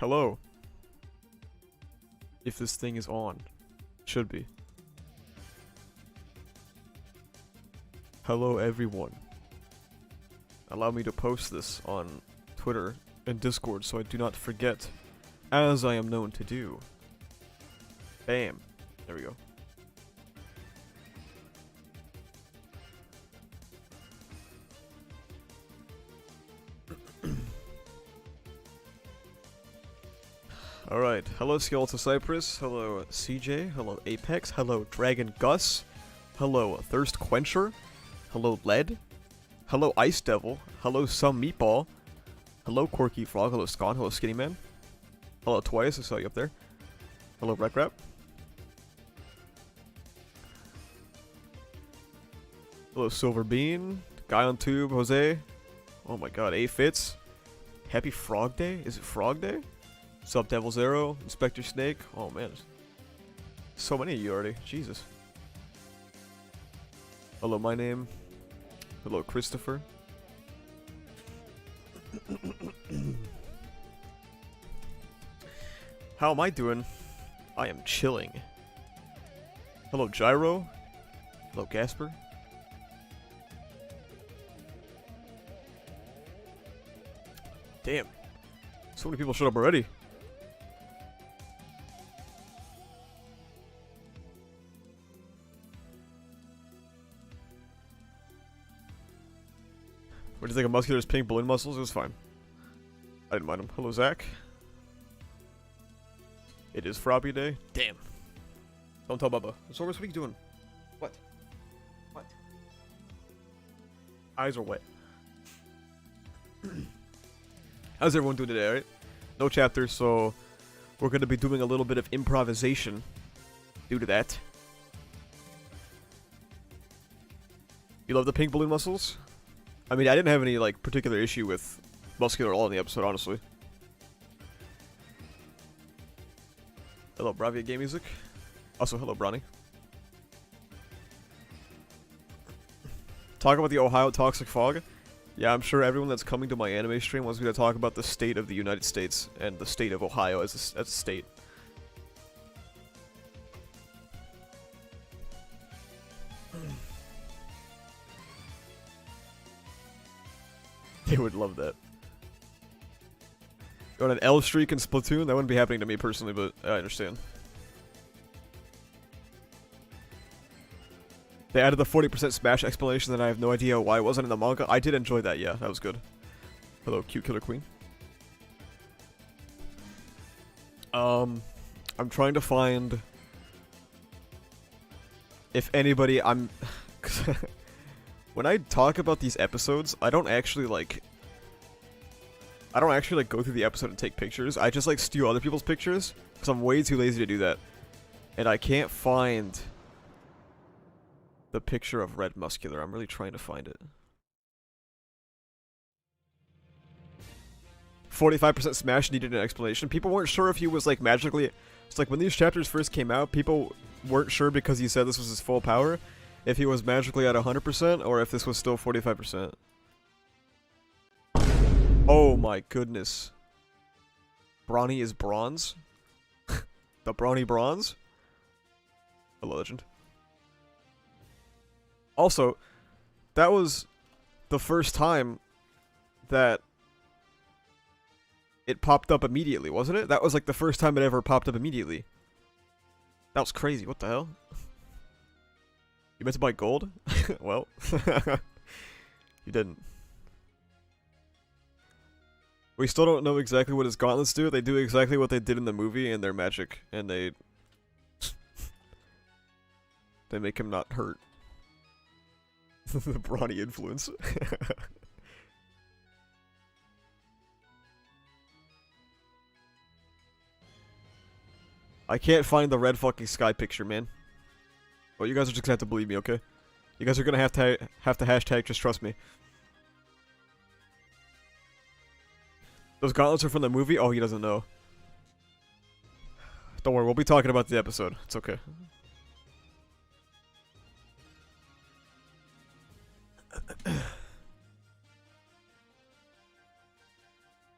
Hello. If this thing is on. It should be. Hello everyone. Allow me to post this on Twitter and Discord so I do not forget, as I am known to do. Bam. There we go. Alright, hello Skeletal Cypress, hello CJ, hello Apex, hello Dragon Gus, hello Thirst Quencher, hello Lead, hello Ice Devil, hello Some Meatball, hello Quirky Frog, hello Scon, hello Skinny Man, hello Twice, I saw you up there, hello Wreck Rap, hello Silver Bean, Guy on Tube, Jose, oh my god, A-Fits, Happy Frog Day? Is it Frog Day? Sub Devil Zero, Inspector Snake. Oh man, so many of you already. Jesus. Hello, my name. Hello, Christopher. How am I doing? I am chilling. Hello, Gyro. Hello, Gasper. Damn. So many people showed up already. What do you think of Muscular's pink balloon muscles? It was fine. I didn't mind him. Hello, Zach. It is Frobby Day. Damn. Don't tell Bubba. So what are you doing? What? What? Eyes are wet. How's everyone doing today, alright? No chapters, so we're going to be doing a little bit of improvisation due to that. You love the pink balloon muscles? I mean, I didn't have any, like, particular issue with Muscular at all in the episode, honestly. Hello, Bravia Game Music. Also, hello, Bronny. Talk about the Ohio Toxic Fog. Yeah, I'm sure everyone that's coming to my anime stream wants me to talk about the state of the United States and the state of Ohio as a state. They would love that. On an L streak in Splatoon? That wouldn't be happening to me personally, but I understand. They added the 40% Smash explanation that I have no idea why it wasn't in the manga. I did enjoy that, yeah, that was good. Hello, cute Killer Queen. I'm trying to find if anybody when I talk about these episodes, I don't actually go through the episode and take pictures. I just like steal other people's pictures because I'm way too lazy to do that. And I can't find the picture of Red Muscular. I'm really trying to find it. 45% Smash needed an explanation. People weren't sure if he was like magically... It's like when these chapters first came out, people weren't sure because he said this was his full power, if he was magically at 100% or if this was still 45%. Oh my goodness. Brawny is bronze? The Brawny bronze? Hello, legend. Also, that was the first time that it popped up immediately, wasn't it? That was like the first time it ever popped up immediately. That was crazy. What the hell? You meant to buy gold? Well, you didn't. We still don't know exactly what his gauntlets do. They do exactly what they did in the movie, and they're magic, and they make him not hurt. The brawny influence. I can't find the red fucking sky picture, man. Well, you guys are just gonna have to believe me, okay? You guys are gonna have to hashtag just trust me. Those gauntlets are from the movie? Oh, he doesn't know. Don't worry, we'll be talking about the episode. It's okay.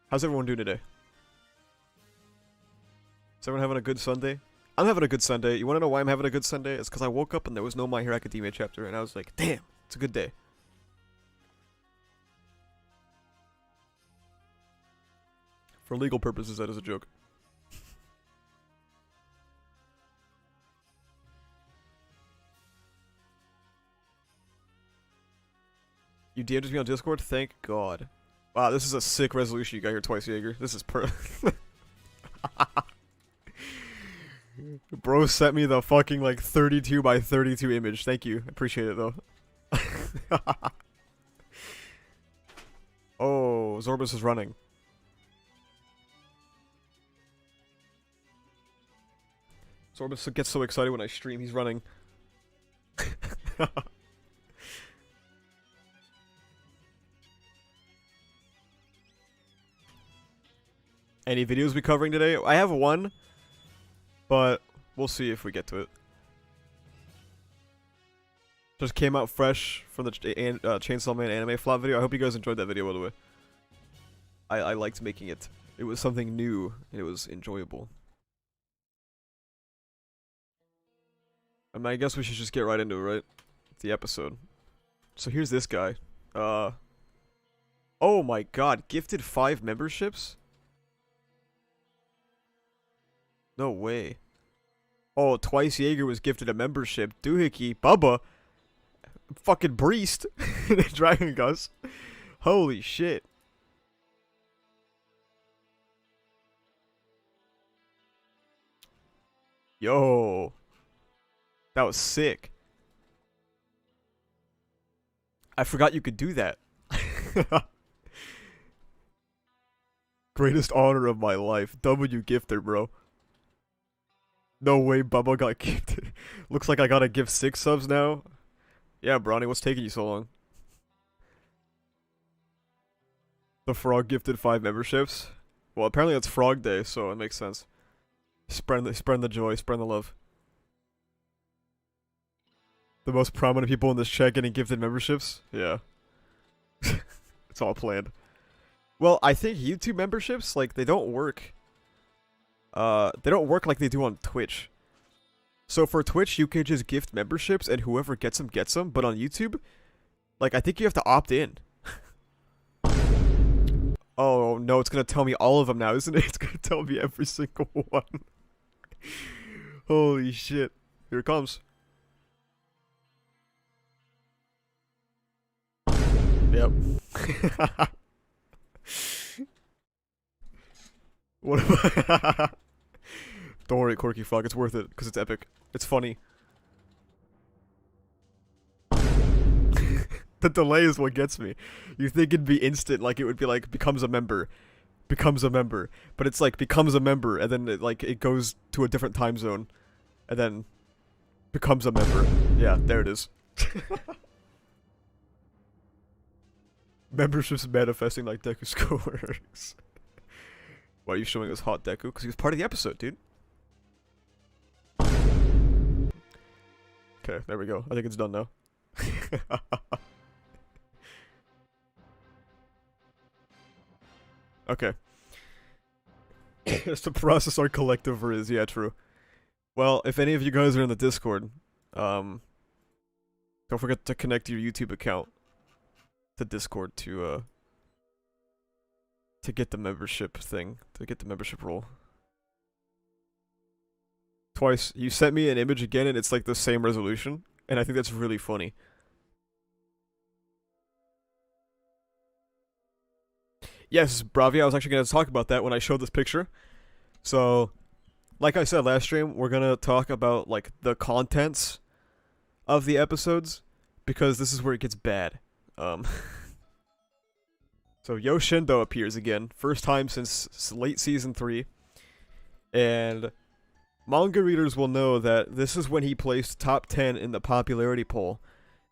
How's everyone doing today? Is everyone having a good Sunday? I'm having a good Sunday. You want to know why I'm having a good Sunday? It's because I woke up and there was no My Hero Academia chapter, and I was like, damn, it's a good day. For legal purposes, that is a joke. You DM'd me on Discord? Thank God. Wow, this is a sick resolution you got here twice, Jaeger. This is Bro sent me the fucking, like, 32 by 32 image. Thank you. Appreciate it, though. Oh, Zorbus is running. Zorbus gets so excited when I stream, he's running. Any videos we covering today? I have one, but we'll see if we get to it. Just came out fresh from the Chainsaw Man anime flop video. I hope you guys enjoyed that video, by the way. I liked making it. It was something new, and it was enjoyable. I mean, I guess we should just get right into it, right? The episode. So here's this guy. Oh my god, gifted 5 memberships? No way. Oh, Twice Jaeger was gifted a membership. Doohickey, Bubba, fucking Breast, Dragon Gus. Holy shit. Yo. That was sick. I forgot you could do that. Greatest honor of my life. W gifter, bro. No way Bubba got gifted. Looks like I gotta give 6 subs now. Yeah, Bronny, what's taking you so long? The frog gifted 5 memberships. Well, apparently it's Frog Day, so it makes sense. Spread the joy, spread the love. The most prominent people in this chat getting gifted memberships? Yeah. It's all planned. Well, I think YouTube memberships, like, they don't work. They don't work like they do on Twitch. So for Twitch, you can just gift memberships and whoever gets them, gets them. But on YouTube, like, I think you have to opt in. Oh, no, it's gonna tell me all of them now, isn't it? It's gonna tell me every single one. Holy shit. Here it comes. Yep. What am I? Don't worry, Quirky Frog, it's worth it, because it's epic. It's funny. The delay is what gets me. You think it'd be instant, like it would be like, becomes a member. Becomes a member. But it's like, becomes a member, and then it goes to a different time zone. And then, becomes a member. Yeah, there it is. Memberships manifesting like Deku scores. Why are you showing us hot Deku? Because he was part of the episode, dude. Okay, there we go. I think it's done now. Okay. It's to process our collective riz. Yeah, true. Well, if any of you guys are in the Discord, don't forget to connect your YouTube account to Discord to get the membership thing, to get the membership role. Twice. You sent me an image again and it's like the same resolution, and I think that's really funny. Yes, Bravi, I was actually going to talk about that when I showed this picture. So, like I said last stream, we're going to talk about, like, the contents of the episodes, because this is where it gets bad. So Yoshindo appears again, first time since late season 3, and manga readers will know that this is when he placed top 10 in the popularity poll.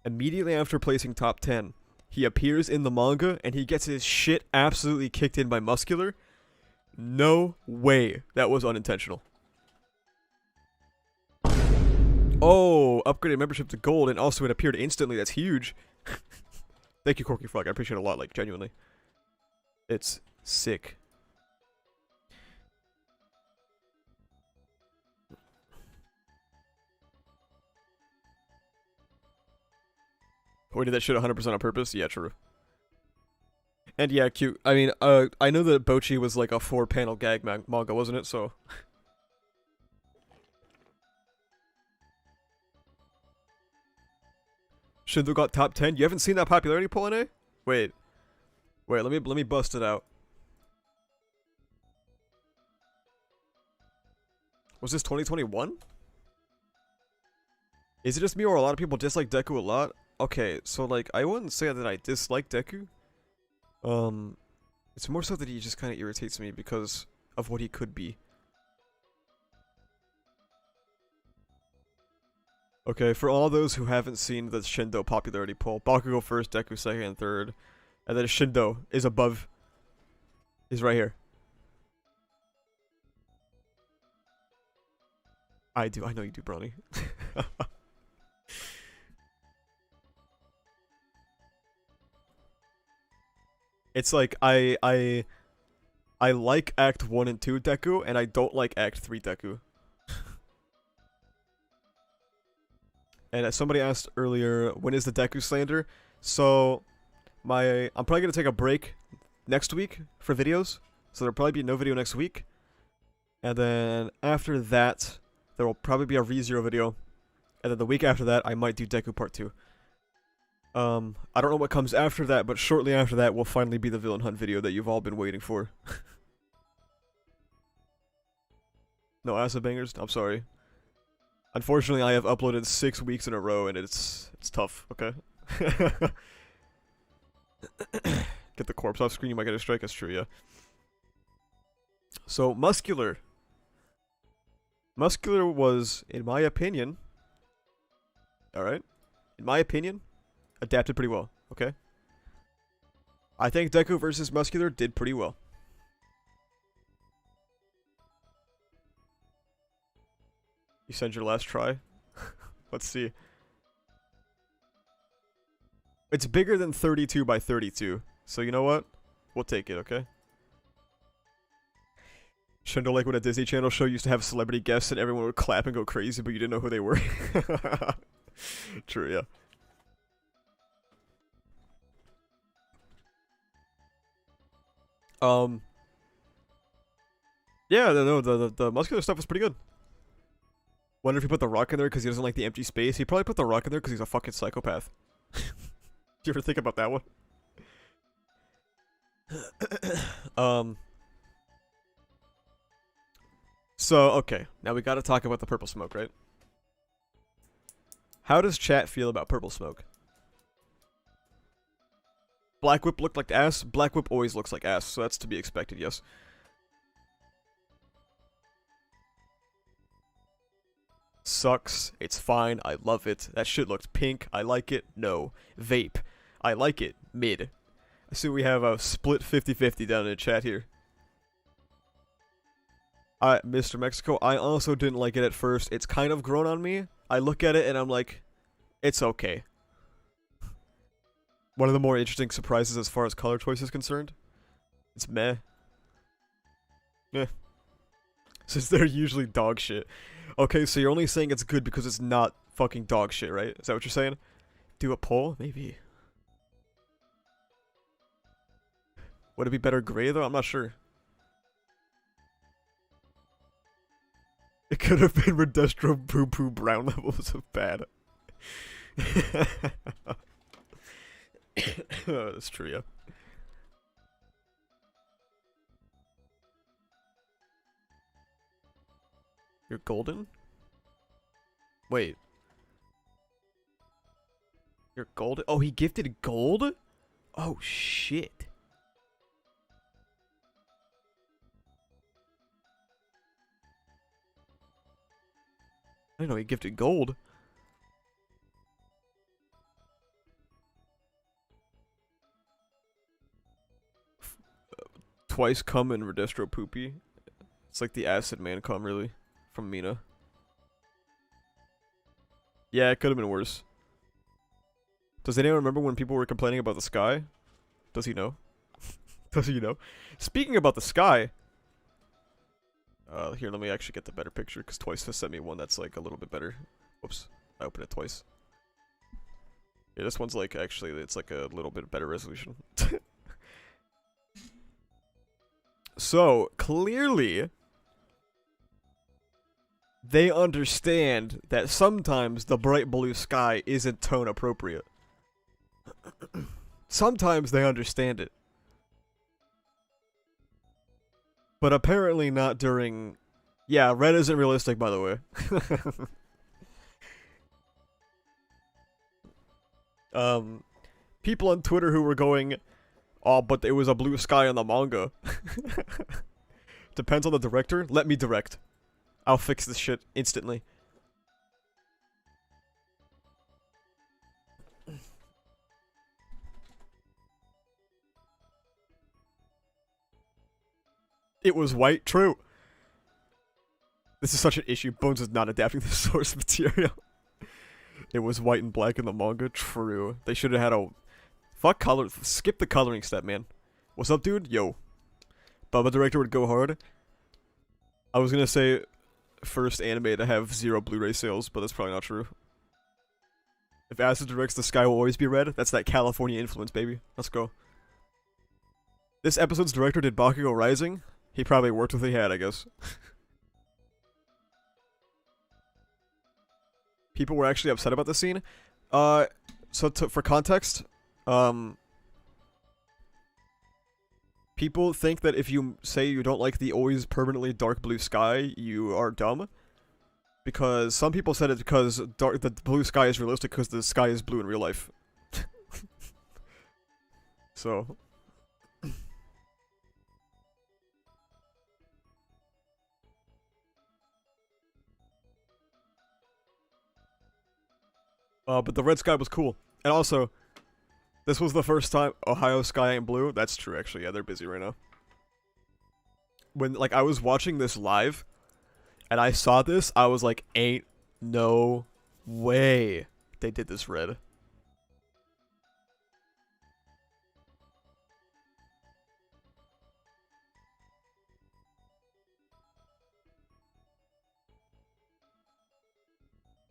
Immediately after placing top 10, he appears in the manga and he gets his shit absolutely kicked in by Muscular. No way that was unintentional. Oh, upgraded membership to gold, and also it appeared instantly. That's huge. Thank you, Corky Frog. I appreciate it a lot, like, genuinely. It's sick. Or did that shit 100% on purpose? Yeah, true. And yeah, cute. I mean, I know that Bochi was like a 4-panel gag manga, wasn't it? So. Shindo got top 10. You haven't seen that popularity poll, in? Wait, let me bust it out. Was this 2021? Is it just me or a lot of people dislike Deku a lot? Okay, so like I wouldn't say that I dislike Deku. It's more so that he just kind of irritates me because of what he could be. Okay, for all those who haven't seen the Shindo popularity poll, Bakugo first, Deku second, and third, and then Shindo is above. He's right here. I know you do, Bronny. It's like I like Act 1 and 2 Deku, and I don't like Act 3 Deku. And as somebody asked earlier, when is the Deku slander? So, I'm probably gonna take a break next week for videos, so there'll probably be no video next week. And then after that, there will probably be a ReZero video, and then the week after that, I might do Deku Part 2. I don't know what comes after that, but shortly after that will finally be the Villain Hunt video that you've all been waiting for. No acid bangers? I'm sorry. Unfortunately, I have uploaded 6 weeks in a row, and it's tough, okay? Get the corpse off screen, you might get a strike, that's true, yeah. So, Muscular. Muscular was, in my opinion... Alright? In my opinion... adapted pretty well, okay? I think Deku versus Muscular did pretty well. You send your last try? Let's see. It's bigger than 32 by 32, so you know what? We'll take it, okay? Shindo, like when a Disney Channel show used to have celebrity guests and everyone would clap and go crazy, but you didn't know who they were. True, yeah. Yeah, the Muscular stuff was pretty good. Wonder if he put the rock in there because he doesn't like the empty space. He probably put the rock in there because he's a fucking psychopath. Do you ever think about that one? So, okay. Now we gotta talk about the purple smoke, right? How does chat feel about purple smoke? Black Whip looked like ass. Black Whip always looks like ass, so that's to be expected, yes. Sucks. It's fine. I love it. That shit looked pink. I like it. No. Vape. I like it. Mid. I see we have a split 50-50 down in the chat here. Mr. Mexico, I also didn't like it at first. It's kind of grown on me. I look at it and I'm like, it's okay. One of the more interesting surprises as far as color choice is concerned. It's meh. Yeah. Since they're usually dog shit. Okay, so you're only saying it's good because it's not fucking dog shit, right? Is that what you're saying? Do a poll? Maybe. Would it be better gray though? I'm not sure. It could have been Redestro Poo Poo Brown levels of bad. That's true, yeah. You're golden? Wait. You're golden? Oh, he gifted gold? Oh, shit. I didn't know he gifted gold. Twice cum and Redestro Poopy. It's like the acid man cum, really. From Mina. Yeah, it could have been worse. Does anyone remember when people were complaining about the sky? Does he know? Does he know? Speaking about the sky. Here, let me actually get the better picture, because Twice has sent me one that's like a little bit better. Whoops. I opened it twice. Yeah, this one's like, actually, it's like a little bit better resolution. So, clearly, they understand that sometimes the bright blue sky isn't tone appropriate. Sometimes they understand it. But apparently not during... Yeah, red isn't realistic, by the way. People on Twitter who were going, oh, but it was a blue sky in the manga. Depends on the director. Let me direct. I'll fix this shit instantly. It was white, true. This is such an issue. Bones is not adapting the source material. It was white and black in the manga, true. They should have had a... Fuck color. Skip the coloring step, man. What's up, dude? Yo. Bubba director would go hard. I was gonna say first anime to have 0 Blu-ray sales, but that's probably not true. If Acid directs, the sky will always be red. That's that California influence, baby. Let's go. This episode's director did Bakugo Rising. He probably worked with what he had, I guess. People were actually upset about the scene. For context, people think that if you say you don't like the always permanently dark blue sky, you are dumb. Because some people said it's because the blue sky is realistic because the sky is blue in real life. So... but the red sky was cool. And also, this was the first time Ohio sky ain't blue. That's true, actually. Yeah, they're busy right now. When, like, I was watching this live, and I saw this, I was like, ain't no way they did this red.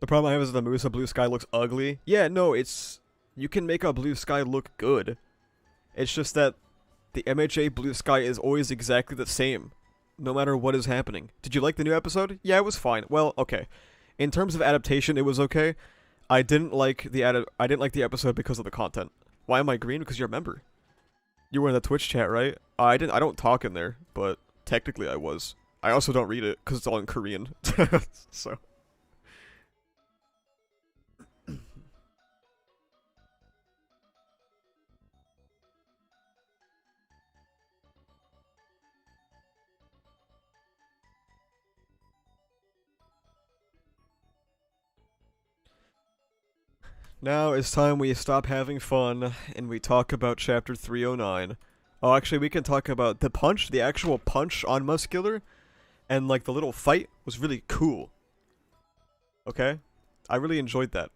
The problem I have is the Musa blue sky looks ugly. Yeah, no, it's... You can make a blue sky look good. It's just that the MHA blue sky is always exactly the same, no matter what is happening. Did you like the new episode? Yeah, it was fine. Well, okay. In terms of adaptation, it was okay. I didn't like the episode because of the content. Why am I green? Because you're a member. You were in the Twitch chat, right? I don't talk in there, but technically I was. I also don't read it because it's all in Korean. So... Now it's time we stop having fun and we talk about chapter 309. Oh, actually, we can talk about the punch, the actual punch on Muscular, and like the little fight was really cool. Okay? I really enjoyed that.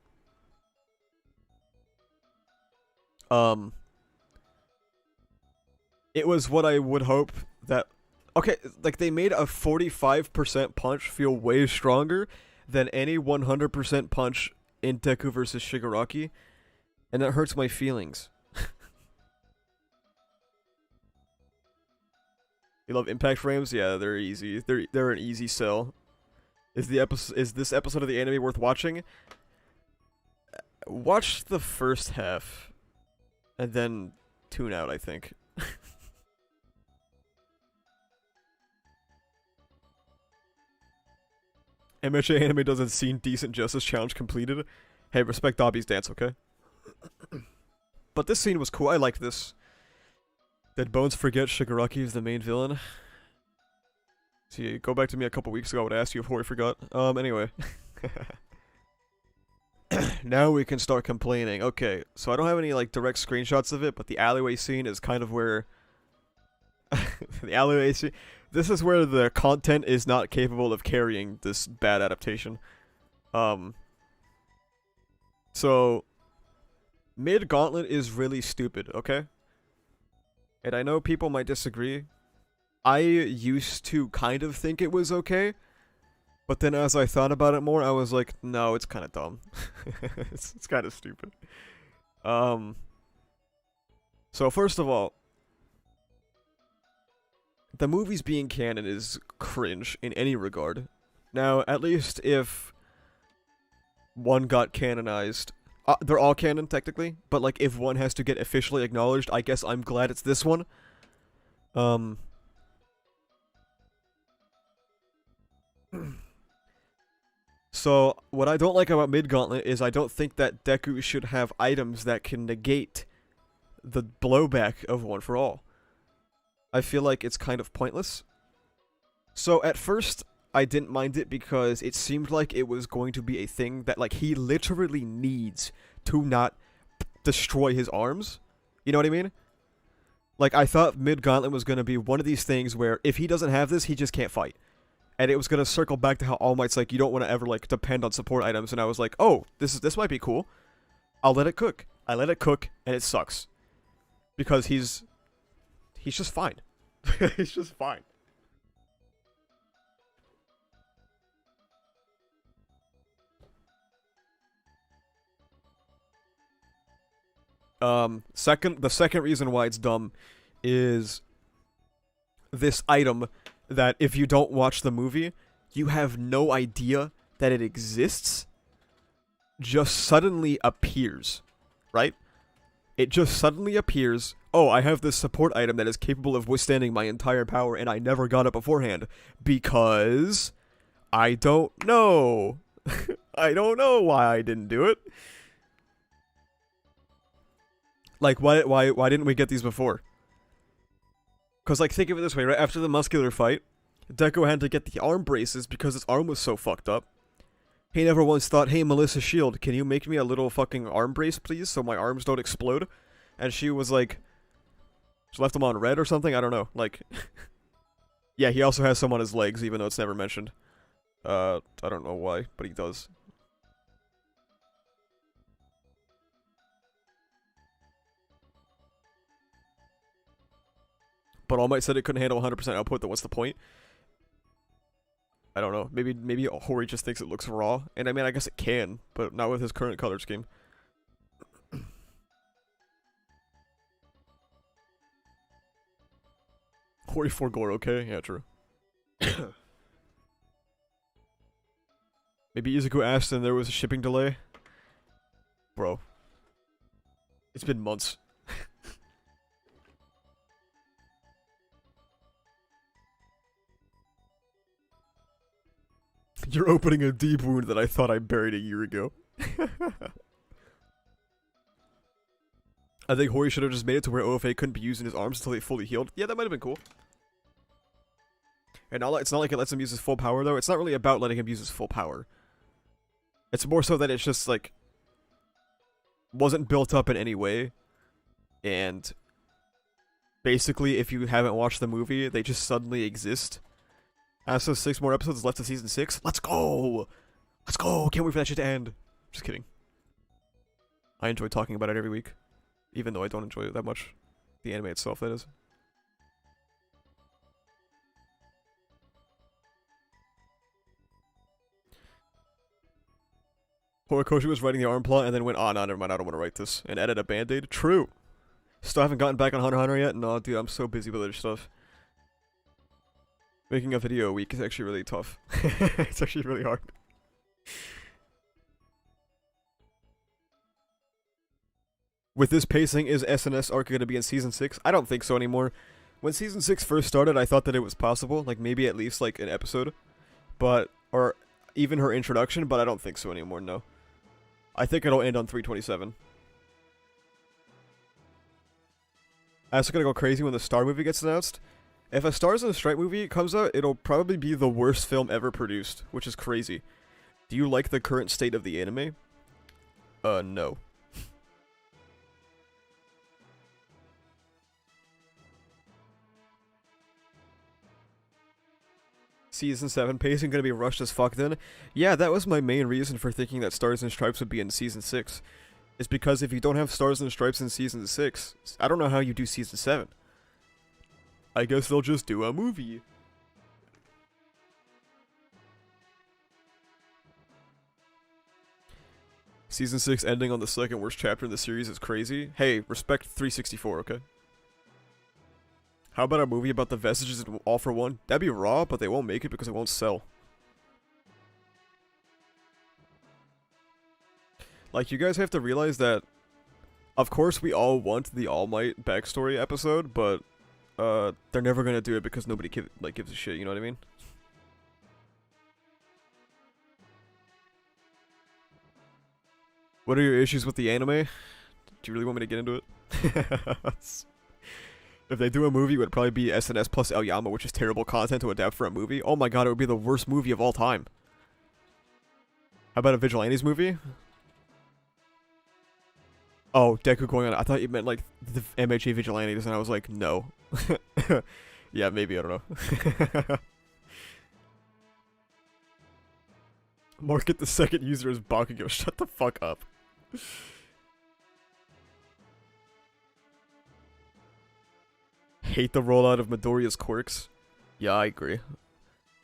It was what I would hope that... Okay, like they made a 45% punch feel way stronger than any 100% punch in Deku versus Shigaraki, and that hurts my feelings. You love impact frames? Yeah, they're easy. They're an easy sell. Is this episode of the anime worth watching? Watch the first half, and then tune out, I think. MHA anime doesn't seem decent justice challenge completed. Hey, respect Dobby's dance, okay? But this scene was cool. I liked this. Did Bones forget Shigaraki is the main villain? See, go back to me a couple weeks ago. I would ask you if Hori forgot. Anyway. Now we can start complaining. Okay, so I don't have any, like, direct screenshots of it, but the alleyway scene is kind of where... the alleyway scene... This is where the content is not capable of carrying this bad adaptation. So, mid-gauntlet is really stupid, okay? And I know people might disagree. I used to kind of think it was okay, but then as I thought about it more, I was like, no, it's kind of dumb. It's kind of stupid. Um, so first of all, the movies being canon is cringe in any regard. Now, at least if one got canonized, they're all canon technically, but like if one has to get officially acknowledged, I guess I'm glad it's this one. So, what I don't like about Mid-Gauntlet is I don't think that Deku should have items that can negate the blowback of One for All. I feel like it's kind of pointless. So, at first, I didn't mind it because it seemed like it was going to be a thing that, like, he literally needs to not destroy his arms. You know what I mean? Like, I thought Mid-Gauntlet was going to be one of these things where if he doesn't have this, he just can't fight. And it was going to circle back to how All Might's like, you don't want to ever, like, depend on support items. And I was like, oh, this might be cool. I'll let it cook. I let it cook, and it sucks. Because he's just fine. He's just fine. The second reason why it's dumb is this item that if you don't watch the movie, you have no idea that it exists, just suddenly appears, right? It just suddenly appears, oh, I have this support item that is capable of withstanding my entire power and I never got it beforehand, because I don't know. I don't know why I didn't do it. Like, why didn't we get these before? Because, like, think of it this way, right? After the muscular fight, Deku had to get the arm braces because his arm was so fucked up. He never once thought, hey, Melissa Shield, can you make me a little fucking arm brace, please, so my arms don't explode? And she was like, she left them on red or something? I don't know. Like, yeah, he also has some on his legs, even though it's never mentioned. I don't know why, but he does. But All Might said it couldn't handle 100% output, then what's the point? I don't know. Maybe Hori just thinks it looks raw. And I mean, I guess it can, but not with his current color scheme. Hori for gore, okay? Yeah, true. Maybe Izuku asked and there was a shipping delay? Bro. It's been months. You're opening a deep wound that I thought I buried a year ago. I think Hori should have just made it to where OFA couldn't be using his arms until they fully healed. Yeah, that might have been cool. And it's not like it lets him use his full power, though. It's not really about letting him use his full power. It's more so that it's just, like, wasn't built up in any way. And basically, if you haven't watched the movie, they just suddenly exist. As of 6 more episodes left of season 6. Let's go! Let's go! Can't wait for that shit to end. Just kidding. I enjoy talking about it every week. Even though I don't enjoy it that much. The anime itself, that is. Horikoshi was writing the arm plot and then went, oh, no, never mind, I don't want to write this. And added a band-aid? True! Still haven't gotten back on Hunter x Hunter yet? No, dude, I'm so busy with other stuff. Making a video a week is actually really tough. It's actually really hard. With this pacing, is SNS arc going to be in Season 6? I don't think so anymore. When Season 6 first started, I thought that it was possible. Like, maybe at least, like, an episode. But, or even her introduction, but I don't think so anymore, no. I think it'll end on 327. I'm also gonna go crazy when the Star movie gets announced. If a Stars in the Stripe movie comes out, it'll probably be the worst film ever produced, which is crazy. Do you like the current state of the anime? No. Season 7 pacing gonna be rushed as fuck then? Yeah, that was my main reason for thinking that Stars and Stripes would be in Season 6. Is because if you don't have Stars and Stripes in Season 6, I don't know how you do Season 7. I guess they'll just do a movie. Season 6 ending on the second worst chapter in the series is crazy. Hey, respect 364, okay? How about a movie about the Vestiges in All for One? That'd be raw, but they won't make it because it won't sell. Like, you guys have to realize that, of course we all want the All Might backstory episode, but, they're never gonna do it because nobody gives a shit, you know what I mean? What are your issues with the anime? Do you really want me to get into it? If they do a movie, it would probably be SNS plus Aoyama, which is terrible content to adapt for a movie. Oh my god, it would be the worst movie of all time. How about a Vigilantes movie? Oh, Deku going on. I thought you meant like the MHA Vigilantes, and I was like, no. Yeah, maybe, I don't know. Market the second user as Bakugo. Shut the fuck up. Hate the rollout of Midoriya's quirks. Yeah, I agree.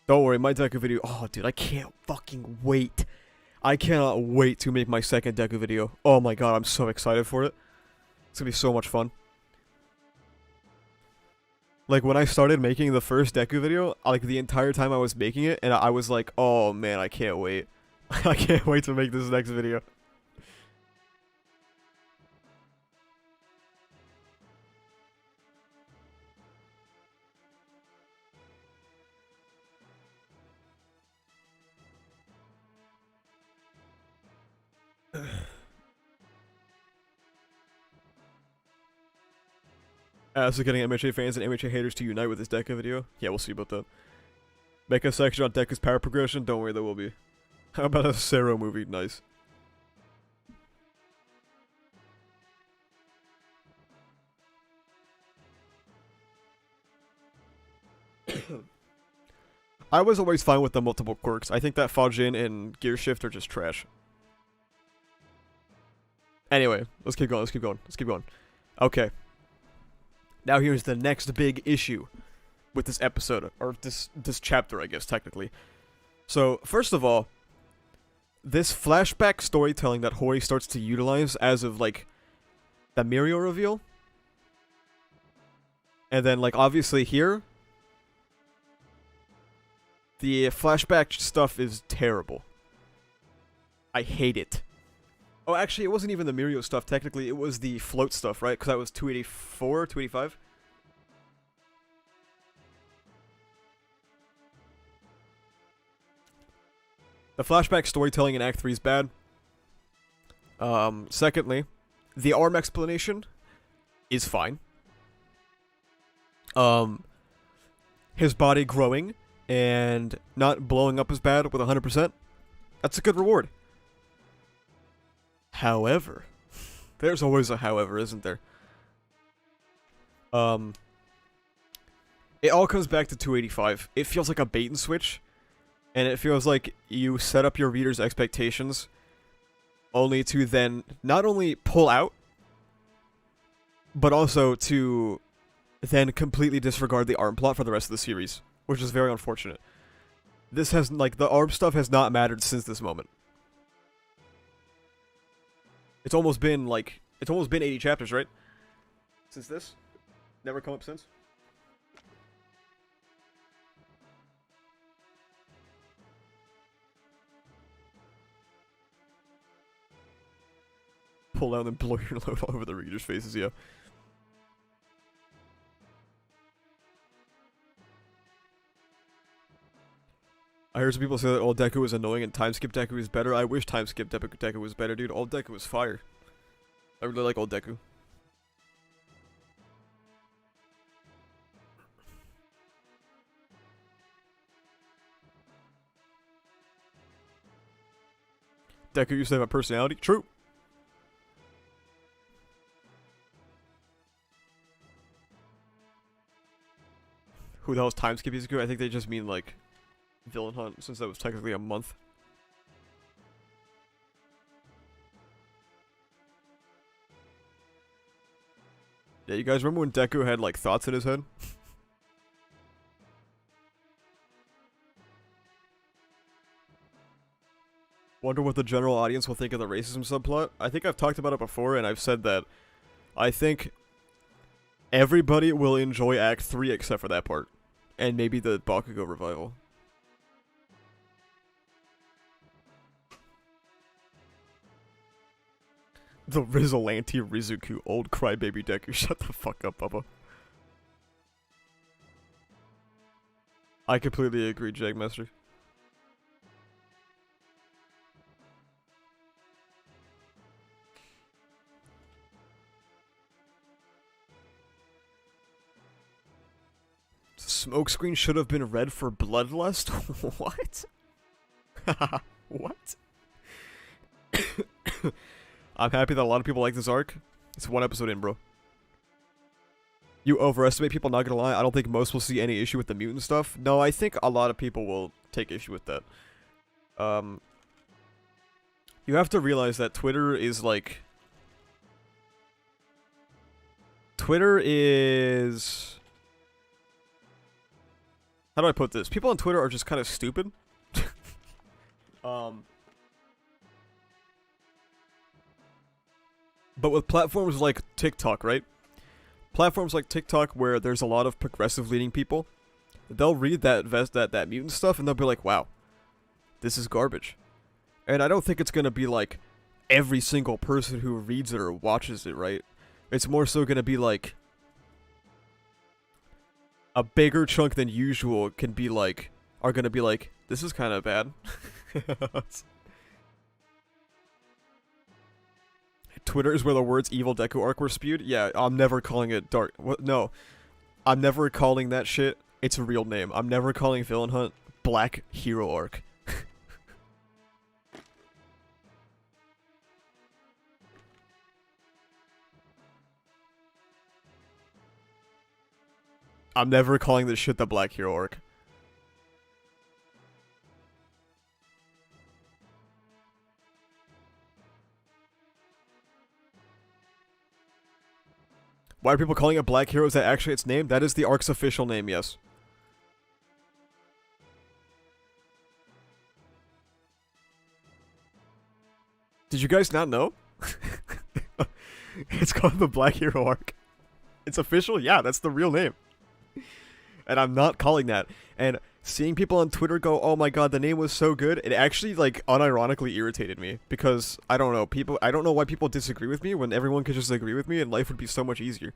Don't worry, my Deku video. Oh, dude, I can't fucking wait. I cannot wait to make my second Deku video. Oh my god, I'm so excited for it. It's gonna be so much fun. Like, when I started making the first Deku video, like, the entire time I was making it, and I was like, oh man, I can't wait. I can't wait to make this next video. So getting MHA fans and MHA haters to unite with this Deku video? Yeah, we'll see about that. Make a section on Deku's power progression? Don't worry, there will be. How about a Sero movie? Nice. I was always fine with the multiple quirks. I think that Fajin and Gear Shift are just trash. Anyway, let's keep going, let's keep going, let's keep going. Okay. Now here's the next big issue with this episode, or this chapter, I guess, technically. So, first of all, this flashback storytelling that Hori starts to utilize as of, like, the Mirio reveal. And then, like, obviously here, the flashback stuff is terrible. I hate it. Oh, actually, it wasn't even the Mirio stuff, technically. It was the float stuff, right? Because that was 284, 285? The flashback storytelling in Act 3 is bad. Secondly, the arm explanation is fine. His body growing and not blowing up as bad with 100%. That's a good reward. However, there's always a however, isn't there? It all comes back to 285. It feels like a bait and switch. And it feels like you set up your reader's expectations only to then not only pull out, but also to then completely disregard the arm plot for the rest of the series, which is very unfortunate. This has, like, the arm stuff has not mattered since this moment. It's almost been 80 chapters, right? Since this? Never come up since? Pull out and blow your load all over the reader's faces, yeah. I heard some people say that all Deku is annoying and time skip Deku is better. I wish time skip Deku was better, dude. All Deku was fire. I really like old Deku. Deku used to have a personality. True. Who the hell is time skip Izuku? I think they just mean, like, Villain Hunt, since that was technically a month. Yeah, you guys remember when Deku had, like, thoughts in his head? Wonder what the general audience will think of the racism subplot. I think I've talked about it before, and I've said that I think everybody will enjoy Act 3 except for that part. And maybe the Bakugo revival. The Rizzolanti Rizuku, old crybaby Deku. Shut the fuck up, Bubba. I completely agree, Jagmaster. Smokescreen should have been red for bloodlust? What? What? I'm happy that a lot of people like this arc. It's one episode in, bro. You overestimate people, not gonna lie. I don't think most will see any issue with the mutant stuff. No, I think a lot of people will take issue with that. You have to realize that Twitter is like... Twitter is... How do I put this? People on Twitter are just kind of stupid. But with platforms like TikTok, right? Platforms like TikTok where there's a lot of progressive leaning people, they'll read that mutant stuff and they'll be like, wow, this is garbage. And I don't think it's gonna be like every single person who reads it or watches it, right? It's more so gonna be like a bigger chunk than usual are gonna be like, this is kind of bad. Twitter is where the words evil Deku arc were spewed? Yeah, I'm never calling it dark. What? No. I'm never calling that shit its real name. I'm never calling Villain Hunt Black Hero Arc. I'm never calling this shit the Black Hero Arc. Why are people calling it Black Hero? Is that actually its name? That is the arc's official name, yes. Did you guys not know? It's called the Black Hero Arc. It's official? Yeah, that's the real name. And I'm not calling that. And seeing people on Twitter go, oh my god, the name was so good, it actually, like, unironically irritated me. Because, I don't know, I don't know why people disagree with me when everyone could just agree with me and life would be so much easier.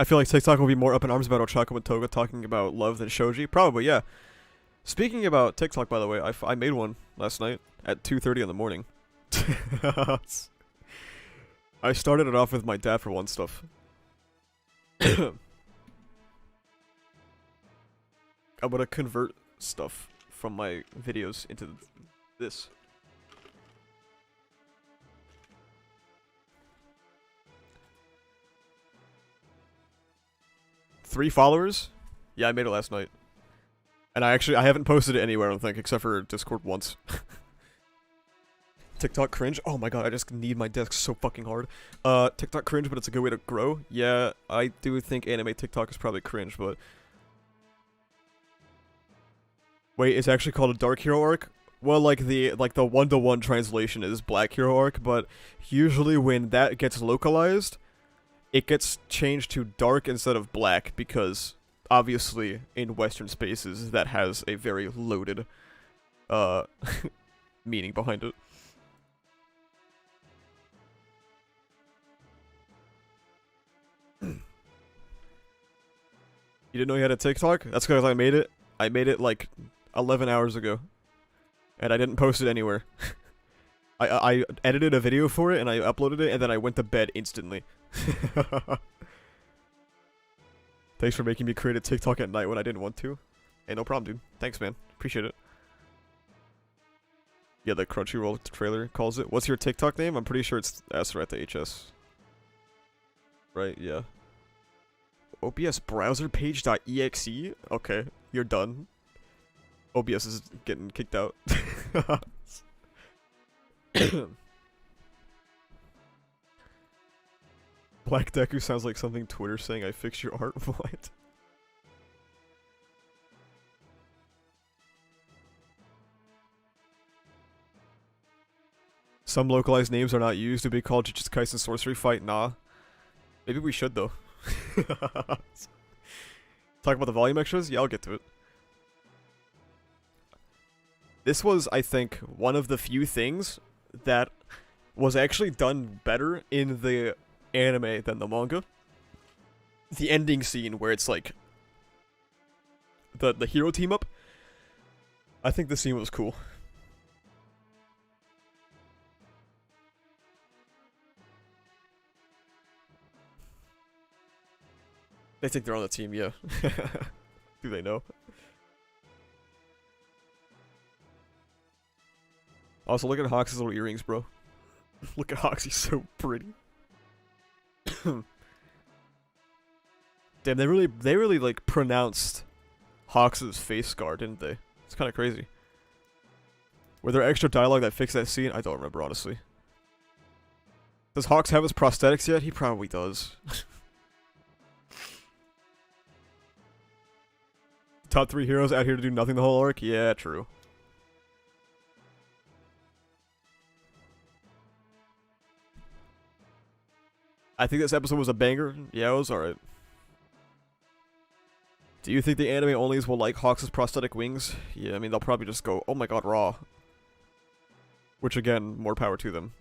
I feel like TikTok will be more up in arms about Ochako and Toga talking about love than Shoji. Probably, yeah. Speaking about TikTok, by the way, I made one last night at 2:30 in the morning. I started it off with my dad for one stuff. I'm gonna convert stuff from my videos into this. Three followers? Yeah, I made it last night. And I haven't posted it anywhere, I don't think, except for Discord once. TikTok cringe? Oh my god, I just need my desk so fucking hard. TikTok cringe, but it's a good way to grow? Yeah, I do think anime TikTok is probably cringe, but... Wait, it's actually called a Dark Hero arc? Well, like the one-to-one translation is Black Hero arc, but usually when that gets localized, it gets changed to dark instead of black, because obviously in Western spaces that has a very loaded meaning behind it. You didn't know you had a TikTok? That's because I made it. I made it like 11 hours ago. And I didn't post it anywhere. I edited a video for it and I uploaded it and then I went to bed instantly. Thanks for making me create a TikTok at night when I didn't want to. Hey, no problem, dude. Thanks, man. Appreciate it. Yeah, the Crunchyroll trailer calls it. What's your TikTok name? I'm pretty sure it's S-R-A-T-H-S. Right, yeah. OBS browser page.exe? Okay, you're done. OBS is getting kicked out. Black Deku sounds like something Twitter saying I fixed your art. What? Some localized names are not used to be called Jujutsu Kaisen Sorcery Fight. Nah. Maybe we should, though. Talk about the volume extras? Yeah, I'll get to it. This was, I think, one of the few things that was actually done better in the anime than the manga. The ending scene where it's like the hero team up. I think the scene was cool. They think they're on the team, yeah. Do they know? Also, look at Hawks' little earrings, bro. Look at Hawks, he's so pretty. Damn, they really like pronounced Hawks' face scar, didn't they? It's kind of crazy. Were there extra dialogue that fixed that scene? I don't remember, honestly. Does Hawks have his prosthetics yet? He probably does. Top 3 heroes out here to do nothing the whole arc? Yeah, true. I think this episode was a banger. Yeah, it was alright. Do you think the anime onlys will like Hawks' prosthetic wings? Yeah, I mean, they'll probably just go, oh my god, raw. Which, again, more power to them.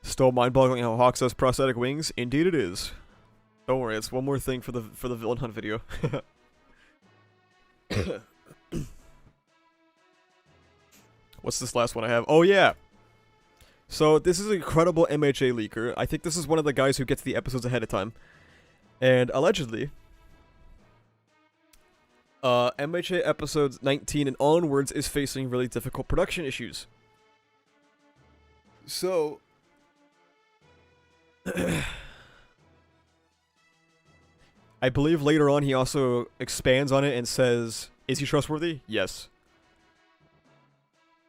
Still mind-boggling how Hawks has prosthetic wings? Indeed it is. Don't worry, it's one more thing for the villain hunt video. What's this last one I have? Oh yeah! So this is an incredible MHA leaker. I think this is one of the guys who gets the episodes ahead of time. And allegedly, MHA episodes 19 and onwards is facing really difficult production issues. So... I believe later on he also expands on it and says, is he trustworthy? Yes.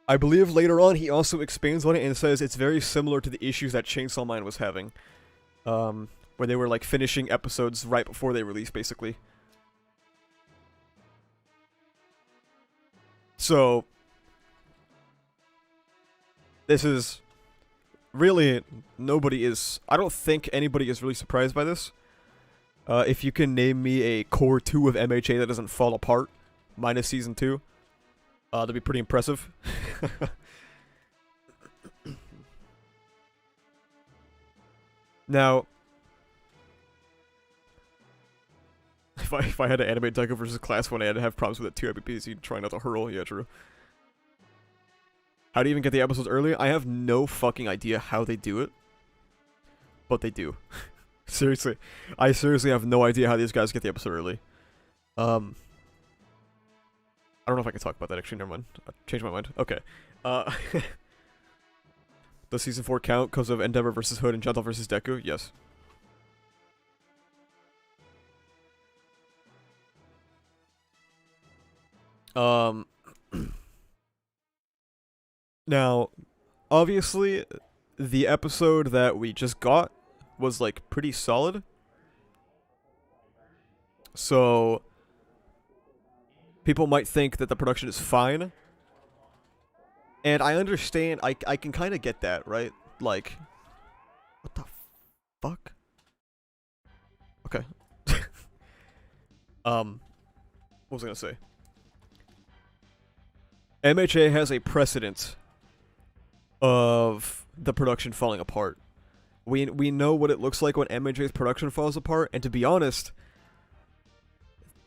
I believe later on he also expands on it and says it's very similar to the issues that Chainsaw Man was having. Where they were like finishing episodes right before they released, basically. So, this is really, I don't think anybody is really surprised by this. If you can name me a core 2 of MHA that doesn't fall apart, minus season 2, that'd be pretty impressive. Now, if I had to animate Deku versus Class 1A, I'd have problems with it too. I'd be busy trying not to hurl. Yeah, true. How do you even get the episodes early? I have no fucking idea how they do it, but they do. Seriously. I seriously have no idea how these guys get the episode early. I don't know if I can talk about that, actually. Never mind. I changed my mind. Okay. Does Season 4 count because of Endeavor versus Hood and Gentle versus Deku? Yes. Now, obviously, the episode that we just got was, like, pretty solid. So, people might think that the production is fine. And I understand, I can kind of get that, right? Like, what the fuck? Okay. What was I gonna say? MHA has a precedent of the production falling apart. We know what it looks like when MHA's production falls apart, and to be honest,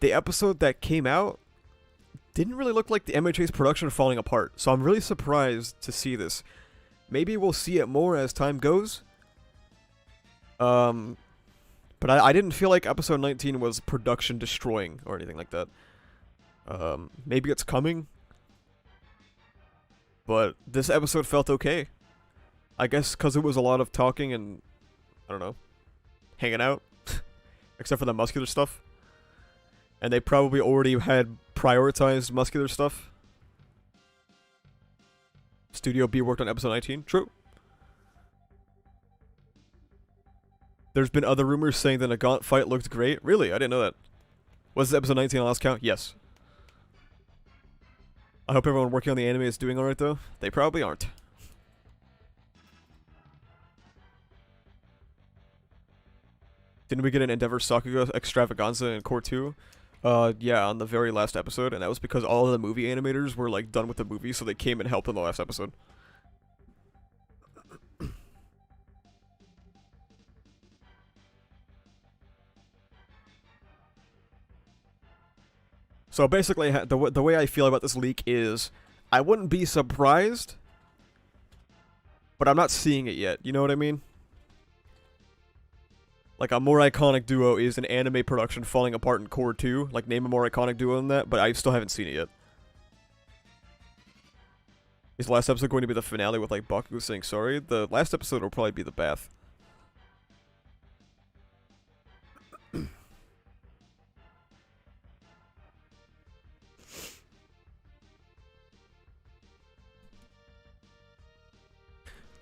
the episode that came out didn't really look like the MHA's production falling apart, so I'm really surprised to see this. Maybe we'll see it more as time goes. But I didn't feel like episode 19 was production destroying or anything like that. Maybe it's coming. But this episode felt okay. I guess because it was a lot of talking and, I don't know, hanging out. Except for the muscular stuff. And they probably already had prioritized muscular stuff. Studio B worked on episode 19. True. There's been other rumors saying the Nagant fight looked great. Really? I didn't know that. Was this episode 19 on last count? Yes. I hope everyone working on the anime is doing alright though. They probably aren't. Didn't we get an Endeavor Sakuga extravaganza in Core 2? Yeah, on the very last episode, and that was because all of the movie animators were, like, done with the movie, so they came and helped in the last episode. So basically, the way I feel about this leak is, I wouldn't be surprised, but I'm not seeing it yet, you know what I mean? Like, a more iconic duo is an anime production falling apart in Core 2. Like, name a more iconic duo than that, but I still haven't seen it yet. Is the last episode going to be the finale with, like, Bakugo saying sorry? The last episode will probably be the bath.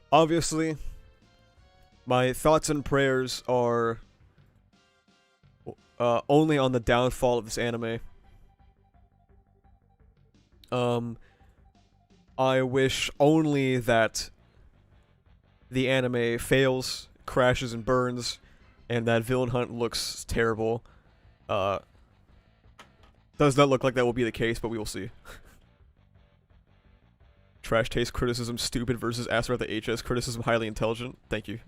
Obviously, my thoughts and prayers are only on the downfall of this anime. I wish only that the anime fails, crashes and burns, and that Villain Hunt looks terrible. Does not look like that will be the case, but we will see. Trash taste criticism stupid versus Aster the HS criticism highly intelligent. Thank you.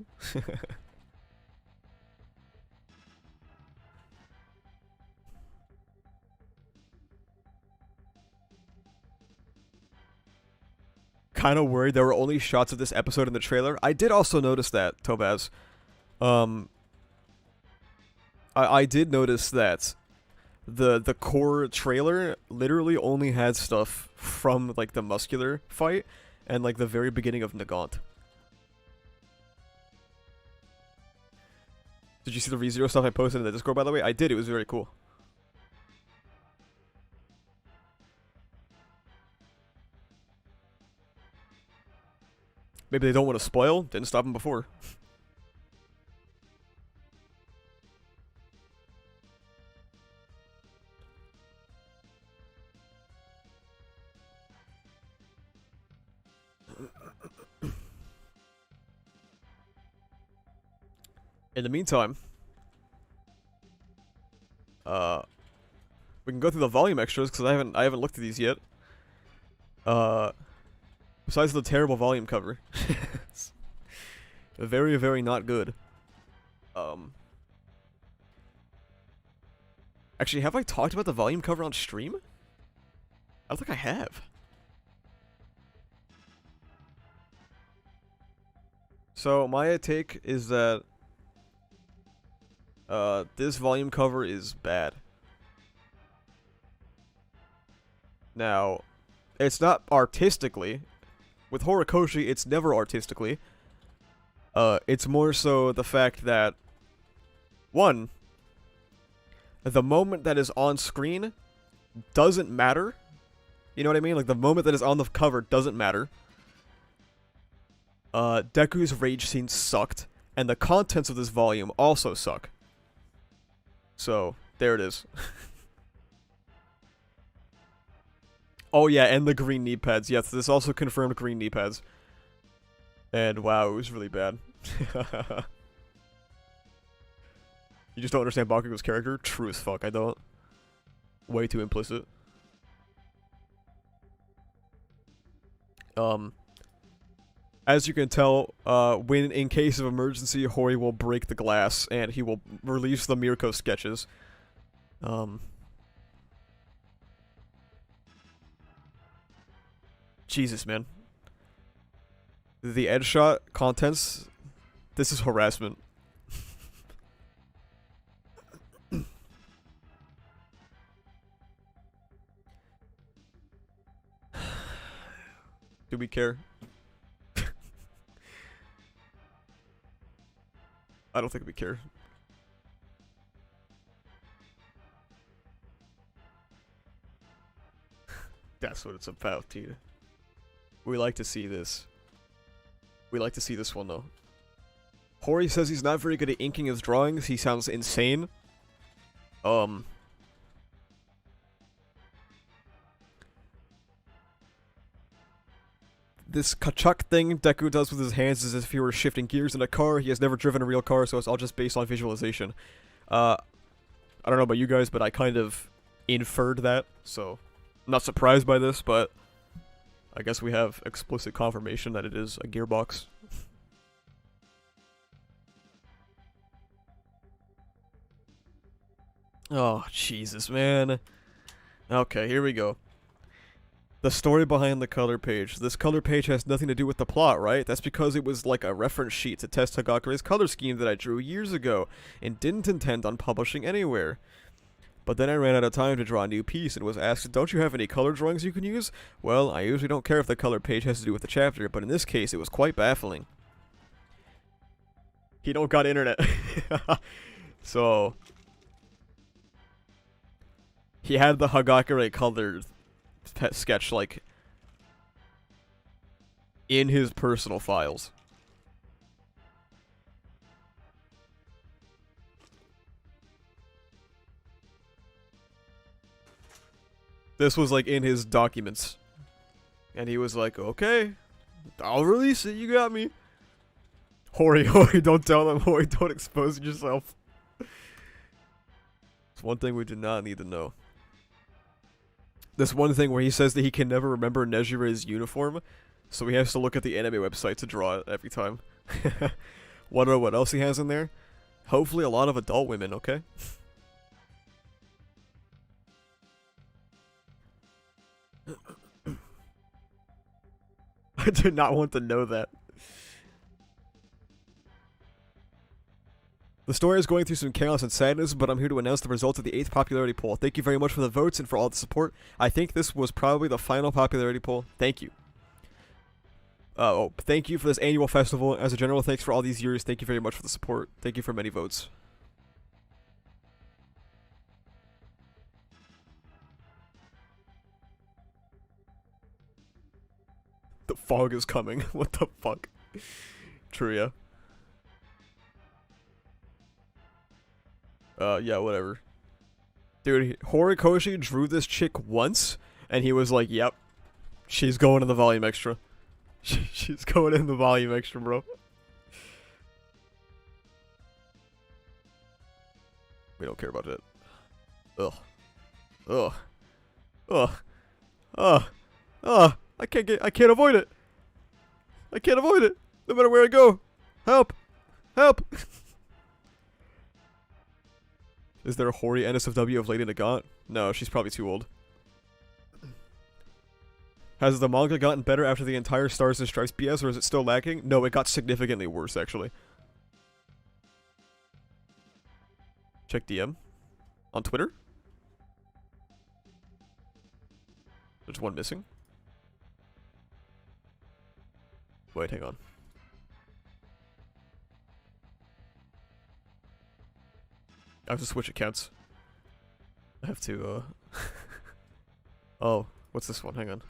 Kind of worried there were only shots of this episode in the trailer. I did also notice that, Tobaz. I did notice that the core trailer literally only had stuff from, like, the muscular fight and, like, the very beginning of Nagant. Did you see the ReZero stuff I posted in the Discord, by the way? I did, it was very cool. Maybe they don't want to spoil? Didn't stop them before. In the meantime, we can go through the volume extras because I haven't looked at these yet. Besides the terrible volume cover, it's very, very not good. Actually, have I talked about the volume cover on stream? I don't think I have. So my take is that this volume cover is bad. Now, it's not artistically. With Horikoshi, it's never artistically. It's more so the fact that, one, the moment that is on screen doesn't matter. You know what I mean? Like, the moment that is on the cover doesn't matter. Deku's rage scene sucked, and the contents of this volume also suck. So, there it is. Oh yeah, and the green knee pads. Yes, this also confirmed green knee pads. And wow, it was really bad. You just don't understand Bakugo's character? True as fuck, I don't. Way too implicit. As you can tell, when in case of emergency, Hori will break the glass, and he will release the Mirko sketches. Jesus, man. The edge shot contents, this is harassment. Do we care? I don't think we care. That's what it's about, dude. We like to see this. We like to see this one, though. Hori says he's not very good at inking his drawings. He sounds insane. This kachuk thing Deku does with his hands is as if he were shifting gears in a car. He has never driven a real car, so it's all just based on visualization. I don't know about you guys, but I kind of inferred that, so I'm not surprised by this, but I guess we have explicit confirmation that it is a gearbox. Oh, Jesus, man. Okay, here we go. The story behind the color page. This color page has nothing to do with the plot, right? That's because it was like a reference sheet to test Hagakure's color scheme that I drew years ago, and didn't intend on publishing anywhere. But then I ran out of time to draw a new piece and was asked, don't you have any color drawings you can use? Well, I usually don't care if the color page has to do with the chapter, but in this case it was quite baffling. He don't got internet. So he had the Hagakure color sketch, like, in his personal files. This was, like, in his documents. And he was like, okay, I'll release it, you got me. Hori, don't tell them, Hori, don't expose yourself. It's one thing we do not need to know. This one thing where he says that he can never remember Nejire's uniform, so he has to look at the anime website to draw it every time. Wonder what else he has in there? Hopefully a lot of adult women, okay? I do not want to know that. The story is going through some chaos and sadness, but I'm here to announce the results of the 8th popularity poll. Thank you very much for the votes and for all the support. I think this was probably the final popularity poll. Thank you. Thank you for this annual festival. As a general thanks for all these years, thank you very much for the support. Thank you for many votes. The fog is coming. What the fuck? True, yeah. Yeah, whatever. Dude, Horikoshi drew this chick once, and he was like, yep, she's going in the volume extra. She's going in the volume extra, bro. We don't care about it. Ugh. Ugh. Ugh. Ugh. Ugh. I can't avoid it. I can't avoid it. No matter where I go. Help. Help. Is there a Hori NSFW of Lady Nagant? No, she's probably too old. Has the manga gotten better after the entire Stars and Stripes BS, or is it still lacking? No, it got significantly worse, actually. Check DM. On Twitter? There's one missing. Wait, hang on. I have to switch accounts. I have to, Oh, what's this one? Hang on.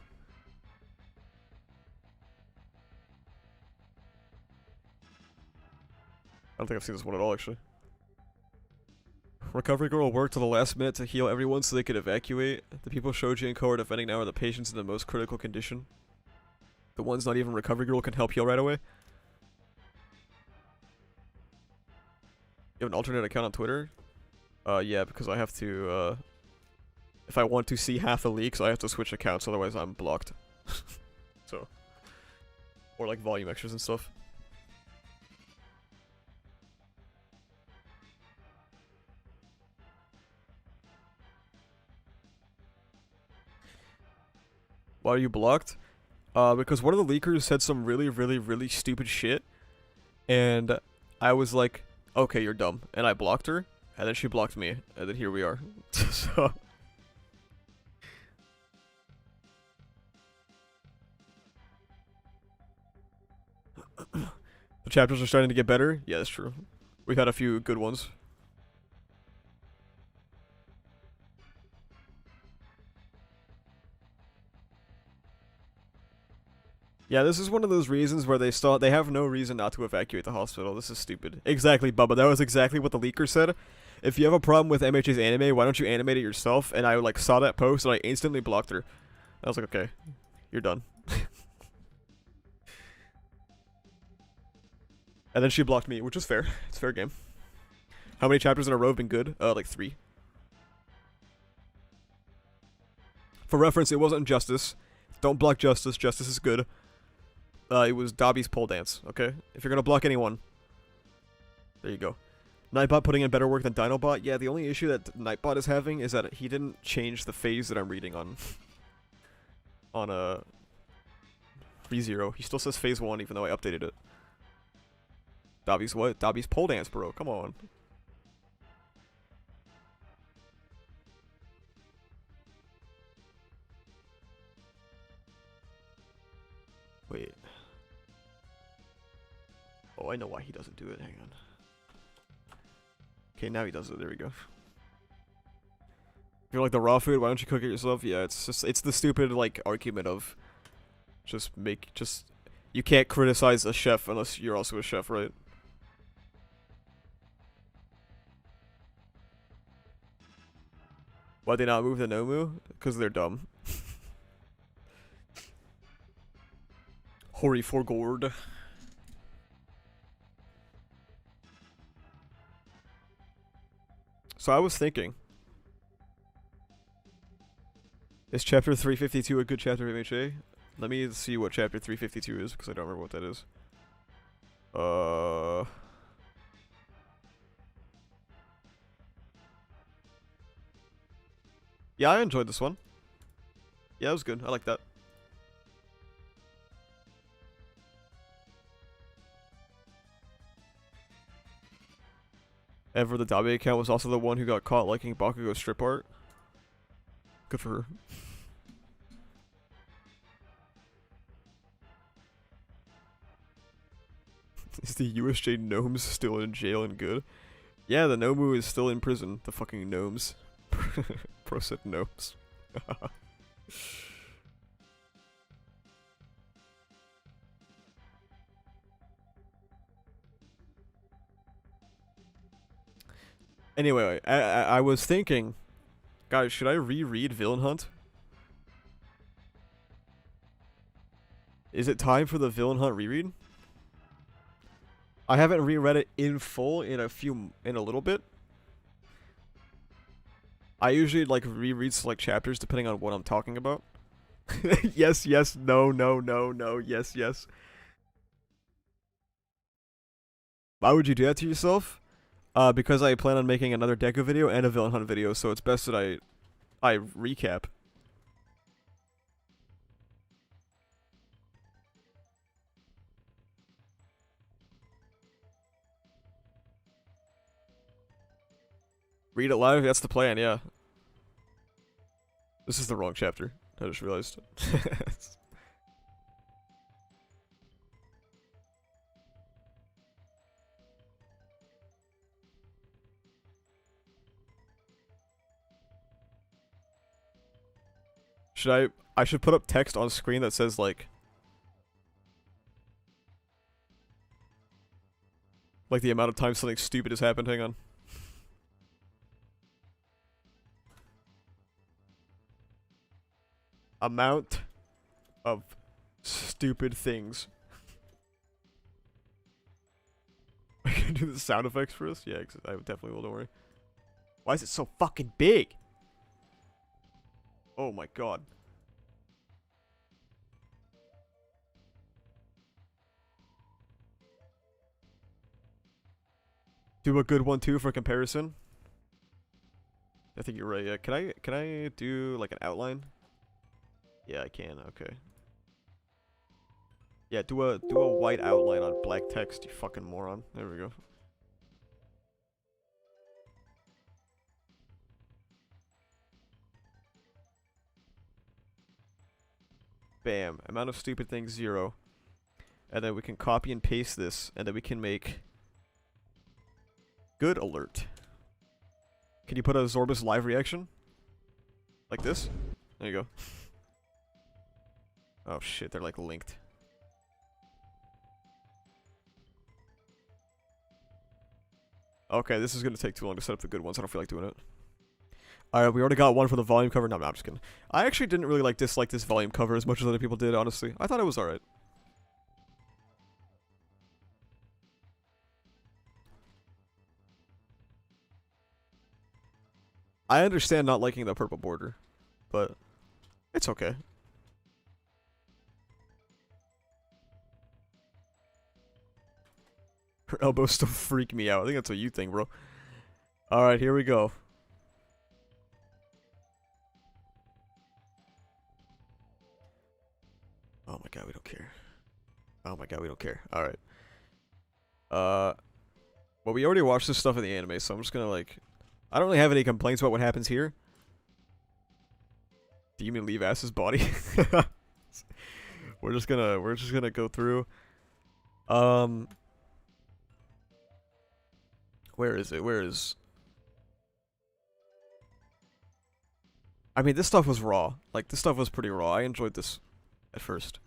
I don't think I've seen this one at all, actually. Recovery Girl worked to the last minute to heal everyone so they could evacuate. The people Shoji and Ko are defending now are the patients in the most critical condition. The ones not even Recovery Girl can help heal right away. You have an alternate account on Twitter? Yeah, because I have to, if I want to see half the leaks, I have to switch accounts, otherwise I'm blocked. So. Or like volume extras and stuff. Why are you blocked? Because one of the leakers said some really stupid shit. And I was like, okay, you're dumb. And I blocked her. And then she blocked me. And then here we are. So. The chapters are starting to get better? Yeah, that's true. We've had a few good ones. Yeah, this is one of those reasons where they have no reason not to evacuate the hospital. This is stupid. Exactly, Bubba. That was exactly what the leaker said. If you have a problem with MHA's anime, why don't you animate it yourself? And I like saw that post and I instantly blocked her. I was like, okay, you're done. And then she blocked me, which is fair. It's fair game. How many chapters in a row have been good? Like 3. For reference, it wasn't Justice. Don't block Justice. Justice is good. It was Dobby's pole dance, okay? If you're gonna block anyone, there you go. Nightbot putting in better work than Dinobot? Yeah, the only issue that Nightbot is having is that he didn't change the phase that I'm reading on ReZero. He still says phase 1 even though I updated it. Dobby's what? Dobby's pole dance, bro. Come on. Wait. Oh, I know why he doesn't do it. Hang on. Okay, now he does it. There we go. If you like the raw food, why don't you cook it yourself? Yeah, it's the stupid like argument of you can't criticize a chef unless you're also a chef, right? Why they not move the Nomu? Because they're dumb. Hori for gourd. So I was thinking, is chapter 352 a good chapter of MHA? Let me see what chapter 352 is, because I don't remember what that is. Yeah, I enjoyed this one. Yeah, it was good. I like that. Ever the Dabe account was also the one who got caught liking Bakugo strip art. Good for her. Is the USJ gnomes still in jail and good? Yeah, the Nomu is still in prison. The fucking gnomes. Pro said gnomes. Anyway, I was thinking, guys, should I reread Villain Hunt? Is it time for the Villain Hunt reread? I haven't reread it in full in a little bit. I usually like reread select chapters depending on what I'm talking about. Yes, yes, no, no, no, no, yes, yes. Why would you do that to yourself? Because I plan on making another Deku video and a Villain Hunt video, so it's best that I recap. Read it live? That's the plan, yeah. This is the wrong chapter. I just realized. I should put up text on screen that says like the amount of time something stupid has happened. Hang on. Amount of stupid things. I can do the sound effects for this? Yeah, I definitely will, don't worry. Why is it so fucking big? Oh my god. Do a good one too for comparison. I think you're right. Yeah, can I do like an outline? Yeah, I can. Okay. Yeah, do a white outline on black text, you fucking moron. There we go. Bam. Amount of stupid things 0. And then we can copy and paste this, and then we can make good alert. Can you put a Zorbus live reaction? Like this? There you go. Oh shit, they're like linked. Okay, this is gonna take too long to set up the good ones. I don't feel like doing it. Alright, we already got one for the volume cover. No, I'm just kidding. I actually didn't really dislike this volume cover as much as other people did, honestly. I thought it was alright. I understand not liking the purple border, but it's okay. Her elbows still freak me out. I think that's a you thing, bro. Alright, here we go. Oh my god, we don't care. Oh my god, we don't care. Alright. Well, we already watched this stuff in the anime, so I'm just gonna, like... I don't really have any complaints about what happens here. Demon leave ass's body. we're just gonna go through. Where is it? Where is... I mean, this stuff was raw. Like, this stuff was pretty raw. I enjoyed this at first.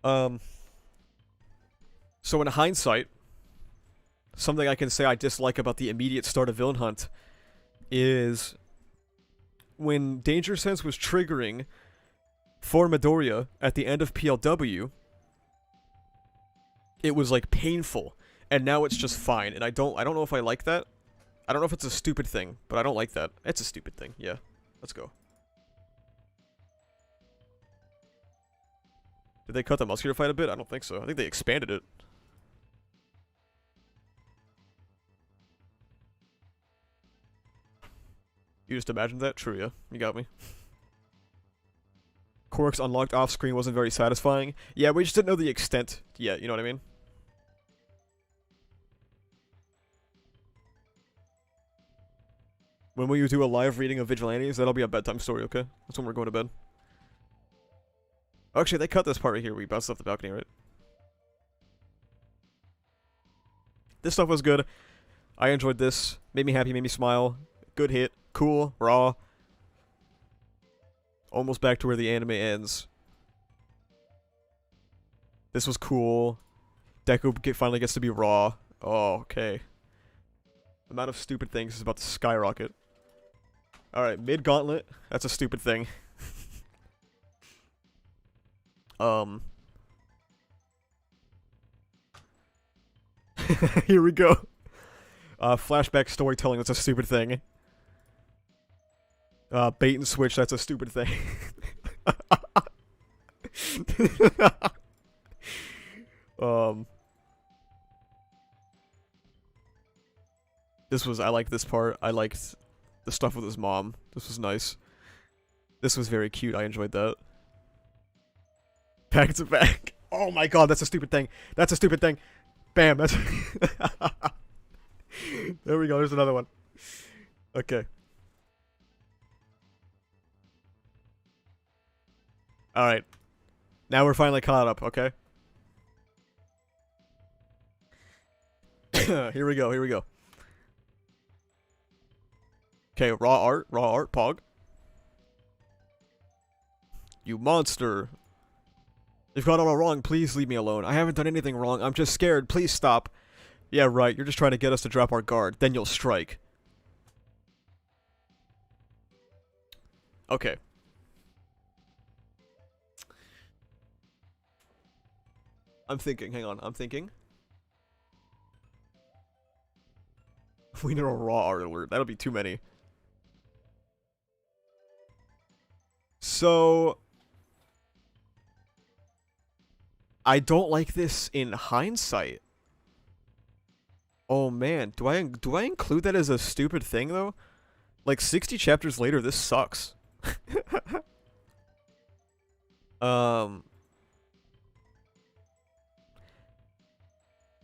So in hindsight, something I can say I dislike about the immediate start of Villain Hunt is when Danger Sense was triggering for Midoriya at the end of PLW, it was like painful, and now it's just fine. And I don't know if I like that. I don't know if it's a stupid thing, but I don't like that. It's a stupid thing. Yeah, let's go. Did they cut the muscular fight a bit? I don't think so. I think they expanded it. You just imagined that? True, yeah. You got me. Quirks unlocked off-screen wasn't very satisfying. Yeah, we just didn't know the extent yet, you know what I mean? When will you do a live reading of Vigilantes? That'll be a bedtime story, okay? That's when we're going to bed. Oh, actually, they cut this part right here. We bounced off the balcony, right? This stuff was good. I enjoyed this. Made me happy, made me smile. Good hit. Cool. Raw. Almost back to where the anime ends. This was cool. Deku finally gets to be raw. Oh, okay. The amount of stupid things is about to skyrocket. Alright, mid-gauntlet. That's a stupid thing. Here we go. Flashback storytelling, that's a stupid thing. Bait and switch, that's a stupid thing. I liked this part. I liked the stuff with his mom. This was nice. This was very cute. I enjoyed that. Back to back. Oh my god, that's a stupid thing. That's a stupid thing. Bam, that's... There we go, there's another one. Okay. Alright. Now we're finally caught up, okay? Here we go, here we go. Okay, raw art, Pog. You monster. You've got it all wrong, please leave me alone. I haven't done anything wrong, I'm just scared, please stop. Yeah, right, you're just trying to get us to drop our guard, then you'll strike. Okay. I'm thinking, hang on, I'm thinking. We need a raw art alert, that'll be too many. So... I don't like this in hindsight. Oh man, do I include that as a stupid thing though? Like 60 chapters later, this sucks. The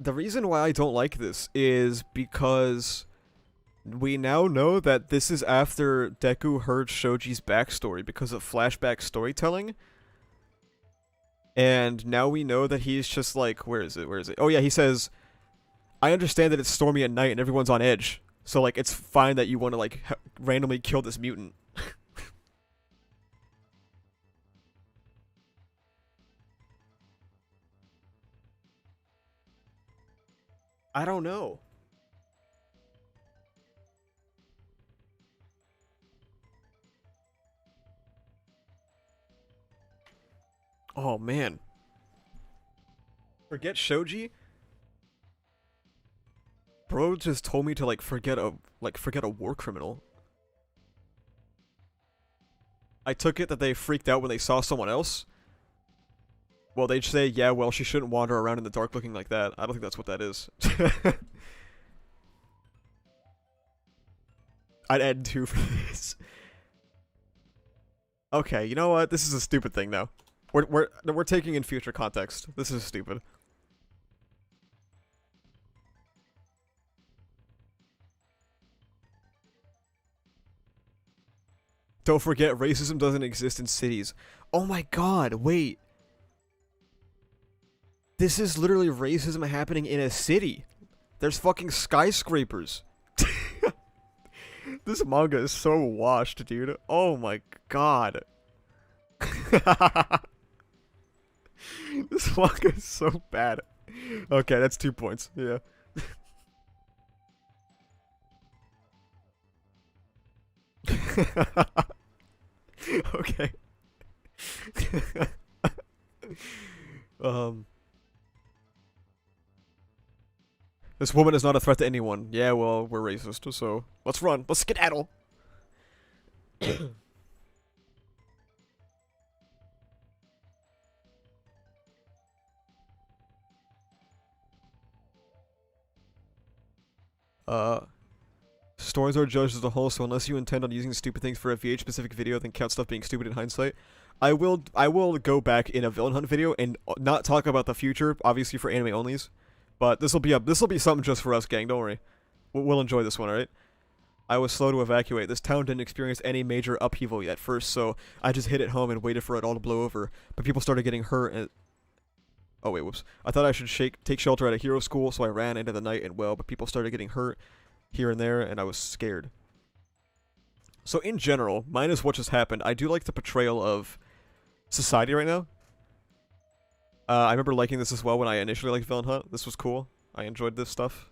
reason why I don't like this is because we now know that this is after Deku heard Shoji's backstory because of flashback storytelling. And now we know that he's just like, where is it? Oh yeah, he says, I understand that it's stormy at night and everyone's on edge. So like, it's fine that you want to like randomly kill this mutant. I don't know. Oh man. Forget Shoji? Bro just told me to like forget a war criminal. I took it that they freaked out when they saw someone else. Well, they'd say, yeah, well, she shouldn't wander around in the dark looking like that. I don't think that's what that is. I'd add 2 for this. Okay, you know what? This is a stupid thing now. We're taking in future context. This is stupid. Don't forget, racism doesn't exist in cities. Oh my god, wait. This is literally racism happening in a city. There's fucking skyscrapers. This manga is so washed, dude. Oh my god. This manga is so bad. Okay, that's 2 points. Yeah. Okay. This woman is not a threat to anyone. Yeah, well, we're racist, so let's run. Let's skedaddle. Stories are judged as a whole, so unless you intend on using stupid things for a VH-specific video, then count stuff being stupid in hindsight. I will go back in a villain hunt video and not talk about the future, obviously for anime onlys. But this'll be something just for us, gang. Don't worry, we'll enjoy this one, alright? I was slow to evacuate. This town didn't experience any major upheaval at first, so I just hid at home and waited for it all to blow over. But people started getting hurt and... Oh wait, whoops. I thought I should take shelter at a hero school, so I ran into the night and well, but people started getting hurt here and there, and I was scared. So in general, minus what just happened, I do like the portrayal of society right now. I remember liking this as well when I initially liked Villain Hunt. This was cool. I enjoyed this stuff.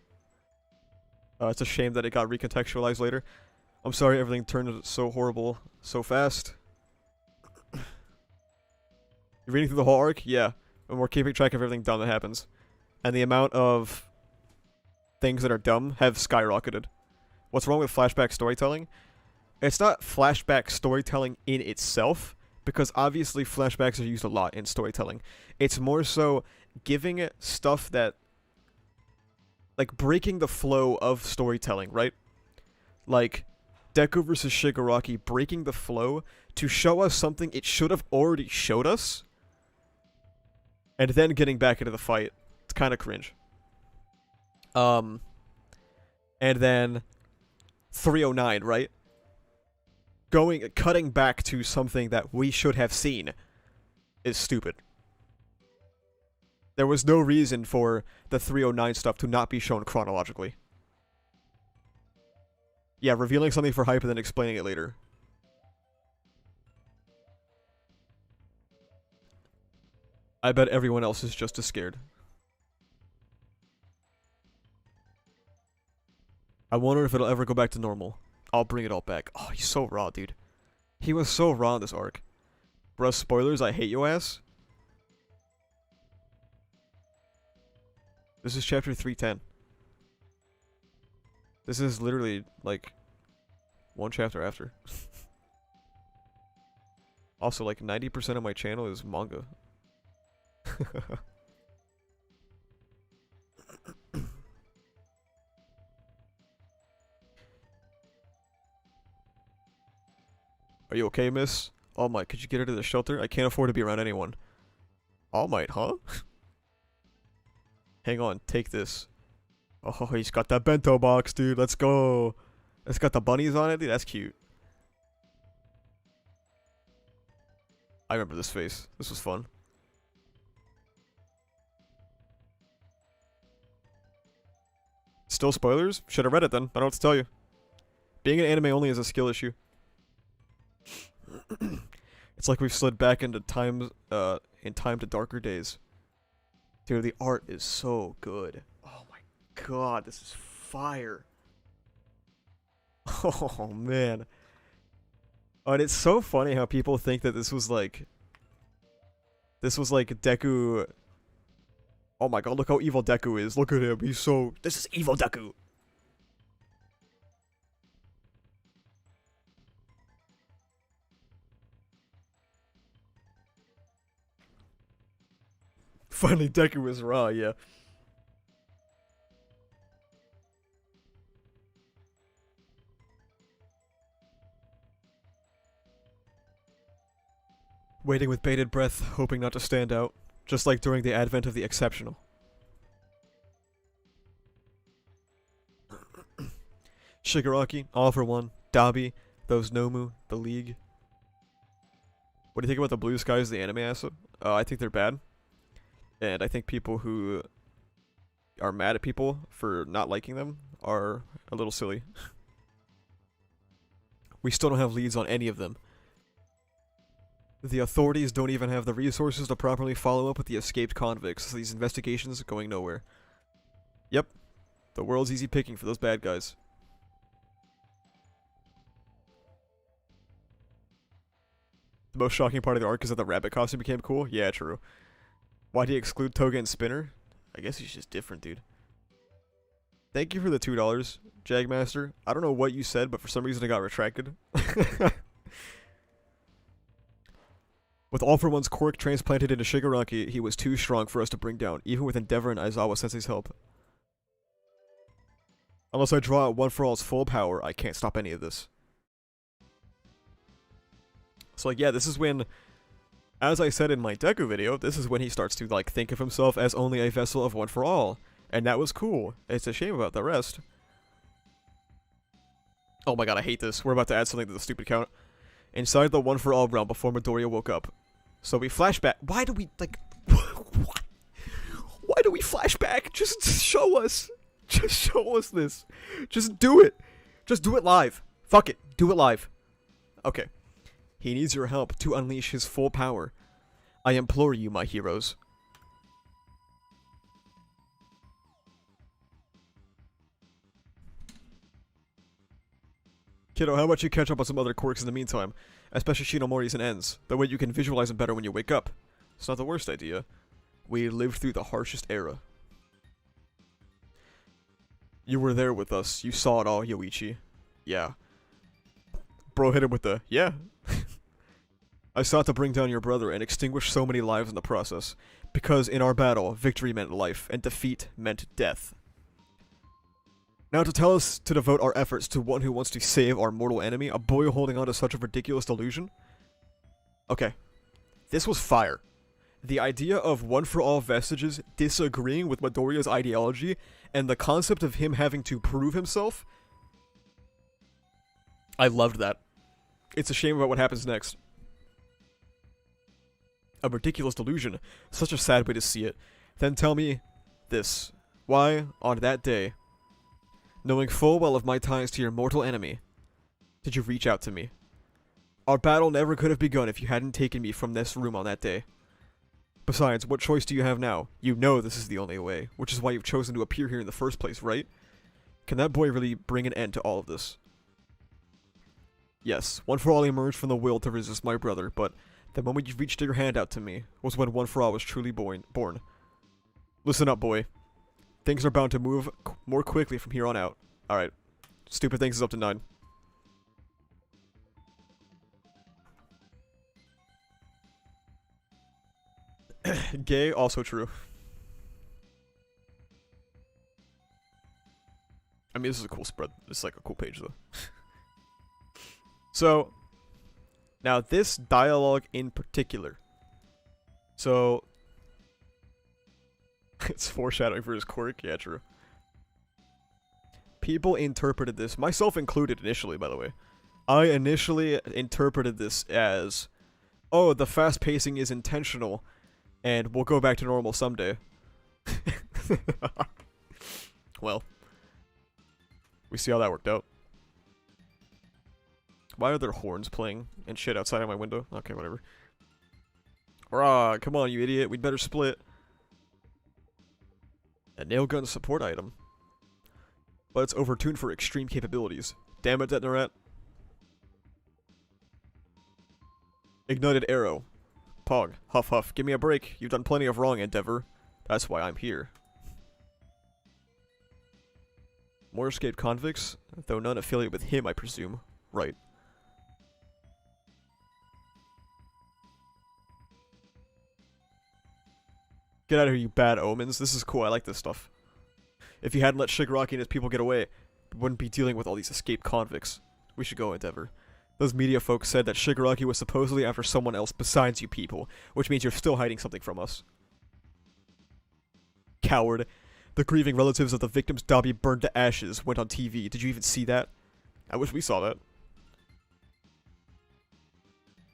It's a shame that it got recontextualized later. I'm sorry everything turned so horrible so fast. You're reading through the whole arc? Yeah. And we're keeping track of everything dumb that happens. And the amount of things that are dumb have skyrocketed. What's wrong with flashback storytelling? It's not flashback storytelling in itself, because obviously flashbacks are used a lot in storytelling. It's more so giving it stuff that... like, breaking the flow of storytelling, right? Like, Deku versus Shigaraki breaking the flow to show us something it should have already showed us, and then getting back into the fight. It's kind of cringe. And then 309, right? Cutting back to something that we should have seen is stupid. There was no reason for the 309 stuff to not be shown chronologically. Yeah, revealing something for hype and then explaining it later. I bet everyone else is just as scared. I wonder if it'll ever go back to normal. I'll bring it all back. Oh, he's so raw, dude. He was so raw in this arc. Bruh, spoilers, I hate your ass. This is chapter 310. This is literally, like, one chapter after. Also, like, 90% of my channel is manga. Are you okay, miss? All Might, could you get her to the shelter? I can't afford to be around anyone. All Might, huh? Hang on, take this. Oh, he's got that bento box, dude. Let's go. It's got the bunnies on it, dude. That's cute. I remember this face. This was fun. Still spoilers? Should have read it then. I don't know what to tell you. Being an anime only is a skill issue. It's like we've slid back into time to darker days. Dude, the art is so good. Oh my god, this is fire. Oh man. Oh, and it's so funny how people think that this was like Deku. Oh my god, look how evil Deku is. Look at him. He's so... This is evil Deku. Finally, Deku is raw, yeah. Waiting with bated breath, hoping not to stand out. Just like during the advent of the exceptional. Shigaraki, All for One, Dabi, those Nomu, the League. What do you think about the Blue Skies, the anime asa? I think they're bad. And I think people who are mad at people for not liking them are a little silly. We still don't have leads on any of them. The authorities don't even have the resources to properly follow up with the escaped convicts, so these investigations are going nowhere. Yep. The world's easy picking for those bad guys. The most shocking part of the arc is that the rabbit costume became cool? Yeah, true. Why'd he exclude Toga and Spinner? I guess he's just different, dude. Thank you for the $2, Jagmaster. I don't know what you said, but for some reason it got retracted. With All for One's quirk transplanted into Shigaraki, he was too strong for us to bring down, even with Endeavor and Aizawa-sensei's help. Unless I draw out One for All's full power, I can't stop any of this. So, like, yeah, this is when, as I said in my Deku video, this is when he starts to, like, think of himself as only a vessel of One for All. And that was cool. It's a shame about the rest. Oh my god, I hate this. We're about to add something to the stupid count. Inside the One for All realm before Midoriya woke up. So we flashback. Why do we, like... What? Why do we flashback? Just show us. Just show us this. Just do it. Just do it live. Fuck it. Do it live. Okay. He needs your help to unleash his full power. I implore you, my heroes. Kiddo, how about you catch up on some other quirks in the meantime? Especially Shinomori's and Ends. That way you can visualize them better when you wake up. It's not the worst idea. We lived through the harshest era. You were there with us. You saw it all, Yoichi. Yeah. Bro hit him with the, yeah. I sought to bring down your brother and extinguish so many lives in the process. Because in our battle, victory meant life, and defeat meant death. Now to tell us to devote our efforts to one who wants to save our mortal enemy, a boy holding on to such a ridiculous delusion? Okay. This was fire. The idea of One for All Vestiges disagreeing with Midoriya's ideology, and the concept of him having to prove himself. I loved that. It's a shame about what happens next. A ridiculous delusion. Such a sad way to see it. Then tell me this. Why, on that day, knowing full well of my ties to your mortal enemy, did you reach out to me? Our battle never could have begun if you hadn't taken me from this room on that day. Besides, what choice do you have now? You know this is the only way, which is why you've chosen to appear here in the first place, right? Can that boy really bring an end to all of this? Yes, One for All emerged from the will to resist my brother, but the moment you reached your hand out to me was when One for All was truly born. Listen up, boy. Things are bound to move more quickly from here on out. Alright. Stupid Things is up to 9. Gay, also true. I mean, this is a cool spread. It's like a cool page, though. So, now this dialogue in particular. So, it's foreshadowing for his quirk. Yeah, true. People interpreted this, myself included initially, by the way. I initially interpreted this as, oh, the fast pacing is intentional, and we'll go back to normal someday. Well, we see how that worked out. Why are there horns playing and shit outside of my window? Okay, whatever. Rah, come on, you idiot. We'd better split. A nail gun support item. but it's overtuned for extreme capabilities. Damn it, Detonarat. Ignited arrow. Pog. Huff huff. Give me a break. You've done plenty of wrong, Endeavor. That's why I'm here. More escaped convicts, though none affiliate with him, I presume. Right. Get out of here, you bad omens. This is cool. I like this stuff. If you hadn't let Shigaraki and his people get away, we wouldn't be dealing with all these escaped convicts. We should go, Endeavor. Those media folks said that Shigaraki was supposedly after someone else besides you people, which means you're still hiding something from us. Coward. The grieving relatives of the victims Dabi burned to ashes went on TV. Did you even see that? I wish we saw that.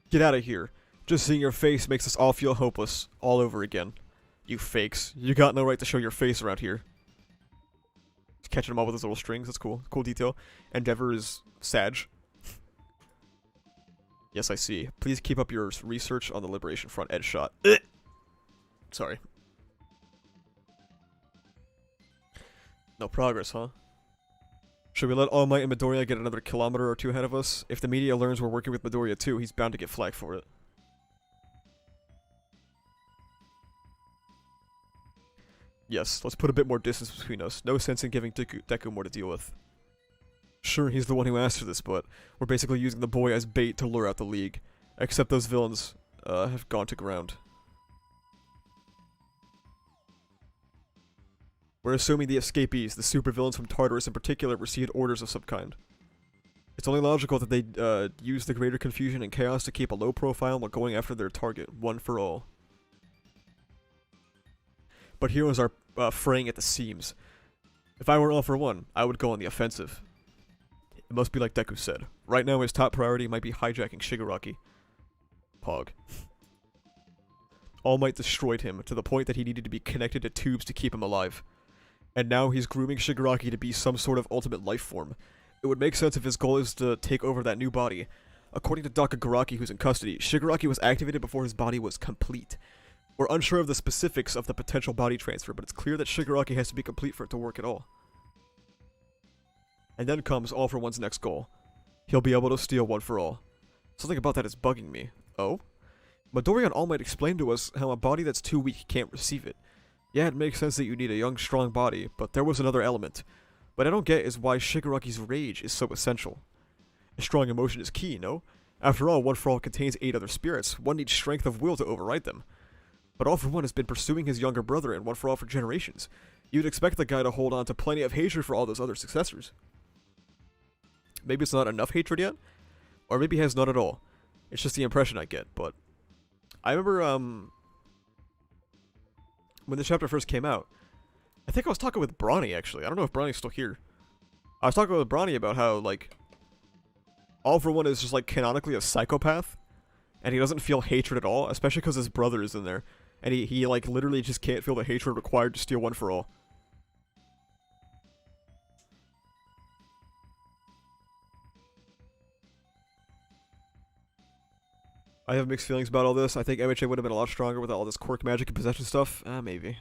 Get out of here. Just seeing your face makes us all feel hopeless. All over again. You fakes. You got no right to show your face around here. Just catching him all with his little strings. That's cool. Cool detail. Endeavor is Sag. Yes, I see. Please keep up your research on the Liberation Front, Ed Shot. Sorry. No progress, huh? Should we let All Might and Midoriya get another kilometer or two ahead of us? If the media learns we're working with Midoriya too, he's bound to get flack for it. Yes, let's put a bit more distance between us. No sense in giving Deku more to deal with. Sure, he's the one who asked for this, but we're basically using the boy as bait to lure out the League. Except those villains, have gone to ground. We're assuming the escapees, the supervillains from Tartarus in particular, received orders of some kind. It's only logical that they, use the greater confusion and chaos to keep a low profile while going after their target, one for all. But heroes are, fraying at the seams. If I were All for One, I would go on the offensive. It must be like Deku said. Right now his top priority might be hijacking Shigaraki. Pog. All Might destroyed him, to the point that he needed to be connected to tubes to keep him alive. And now he's grooming Shigaraki to be some sort of ultimate life form. It would make sense if his goal is to take over that new body. According to Garaki, who's in custody, Shigaraki was activated before his body was complete. We're unsure of the specifics of the potential body transfer, but it's clear that Shigaraki has to be complete for it to work at all. And then comes All for One's next goal. He'll be able to steal One for All. Something about that is bugging me. Oh? Midoriya and All Might explained to us how a body that's too weak can't receive it. Yeah, it makes sense that you need a young, strong body, but there was another element. What I don't get is why Shigaraki's rage is so essential. A strong emotion is key, no? After all, One for All contains 8 other spirits. One needs strength of will to override them. But All for One has been pursuing his younger brother and One for All for generations. You'd expect the guy to hold on to plenty of hatred for all those other successors. Maybe it's not enough hatred yet? Or maybe he has none at all. It's just the impression I get, but... I remember, when the chapter first came out, I think I was talking with Bronny, actually. I don't know if Bronny's still here. I was talking with Bronny about how, like... All for One is just, like, canonically a psychopath. And he doesn't feel hatred at all, especially because his brother is in there. And he, like, literally just can't feel the hatred required to steal One for All. I have mixed feelings about all this. I think MHA would have been a lot stronger with all this quirk magic and possession stuff. Maybe.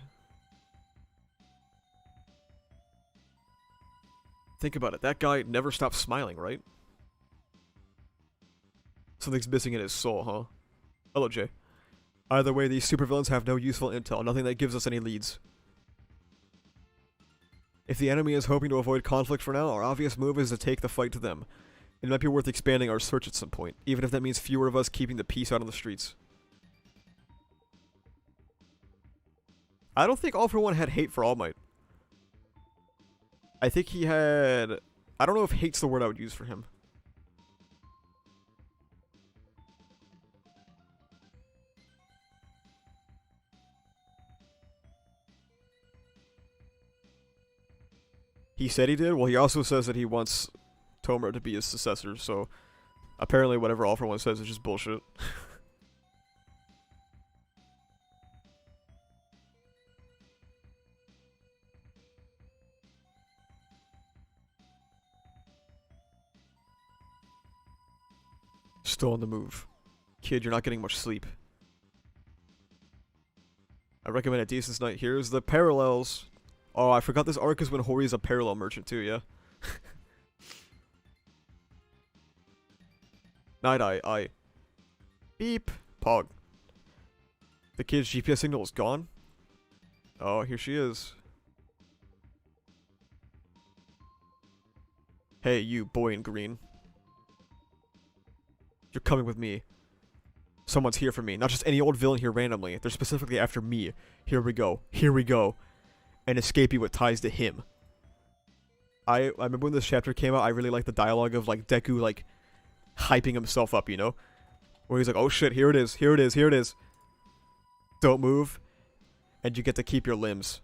Think about it. That guy never stopped smiling, right? Something's missing in his soul, huh? Hello, Jay. Either way, these supervillains have no useful intel, nothing that gives us any leads. If the enemy is hoping to avoid conflict for now, our obvious move is to take the fight to them. It might be worth expanding our search at some point, even if that means fewer of us keeping the peace out on the streets. I don't think All for One had hate for All Might. I think he had... I don't know if hate's the word I would use for him. He said he did? Well, he also says that he wants Tomura to be his successor, so apparently whatever All for One says is just bullshit. Still on the move. Kid, you're not getting much sleep. I recommend a decent night. Here's the parallels. Oh, I forgot this arc is when Hori's a parallel merchant too, yeah? Night Eye. Beep. Pog. The kid's GPS signal is gone? Oh, here she is. Hey, you boy in green. You're coming with me. Someone's here for me. Not just any old villain here randomly. They're specifically after me. Here we go. Here we go. And escapee with ties to him. I remember when this chapter came out, I really liked the dialogue of, like, Deku, like, hyping himself up, you know? Where he's like, oh shit, here it is, here it is, here it is. Don't move. And you get to keep your limbs.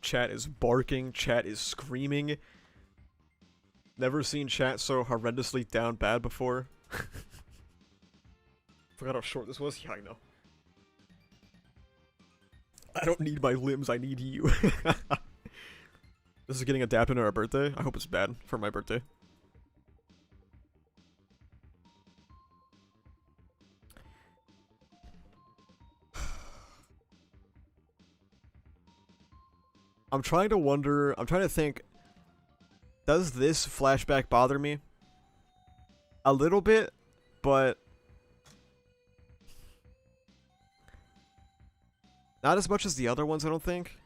Chat is barking, chat is screaming. Never seen chat so horrendously down bad before. Forgot how short this was? Yeah, I know. I don't need my limbs, I need you. This is getting adapted on our birthday? I hope it's bad for my birthday. I'm trying to think, does this flashback bother me? A little bit, but not as much as the other ones, I don't think.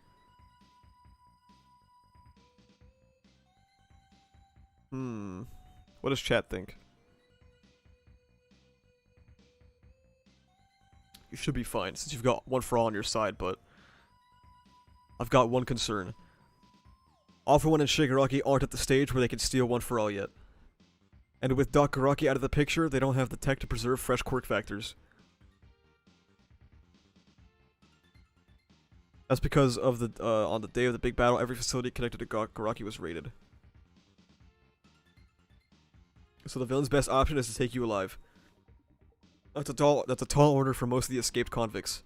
What does chat think? You should be fine, since you've got One for All on your side, but I've got one concern. All for One and Shigaraki aren't at the stage where they can steal One for All yet. And with Dakaraki out of the picture, they don't have the tech to preserve fresh quirk factors. That's because of the, on the day of the big battle, every facility connected to Dakaraki was raided. So the villain's best option is to take you alive. That's a tall order for most of the escaped convicts.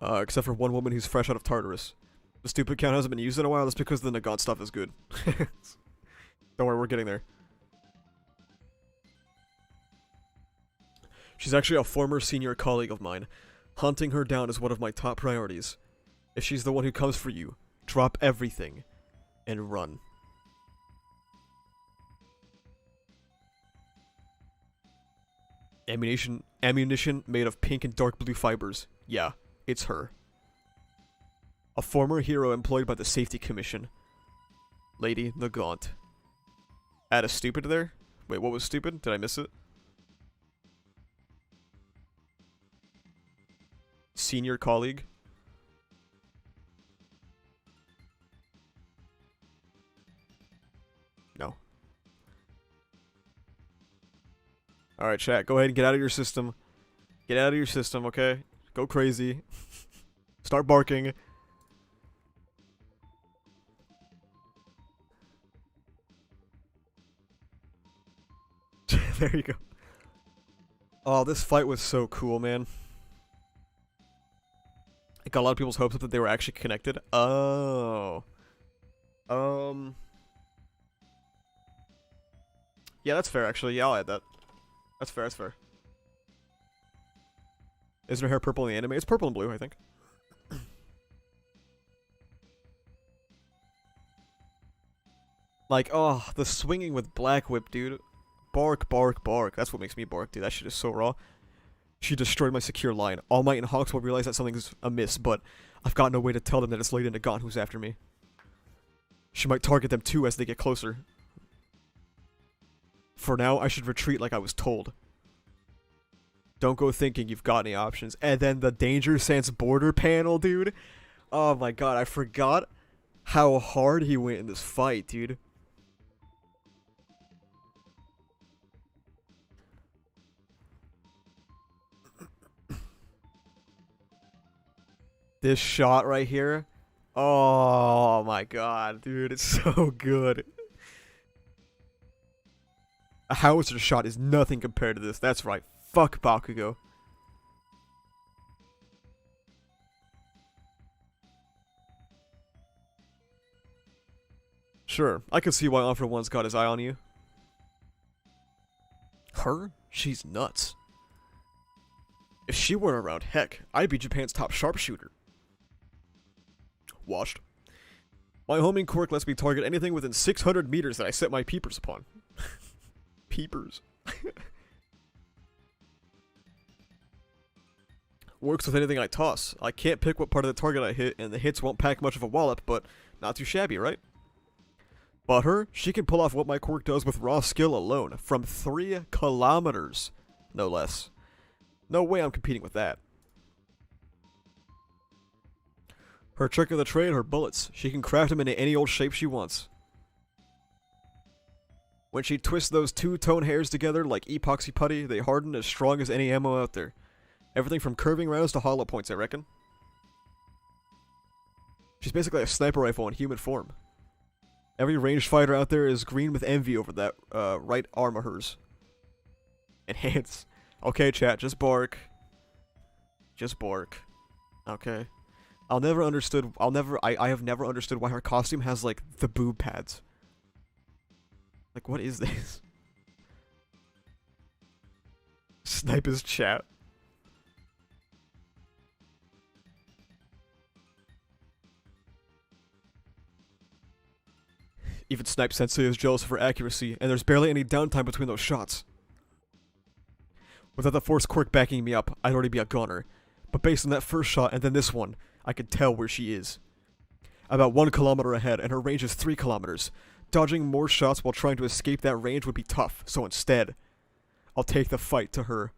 Except for one woman who's fresh out of Tartarus. The stupid count hasn't been used in a while, that's because the Nagant stuff is good. Don't worry, we're getting there. She's actually a former senior colleague of mine. Hunting her down is one of my top priorities. If she's the one who comes for you, drop everything and run. Ammunition made of pink and dark blue fibers. Yeah, it's her. A former hero employed by the Safety Commission. Lady Nagant. Add a stupid there? Wait, what was stupid? Did I miss it? Senior colleague. No. Alright, chat, go ahead and get out of your system. Get out of your system, okay? Go crazy. Start barking. There you go. Oh, this fight was so cool, man. It got a lot of people's hopes up that they were actually connected. Oh. Yeah, that's fair, actually. Yeah, I'll add that. That's fair, that's fair. Isn't her hair purple in the anime? It's purple and blue, I think. Like, oh, the swinging with Black Whip, dude. Bark, bark, bark. That's what makes me bark, dude. That shit is so raw. She destroyed my secure line. All Might and Hawks will realize that something's amiss, but I've got no way to tell them that it's Lady Nagant who's after me. She might target them too as they get closer. For now, I should retreat like I was told. Don't go thinking you've got any options. And then the Danger Sense border panel, dude. Oh my god, I forgot how hard he went in this fight, dude. This shot right here. Oh my god, dude, it's so good. A howitzer shot is nothing compared to this. That's right. Fuck Bakugo. Sure, I can see why Offer One's got his eye on you. Her? She's nuts. If she weren't around, heck, I'd be Japan's top sharpshooter. Washed. My homing quirk lets me target anything within 600 meters that I set my peepers upon. Peepers. Works with anything I toss. I can't pick what part of the target I hit, and the hits won't pack much of a wallop, but not too shabby, right? But her, she can pull off what my quirk does with raw skill alone, from 3 kilometers, no less. No way I'm competing with that. Her trick of the trade, her bullets. She can craft them into any old shape she wants. When she twists those 2-tone hairs together like epoxy putty, they harden as strong as any ammo out there. Everything from curving rounds to hollow points, I reckon. She's basically a sniper rifle in human form. Every ranged fighter out there is green with envy over that right arm of hers. Enhance. Okay, chat, just bark. Just bark. Okay. I have never understood why her costume has, like, the boob pads. Like, what is this? Snipe his chat. Even Snipe Sensei is jealous of her accuracy, and there's barely any downtime between those shots. Without the Force quirk backing me up, I'd already be a goner. But based on that first shot and then this one, I can tell where she is. About 1 kilometer ahead, and her range is 3 kilometers. Dodging more shots while trying to escape that range would be tough, so instead, I'll take the fight to her.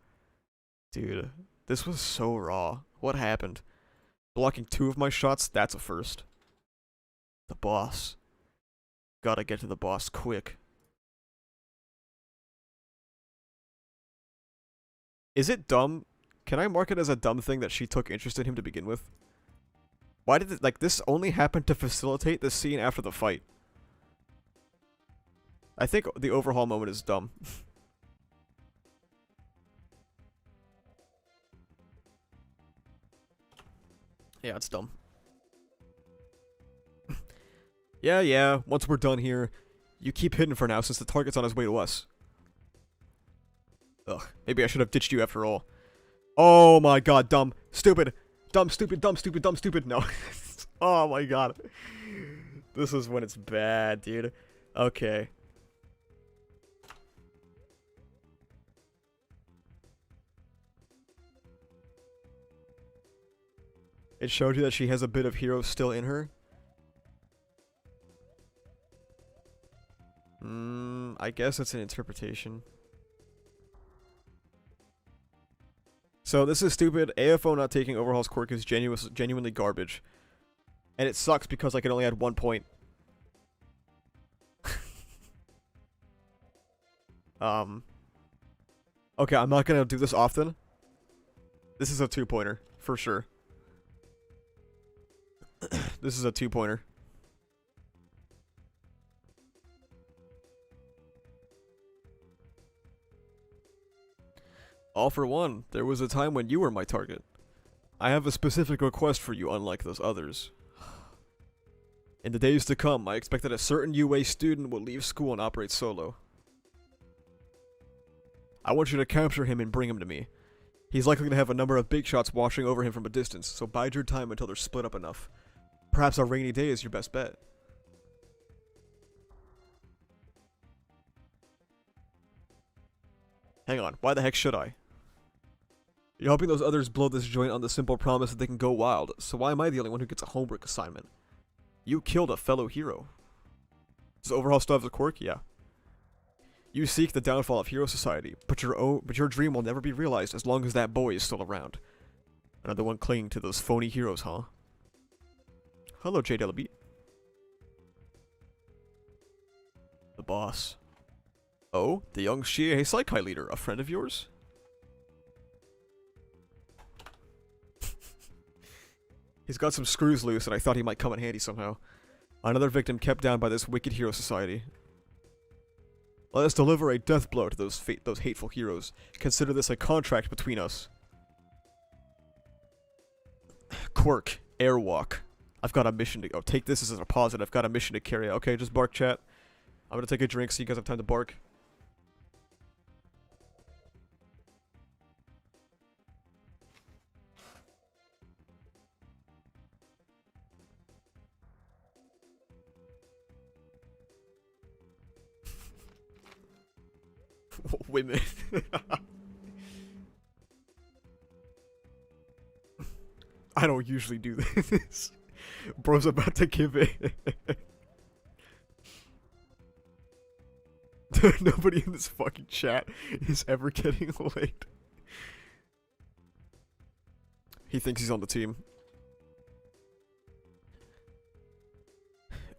Dude, this was so raw. What happened? Blocking 2 of my shots, that's a first. The boss. Gotta get to the boss quick. Is it dumb? Can I mark it as a dumb thing that she took interest in him to begin with? Why did it, like, this only happen to facilitate the scene after the fight? I think the overhaul moment is dumb. Yeah, it's dumb. Yeah, once we're done here, you keep hidden for now since the target's on his way to us. Ugh, maybe I should have ditched you after all. Oh my god, dumb. Stupid. Dumb, stupid, dumb, stupid, dumb, stupid. No. Oh my god. This is when it's bad, dude. Okay. It showed you that she has a bit of hero still in her. I guess it's an interpretation. So this is stupid. AFO not taking Overhaul's quirk is genuinely garbage. And it sucks because I can only add 1 point. Okay, I'm not gonna do this often. This is a 2-pointer, for sure. This is a 2-pointer. All for one, there was a time when you were my target. I have a specific request for you, unlike those others. In the days to come, I expect that a certain UA student will leave school and operate solo. I want you to capture him and bring him to me. He's likely to have a number of big shots washing over him from a distance, so bide your time until they're split up enough. Perhaps a rainy day is your best bet. Hang on, why the heck should I? You're hoping those others blow this joint on the simple promise that they can go wild, so why am I the only one who gets a homework assignment? You killed a fellow hero. Does Overhaul still have a quirk? Yeah. You seek the downfall of Hero Society, but your dream will never be realized as long as that boy is still around. Another one clinging to those phony heroes, huh? Hello, J. Delabeat. The boss. Oh, the young Shiei Saikai leader, a friend of yours? He's got some screws loose, and I thought he might come in handy somehow. Another victim kept down by this wicked hero society. Let us deliver a death blow to those hateful heroes. Consider this a contract between us. Quirk, airwalk. I've got a mission to go. Take this as a positive. I've got a mission to carry out. Okay, just bark, chat. I'm gonna take a drink so you guys have time to bark. Women. I don't usually do this. Bro's about to give it. Nobody in this fucking chat is ever getting late. He thinks he's on the team.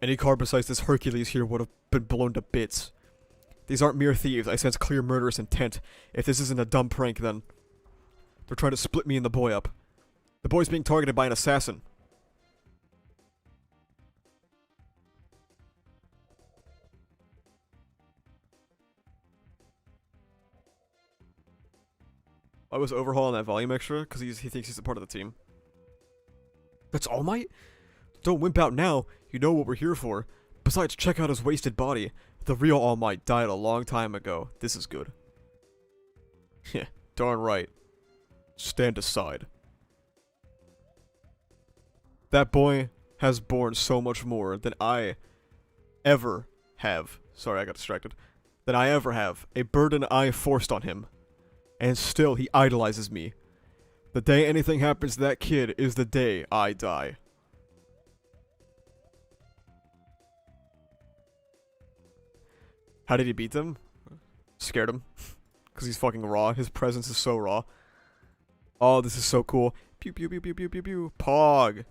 Any car besides this Hercules here would have been blown to bits. These aren't mere thieves. I sense clear murderous intent. If this isn't a dumb prank, then they're trying to split me and the boy up. The boy's being targeted by an assassin. I was overhauling that volume extra because he thinks he's a part of the team. That's All Might? Don't wimp out now. You know what we're here for. Besides, check out his wasted body. The real All Might died a long time ago. This is good. Yeah, darn right. Stand aside. That boy has borne so much more than I ever have. Sorry, I got distracted. Than I ever have. A burden I forced on him. And still, he idolizes me. The day anything happens to that kid is the day I die. How did he beat them? Scared him. Because he's fucking raw. His presence is so raw. Oh, this is so cool. Pew pew pew pew pew pew pew. Pog.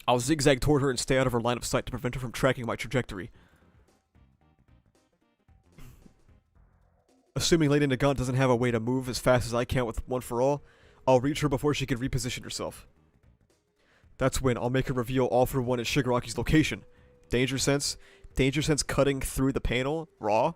I'll zigzag toward her and stay out of her line of sight to prevent her from tracking my trajectory. Assuming Lady Nagant doesn't have a way to move as fast as I can with One for All, I'll reach her before she can reposition herself. That's when I'll make her reveal All for One and Shigaraki's location. Danger sense. Danger sense cutting through the panel. Raw.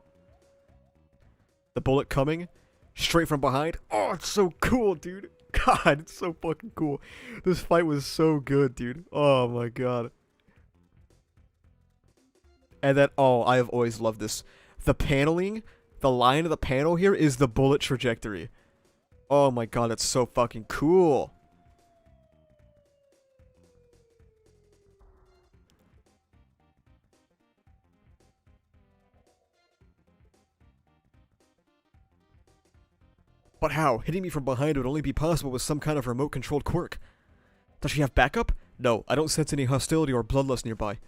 The bullet coming. Straight from behind. Oh, it's so cool, dude. God, it's so fucking cool. This fight was so good, dude. Oh my god. And then, oh, I have always loved this. The paneling, the line of the panel here is the bullet trajectory. Oh my god, that's so fucking cool. But how? Hitting me from behind would only be possible with some kind of remote-controlled quirk. Does she have backup? No, I don't sense any hostility or bloodlust nearby.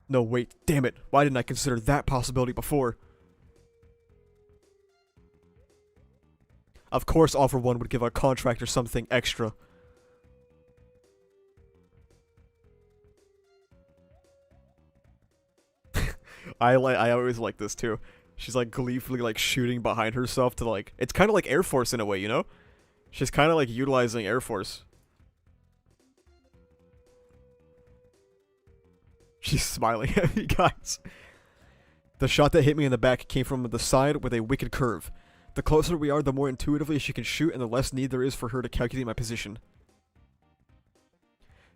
No, wait, damn it. Why didn't I consider that possibility before? Of course All for One would give our contractor something extra. I always like this too. She's like gleefully like shooting behind herself to like, it's kind of like Air Force in a way, you know? She's kind of like utilizing Air Force. She's smiling at me, guys. The shot that hit me in the back came from the side with a wicked curve. The closer we are, the more intuitively she can shoot and the less need there is for her to calculate my position.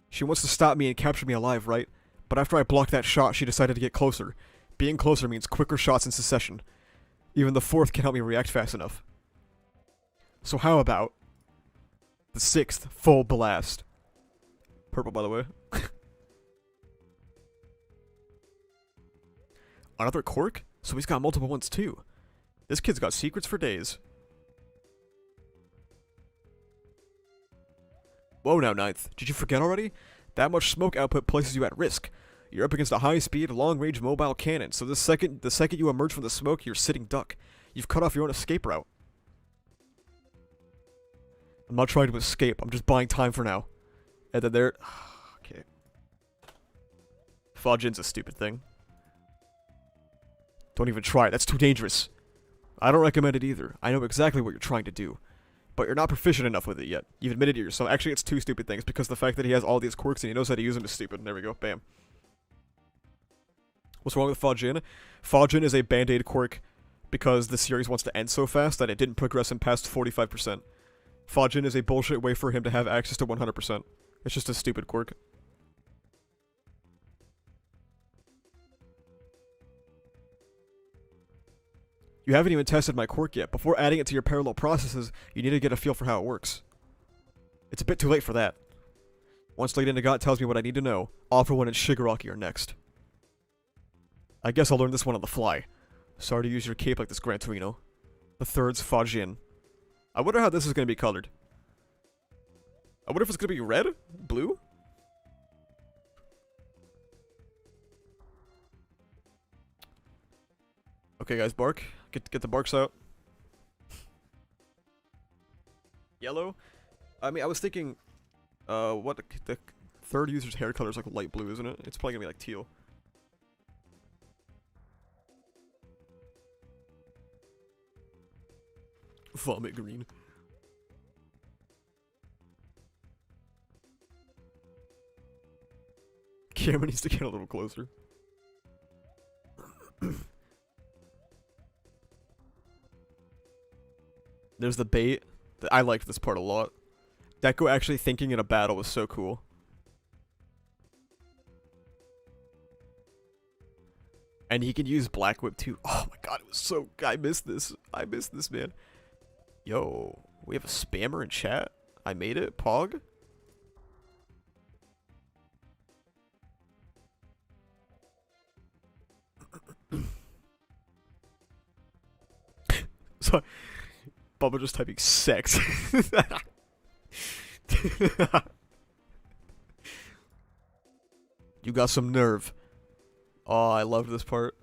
She wants to stop me and capture me alive, right? But after I blocked that shot, she decided to get closer. Being closer means quicker shots in succession. Even the fourth can help me react fast enough. So how about the sixth full blast? Purple, by the way. Another quirk? So he's got multiple ones too. This kid's got secrets for days. Whoa now, Ninth. Did you forget already? That much smoke output places you at risk. You're up against a high-speed, long-range mobile cannon, so the second you emerge from the smoke, you're sitting duck. You've cut off your own escape route. I'm not trying to escape, I'm just buying time for now. And then there... Okay. Fajin's a stupid thing. Don't even try it, that's too dangerous. I don't recommend it either. I know exactly what you're trying to do. But you're not proficient enough with it yet. You've admitted it yourself. Actually, it's two stupid things, because the fact that he has all these quirks and he knows how to use them is stupid. There we go, bam. What's wrong with Fajin? Fajin is a band-aid quirk because the series wants to end so fast that it didn't progress him past 45%. Fajin is a bullshit way for him to have access to 100%. It's just a stupid quirk. You haven't even tested my quirk yet. Before adding it to your parallel processes, you need to get a feel for how it works. It's a bit too late for that. Once Lady Nagant tells me what I need to know, All For One and Shigaraki are next. I guess I'll learn this one on the fly. Sorry to use your cape like this, Gran Torino. The third's Fajin. I wonder how this is going to be colored. I wonder if it's going to be red? Blue? Okay, guys, bark. Get the barks out. Yellow? I mean, I was thinking, what the third user's hair color is like light blue, isn't it? It's probably gonna be like teal. Vomit green. Camera needs to get a little closer. There's the bait. I liked this part a lot. Deku actually thinking in a battle was so cool. And he can use Black Whip too. Oh my god, it was so... I missed this. I missed this, man. Yo, we have a spammer in chat. I made it. Pog. So, Bubba just typing sex. You got some nerve. Oh, I loved this part.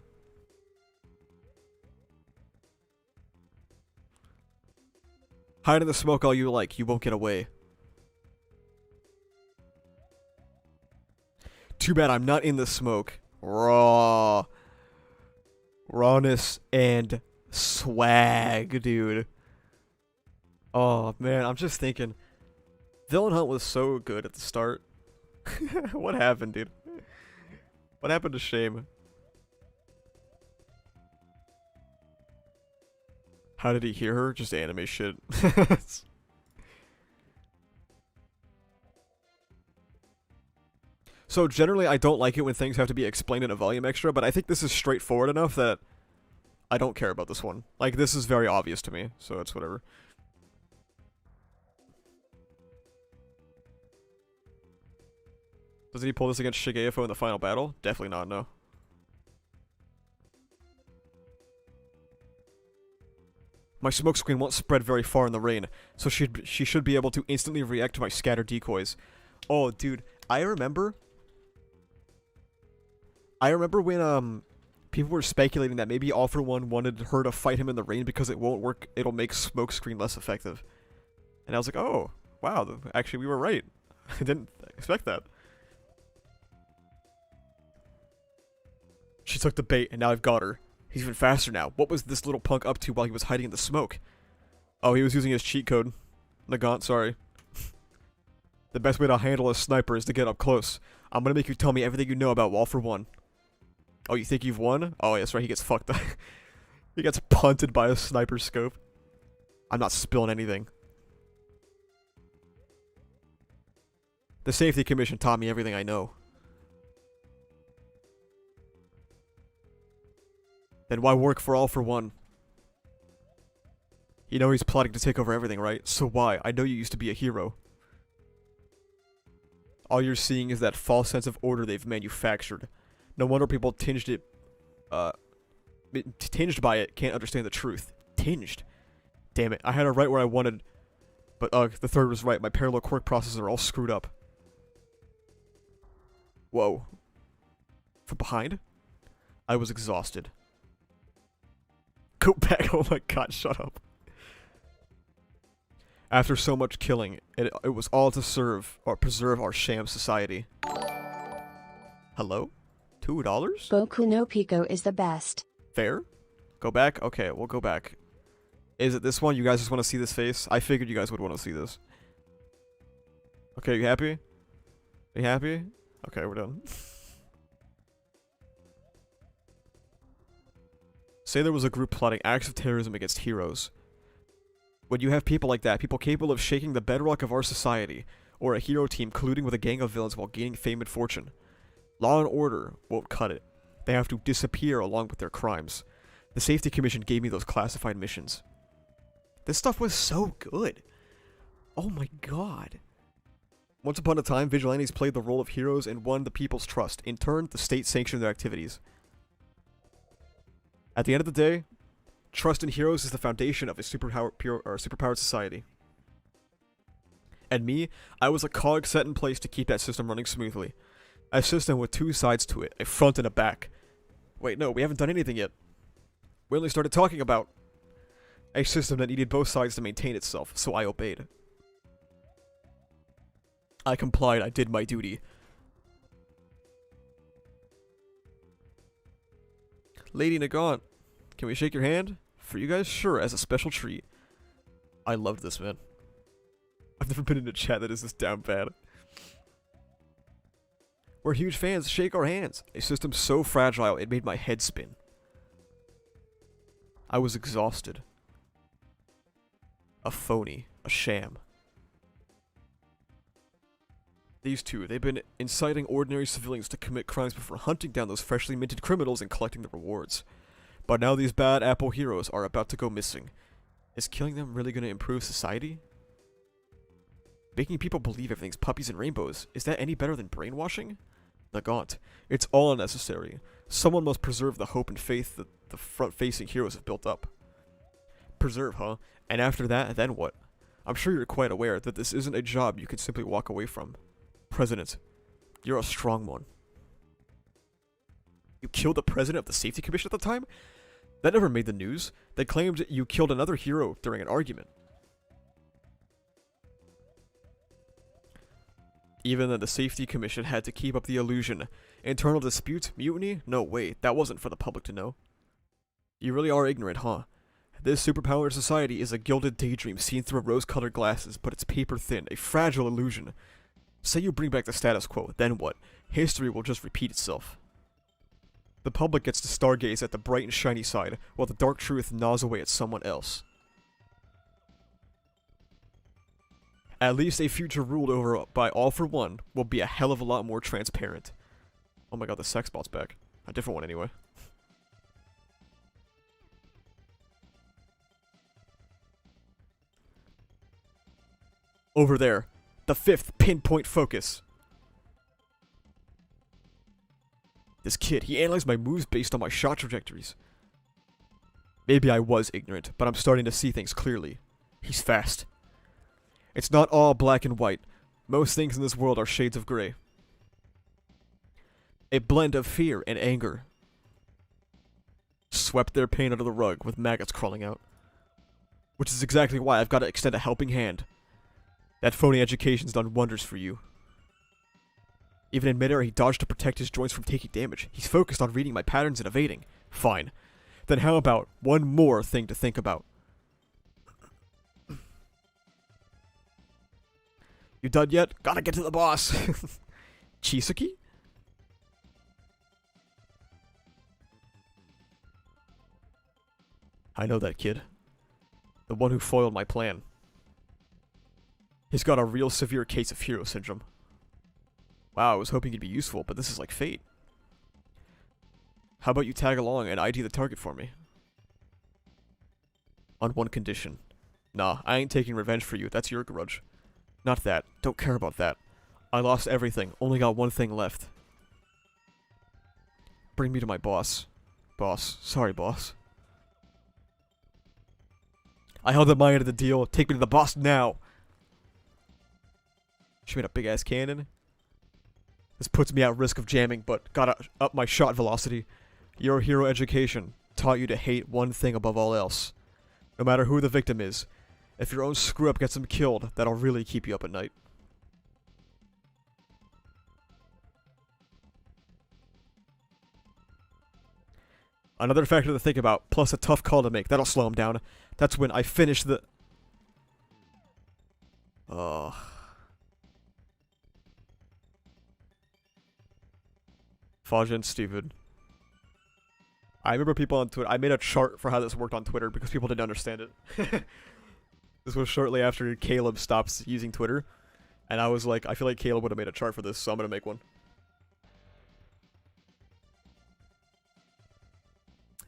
Hide in the smoke all you like. You won't get away. Too bad I'm not in the smoke. Raw. Rawness and swag, dude. Oh, man, I'm just thinking. Villain Hunt was so good at the start. What happened, dude? What happened to Shame? How did he hear her? Just anime shit. So generally I don't like it when things have to be explained in a volume extra, but I think this is straightforward enough that I don't care about this one. Like, this is very obvious to me, so it's whatever. Does he pull this against Shigeifo in the final battle? Definitely not, no. My smokescreen won't spread very far in the rain, so she should be able to instantly react to my scatter decoys. Oh, dude, I remember when, people were speculating that maybe All For One wanted her to fight him in the rain because it won't work, it'll make smokescreen less effective. And I was like, oh, wow, actually we were right. I didn't expect that. She took the bait, and now I've got her. He's even faster now. What was this little punk up to while he was hiding in the smoke? Oh, he was using his cheat code. Nagant, sorry. The best way to handle a sniper is to get up close. I'm gonna make you tell me everything you know about All For One. Oh, you think you've won? Oh, that's right, he gets fucked up. He gets punted by a sniper scope. I'm not spilling anything. The Safety Commission taught me everything I know. Then why work for All For One? You know he's plotting to take over everything, right? So why? I know you used to be a hero. All you're seeing is that false sense of order they've manufactured. No wonder people tinged by it can't understand the truth. Tinged. Damn it, I had it right where I wanted. But the third was right. My parallel quirk processes are all screwed up. Whoa. From behind? I was exhausted. Go back. Oh my god, shut up. After so much killing, it was all to serve or preserve our sham society. Hello? $2? Boku no Pico is the best. Fair? Go back? Okay, we'll go back. Is it this one? You guys just want to see this face? I figured you guys would want to see this. Okay, you happy? Are you happy? Okay, we're done. Say there was a group plotting acts of terrorism against heroes. When you have people like that, people capable of shaking the bedrock of our society, or a hero team colluding with a gang of villains while gaining fame and fortune, law and order won't cut it. They have to disappear along with their crimes. The Safety Commission gave me those classified missions. This stuff was so good. Oh my god. Once upon a time, vigilantes played the role of heroes and won the people's trust. In turn, the state sanctioned their activities. At the end of the day, trust in heroes is the foundation of a superpowered society. And me, I was a cog set in place to keep that system running smoothly. A system with two sides to it, a front and a back. Wait, no, we haven't done anything yet. We only started talking about a system that needed both sides to maintain itself, so I obeyed. I complied, I did my duty. Lady Nagant, can we shake your hand? For you guys, sure, as a special treat. I loved this, man. I've never been in a chat that is this down bad. We're huge fans, shake our hands. A system so fragile, it made my head spin. I was exhausted. A phony, a sham. These two, they've been inciting ordinary civilians to commit crimes before hunting down those freshly minted criminals and collecting the rewards. But now these bad Apple heroes are about to go missing. Is killing them really going to improve society? Making people believe everything's puppies and rainbows, is that any better than brainwashing? Nagant, it's all unnecessary. Someone must preserve the hope and faith that the front-facing heroes have built up. Preserve, huh? And after that, then what? I'm sure you're quite aware that this isn't a job you can simply walk away from. President, you're a strong one. You killed the president of the Safety Commission at the time? That never made the news. They claimed you killed another hero during an argument. Even then, the Safety Commission had to keep up the illusion. Internal dispute? Mutiny? No way, that wasn't for the public to know. You really are ignorant, huh? This superpowered society is a gilded daydream seen through rose-colored glasses, but it's paper-thin, a fragile illusion. Say you bring back the status quo, then what? History will just repeat itself. The public gets to stargaze at the bright and shiny side, while the dark truth gnaws away at someone else. At least a future ruled over by All for One will be a hell of a lot more transparent. Oh my god, the sex bot's back. A different one anyway. Over there. The fifth pinpoint focus. This kid, he analyzed my moves based on my shot trajectories. Maybe I was ignorant, but I'm starting to see things clearly. He's fast. It's not all black and white. Most things in this world are shades of gray. A blend of fear and anger. Swept their pain under the rug with maggots crawling out. Which is exactly why I've got to extend a helping hand. That phony education's done wonders for you. Even in midair, he dodged to protect his joints from taking damage. He's focused on reading my patterns and evading. Fine. Then how about one more thing to think about? You done yet? Gotta get to the boss! Chisaki? I know that kid. The one who foiled my plan. He's got a real severe case of hero syndrome. Wow, I was hoping he'd be useful, but this is like fate. How about you tag along and ID the target for me? On one condition. Nah, I ain't taking revenge for you, that's your grudge. Not that, don't care about that. I lost everything, only got one thing left. Bring me to my boss. Boss, sorry boss. I held up my end of the deal, take me to the boss now! She made a big ass cannon. This puts me at risk of jamming, but gotta up my shot velocity. Your hero education taught you to hate one thing above all else. No matter who the victim is. If your own screw-up gets him killed, that'll really keep you up at night. Another factor to think about, plus a tough call to make. That'll slow him down. That's when I finish the... Fajin's stupid. I remember people on Twitter. I made a chart for how this worked on Twitter because people didn't understand it. This was shortly after Caleb stopped using Twitter. And I was like, I feel like Caleb would have made a chart for this, so I'm going to make one.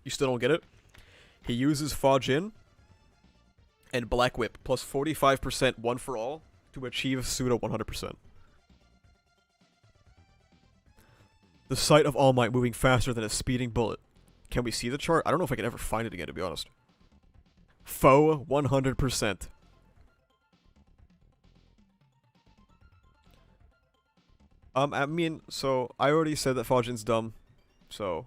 You still don't get it? He uses Faux and Black Whip plus 45% one for all to achieve pseudo 100%. The sight of All Might moving faster than a speeding bullet. Can we see the chart? I don't know if I can ever find it again, to be honest. Faux 100%. I mean, so I already said that Faux dumb, so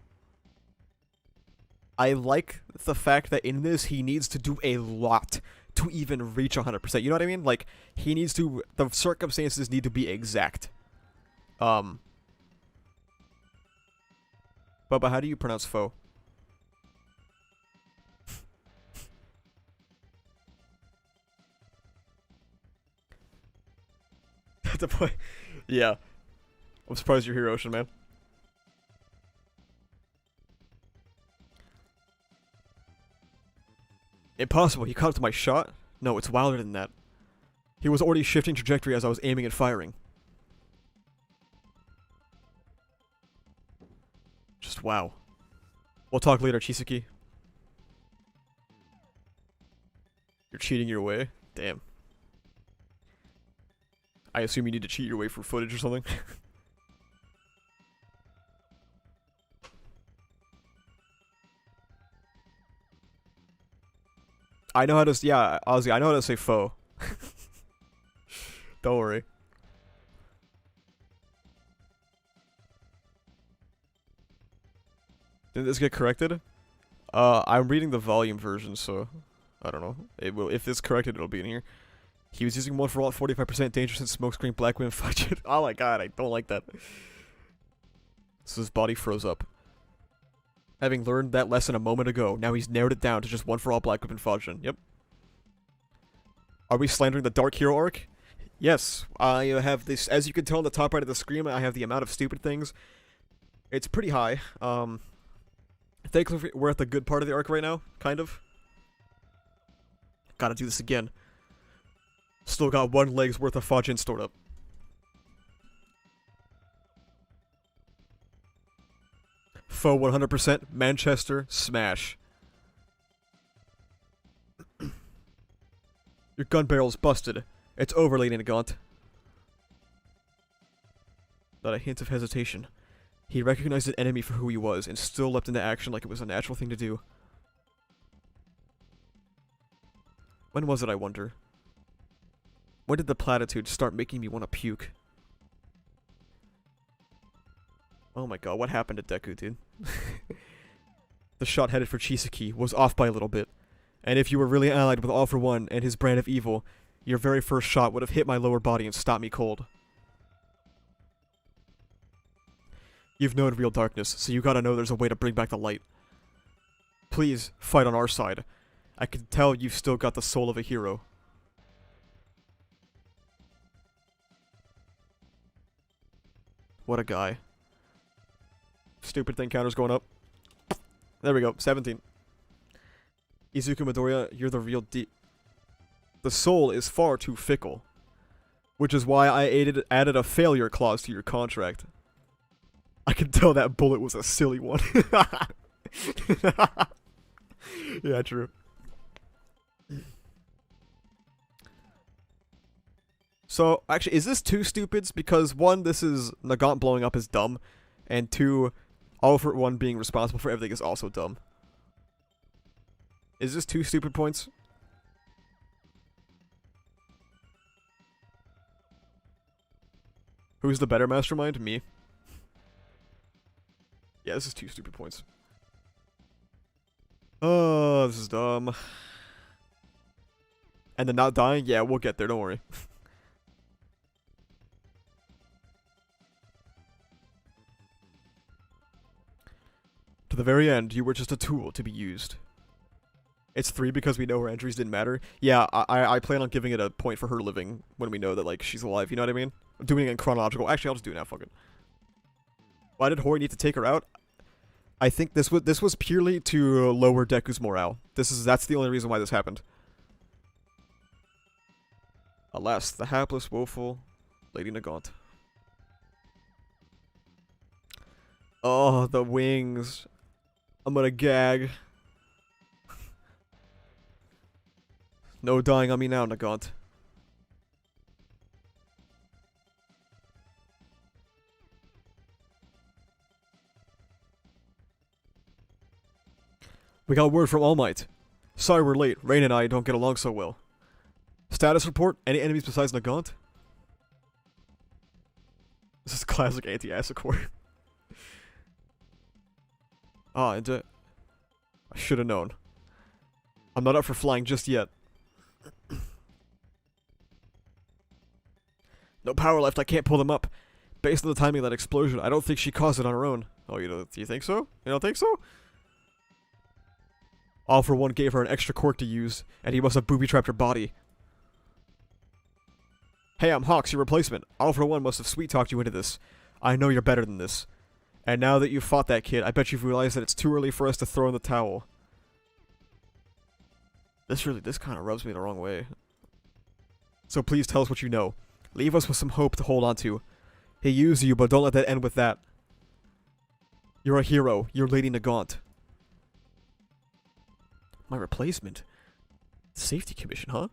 I like the fact that in this he needs to do a lot to even reach 100%. You know what I mean? Like, he needs to, the circumstances need to be exact. But how do you pronounce Faux? The point. Yeah. I'm surprised you're here, Ocean Man. Impossible. He caught up to my shot? No, it's wilder than that. He was already shifting trajectory as I was aiming and firing. Just wow. We'll talk later, Chisaki. You're cheating your way? Damn. I assume you need to cheat your way for footage or something? I know how to, yeah, Ozzy, I know how to say faux. Don't worry. Did this get corrected? I'm reading the volume version, so I don't know. It will, if it's corrected, it'll be in here. He was using one for all at 45% dangerous and smokescreen black wind fudge. Oh my god, I don't like that. So his body froze up. Having learned that lesson a moment ago, now he's narrowed it down to just one for all black whip and fudgeon. Yep. Are we slandering the Dark Hero arc? Yes. I have this, as you can tell on the top right of the screen, I have the amount of stupid things. It's pretty high. Thankfully we're at the good part of the arc right now, kind of. Gotta do this again. Still got one leg's worth of fudgeon stored up. Faux 100%, Manchester, smash. Your gun barrel's busted. It's over, Lady Nagant. Not a hint of hesitation. He recognized an enemy for who he was, and still leapt into action like it was a natural thing to do. When was it, I wonder? When did the platitudes start making me want to puke? Oh my god, what happened to Deku, dude? The shot headed for Chisaki was off by a little bit. And if you were really allied with All for One and his brand of evil, your very first shot would have hit my lower body and stopped me cold. You've known real darkness, so you gotta know there's a way to bring back the light. Please, fight on our side. I can tell you've still got the soul of a hero. What a guy. Stupid thing counter's going up. There we go, 17. Izuku Midoriya, you're the real The soul is far too fickle. Which is why I added a failure clause to your contract. I can tell that bullet was a silly one. Yeah, true. So, actually, is this two stupids? Because one, this is Nagant blowing up is dumb, and two, All for One being responsible for everything is also dumb. Is this two stupid points? Who's the better mastermind? Me. Yeah, this is two stupid points. Oh, this is dumb. And then not dying? Yeah, we'll get there, don't worry. To the very end, you were just a tool to be used. It's 3 because we know her entries didn't matter. Yeah, I plan on giving it a point for her living when we know that, like, she's alive, you know what I mean? I'm doing it in chronological. Actually, I'll just do it now, fuck it. Why did Hori need to take her out? I think this was purely to lower Deku's morale. That's the only reason why this happened. Alas, the hapless, woeful Lady Nagant. Oh, the wings. I'm gonna gag. No dying on me now, Nagant. We got word from All Might. Sorry we're late. Rain and I don't get along so well. Status report? Any enemies besides Nagant? This is classic anti-acid core. And I should have known. I'm not up for flying just yet. No power left, I can't pull them up. Based on the timing of that explosion, I don't think she caused it on her own. Oh, do you think so? You don't think so? All for One gave her an extra quirk to use, and he must have booby-trapped her body. Hey, I'm Hawks, your replacement. All for One must have sweet-talked you into this. I know you're better than this. And now that you've fought that kid, I bet you've realized that it's too early for us to throw in the towel. This kind of rubs me the wrong way. So please tell us what you know. Leave us with some hope to hold on to. He used you, but don't let that end with that. You're a hero. You're Lady Nagant. My replacement? Safety Commission, huh?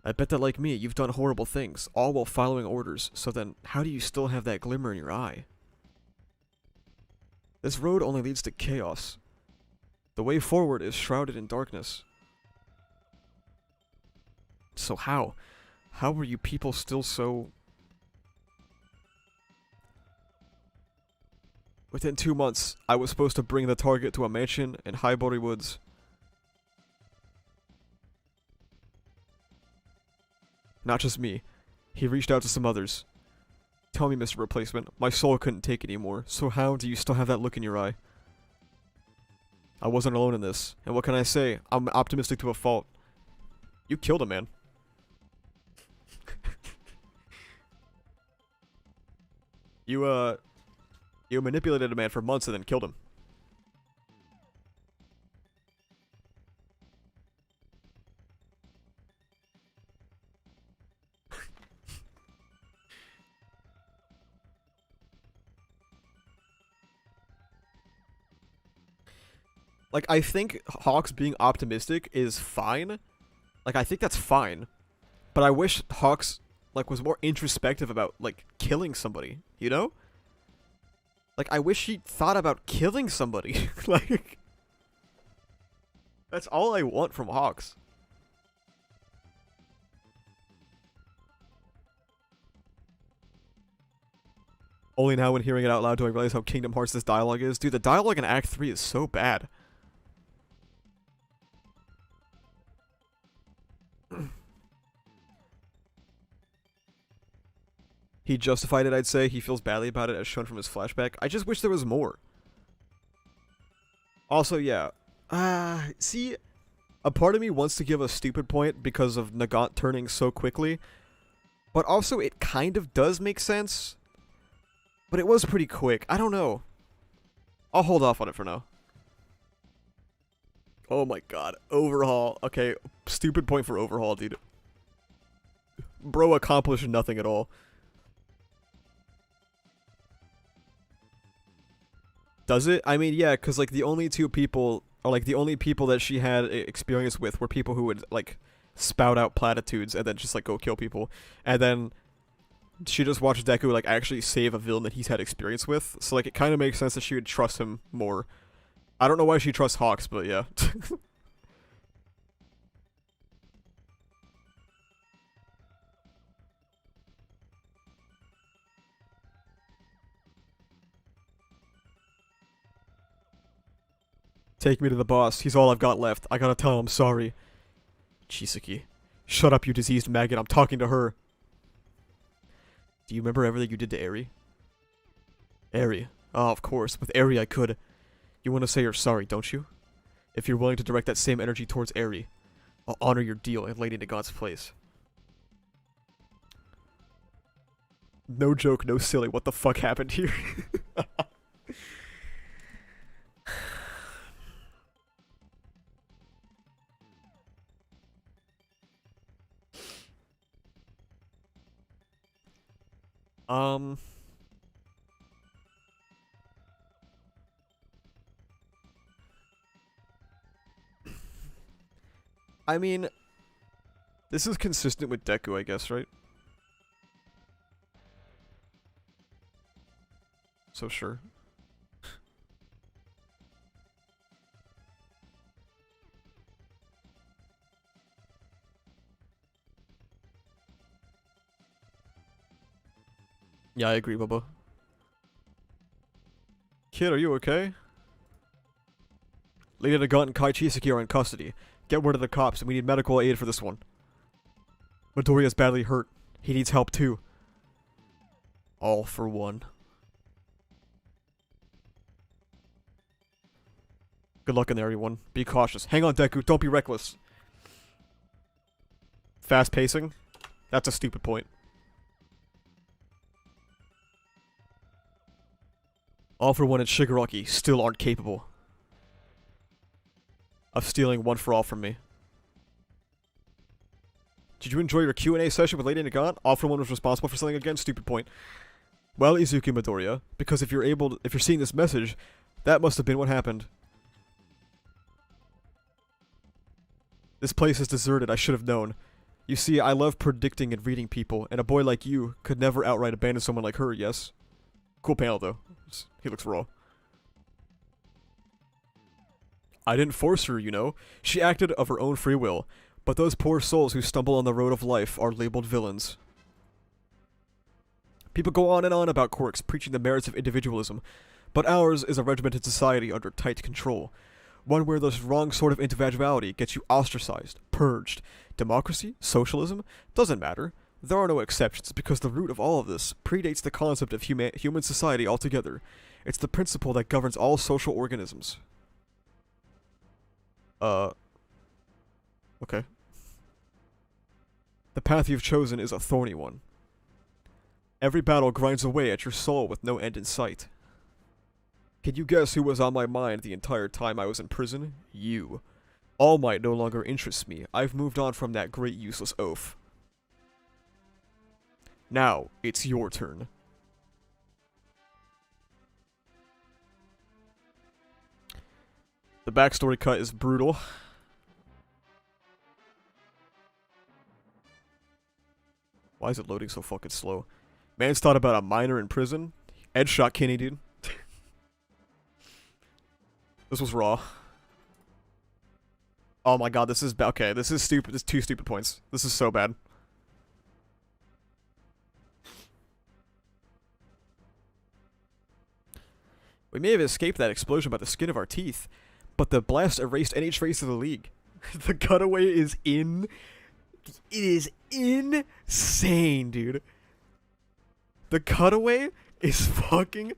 I bet that like me, you've done horrible things, all while following orders, so then how do you still have that glimmer in your eye? This road only leads to chaos. The way forward is shrouded in darkness. So how? How were you people still so... Within 2 months, I was supposed to bring the target to a mansion in Highbury Woods. Not just me. He reached out to some others. Tell me, Mr. Replacement, my soul couldn't take anymore, so how do you still have that look in your eye? I wasn't alone in this, and what can I say? I'm optimistic to a fault. You killed a man. You manipulated a man for months and then killed him. Like, I think Hawks being optimistic is fine. Like, I think that's fine. But I wish Hawks, like, was more introspective about, like, killing somebody, you know? Like, I wish he thought about killing somebody. Like, that's all I want from Hawks. Only now when hearing it out loud do I realize how Kingdom Hearts this dialogue is. Dude, the dialogue in Act 3 is so bad. He justified it, I'd say. He feels badly about it as shown from his flashback. I just wish there was more. Also, yeah. See, a part of me wants to give a stupid point because of Nagant turning so quickly. But also, it kind of does make sense. But it was pretty quick. I don't know. I'll hold off on it for now. Oh my god. Overhaul. Okay, stupid point for Overhaul, dude. Bro accomplished nothing at all. Does it? I mean, yeah, because, like, the only two people, or, like, the only people that she had experience with were people who would, like, spout out platitudes and then just, like, go kill people. And then she just watched Deku, like, actually save a villain that he's had experience with. So, like, it kind of makes sense that she would trust him more. I don't know why she trusts Hawks, but yeah. Take me to the boss. He's all I've got left. I gotta tell him I'm sorry. Chisaki. Shut up, you diseased maggot. I'm talking to her. Do you remember everything you did to Eri? Eri. Oh, of course. With Eri I could. You want to say you're sorry, don't you? If you're willing to direct that same energy towards Eri, I'll honor your deal and lay into God's place. No joke, no silly. What the fuck happened here? I mean, This is consistent with Deku, I guess, right? So sure. Yeah, I agree, Bubba. Kid, are you okay? Lady Nagant and Kai Chisaki are in custody. Get word of the cops, and we need medical aid for this one. Midoriya's badly hurt. He needs help too. All for one. Good luck in there, everyone. Be cautious. Hang on, Deku. Don't be reckless. Fast pacing? That's a stupid point. All for One and Shigaraki still aren't capable of stealing One for All from me. Did you enjoy your Q&A session with Lady Nagant? All for One was responsible for something again? Stupid point. Well, Izuku Midoriya, because if you're seeing this message, that must have been what happened. This place is deserted, I should have known. You see, I love predicting and reading people, and a boy like you could never outright abandon someone like her, yes? Cool panel, though. He looks raw. I didn't force her, you know. She acted of her own free will. But those poor souls who stumble on the road of life are labeled villains. People go on and on about quirks, preaching the merits of individualism. But ours is a regimented society under tight control. One where this wrong sort of individuality gets you ostracized, purged. Democracy? Socialism? Doesn't matter. There are no exceptions, because the root of all of this predates the concept of human society altogether. It's the principle that governs all social organisms. Okay. The path you've chosen is a thorny one. Every battle grinds away at your soul with no end in sight. Can you guess who was on my mind the entire time I was in prison? You. All Might no longer interests me. I've moved on from that great useless oaf. Now, it's your turn. The backstory cut is brutal. Why is it loading so fucking slow? Man's thought about a minor in prison. Ed shot Kenny, dude. This was raw. Oh my god, this is okay, this is stupid. This is 2 stupid points. This is so bad. We may have escaped that explosion by the skin of our teeth, but the blast erased any trace of the League. The cutaway is it is insane, dude. The cutaway is fucking...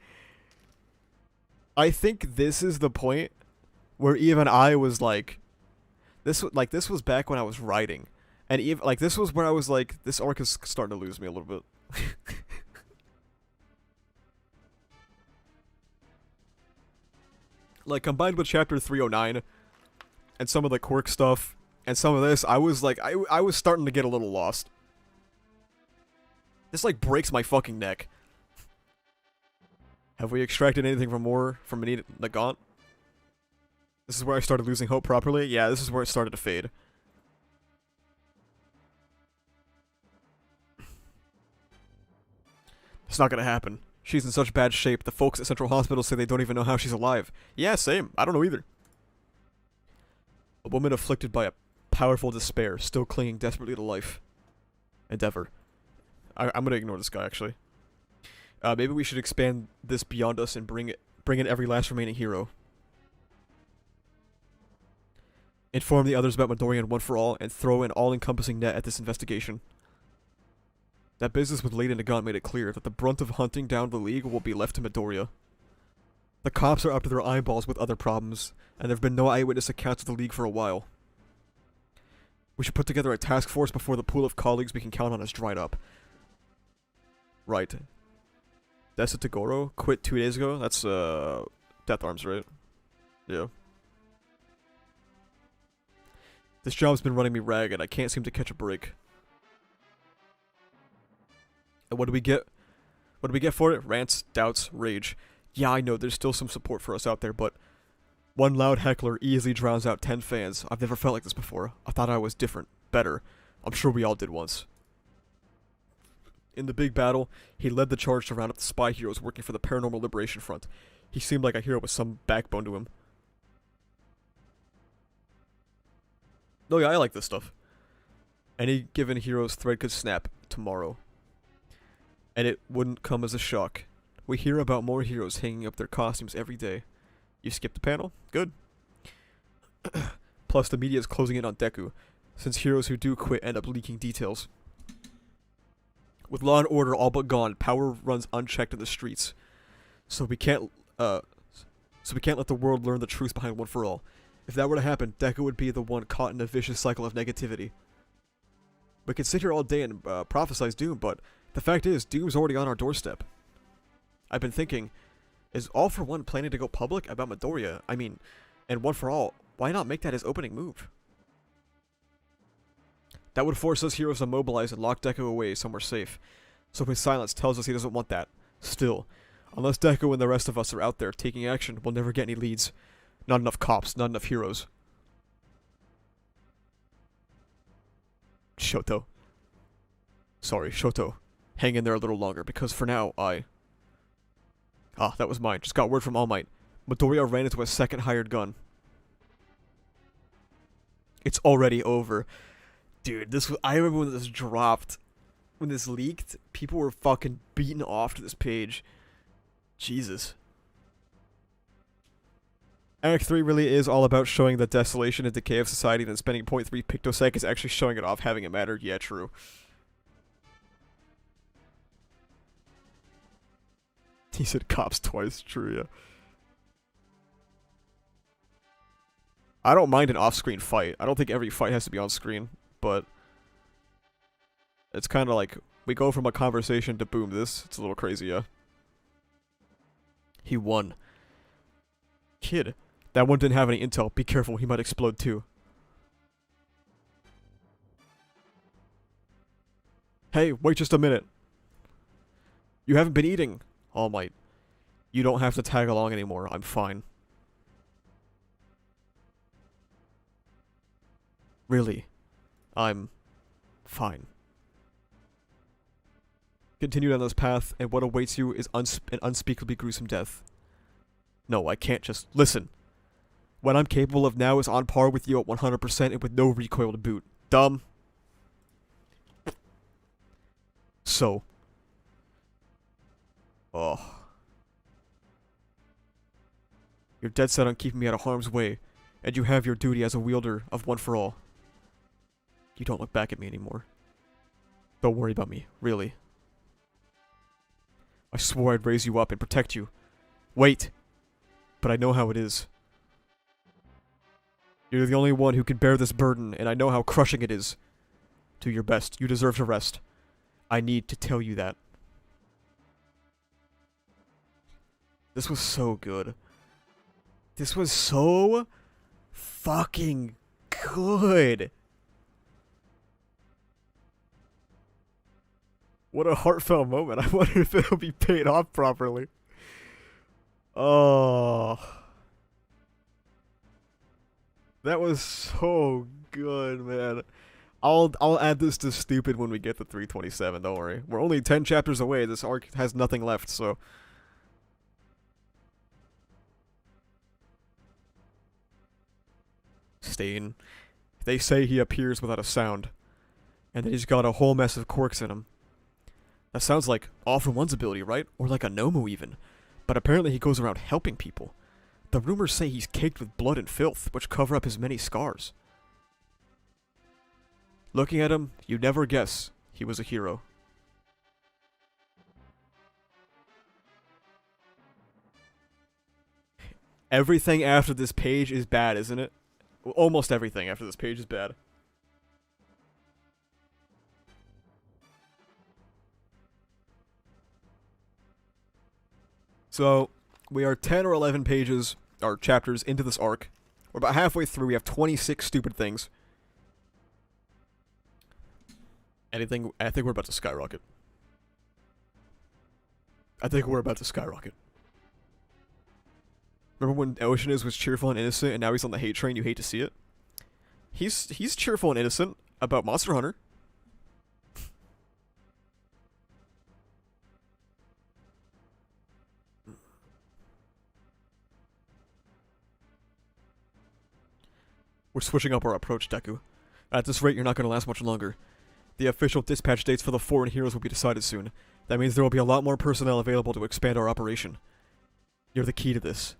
I think this is the point where even I was like... This was back when I was writing. And even, this was where I was like, this arc is starting to lose me a little bit. Combined with chapter 309 and some of the quirk stuff and some of this, I was like, I was starting to get a little lost. This breaks my fucking neck. Have we extracted anything from Nagant? This is where I started losing hope properly? Yeah, this is where it started to fade. It's not gonna happen. She's in such bad shape, the folks at Central Hospital say they don't even know how she's alive. Yeah, same. I don't know either. A woman afflicted by a powerful despair, still clinging desperately to life. Endeavor. I'm gonna ignore this guy, actually. Maybe we should expand this beyond us and bring in every last remaining hero. Inform the others about Midoriya and One for All, and throw an all-encompassing net at this investigation. That business with Lady Nagant made it clear that the brunt of hunting down the League will be left to Midoriya. The cops are up to their eyeballs with other problems, and there have been no eyewitness accounts of the League for a while. We should put together a task force before the pool of colleagues we can count on has dried up. Right. Desa Togoro quit 2 days ago? That's, Death Arms, right? Yeah. This job's been running me ragged. I can't seem to catch a break. And what do we get? What do we get for it? Rants, doubts, rage. Yeah, I know there's still some support for us out there, but one loud heckler easily drowns out 10 fans. I've never felt like this before. I thought I was different, better. I'm sure we all did once. In the big battle, he led the charge to round up the spy heroes working for the Paranormal Liberation Front. He seemed like a hero with some backbone to him. Oh yeah, I like this stuff. Any given hero's thread could snap tomorrow. And it wouldn't come as a shock. We hear about more heroes hanging up their costumes every day. You skipped the panel? Good. Plus, the media is closing in on Deku, since heroes who do quit end up leaking details. With law and order all but gone, power runs unchecked in the streets. So we can't let the world learn the truth behind One for All. If that were to happen, Deku would be the one caught in a vicious cycle of negativity. We could sit here all day and prophesize doom, but the fact is, doom's already on our doorstep. I've been thinking, is All for One planning to go public about Midoriya? I mean, and One for All, why not make that his opening move? That would force us heroes to mobilize and lock Deku away somewhere safe. So his silence tells us he doesn't want that. Still, unless Deku and the rest of us are out there taking action, we'll never get any leads. Not enough cops, not enough heroes. Shoto. Sorry, Shoto. Hang in there a little longer, because for now, Ah, that was mine. Just got word from All Might. Midoriya ran into a second hired gun. It's already over. Dude, I remember when this dropped, when this leaked, people were fucking beaten off to this page. Jesus. Act 3 really is all about showing the desolation and decay of society, and then spending 0.3 pictoseconds actually showing it off, having it matter. Yeah, true. He said cops twice. True, yeah. I don't mind an off-screen fight. I don't think every fight has to be on screen, but it's kind of like we go from a conversation to boom, this. It's a little crazy, yeah. He won. Kid, that one didn't have any intel. Be careful, he might explode too. Hey, wait just a minute. You haven't been eating. All Might. You don't have to tag along anymore. I'm fine. Really. I'm fine. Continue down this path, and what awaits you is an unspeakably gruesome death. No, I can't just... Listen. What I'm capable of now is on par with you at 100% and with no recoil to boot. Dumb. So. Oh. You're dead set on keeping me out of harm's way, and you have your duty as a wielder of One for All. You don't look back at me anymore. Don't worry about me, really. I swore I'd raise you up and protect you. Wait! But I know how it is. You're the only one who can bear this burden, and I know how crushing it is. Do your best. You deserve to rest. I need to tell you that. This was so good. This was so fucking good. What a heartfelt moment. I wonder if it'll be paid off properly. Oh. That was so good, man. I'll add this to stupid when we get to 327, don't worry. We're only 10 chapters away. This arc has nothing left, so... Stain. They say he appears without a sound. And that he's got a whole mess of quirks in him. That sounds like All for One's ability, right? Or like a Nomu even. But apparently he goes around helping people. The rumors say he's caked with blood and filth, which cover up his many scars. Looking at him, you'd never guess he was a hero. Everything after this page is bad, isn't it? Almost everything after this page is bad. So, we are 10 or 11 pages, or chapters, into this arc. We're about halfway through, we have 26 stupid things. I think we're about to skyrocket. I think we're about to skyrocket. Remember when Oceanus was cheerful and innocent, and now he's on the hate train, you hate to see it? He's cheerful and innocent about Monster Hunter. We're switching up our approach, Deku. At this rate, you're not going to last much longer. The official dispatch dates for the foreign heroes will be decided soon. That means there will be a lot more personnel available to expand our operation. You're the key to this.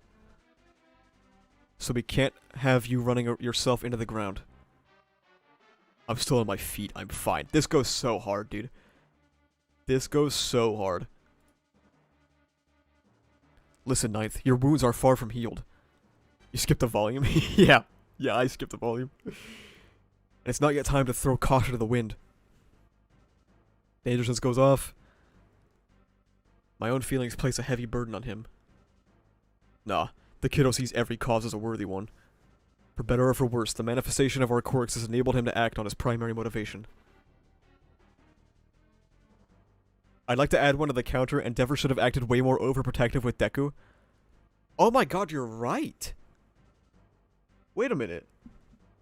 So we can't have you running yourself into the ground. I'm still on my feet. I'm fine. This goes so hard, dude. This goes so hard. Listen, Ninth. Your wounds are far from healed. You skipped the volume? Yeah. Yeah, I skipped the volume. And it's not yet time to throw caution to the wind. Dangerousness goes off. My own feelings place a heavy burden on him. Nah, the kiddo sees every cause as a worthy one. For better or for worse, the manifestation of our quirks has enabled him to act on his primary motivation. I'd like to add one to the counter. Endeavor should have acted way more overprotective with Deku. Oh my god, you're right! Wait a minute.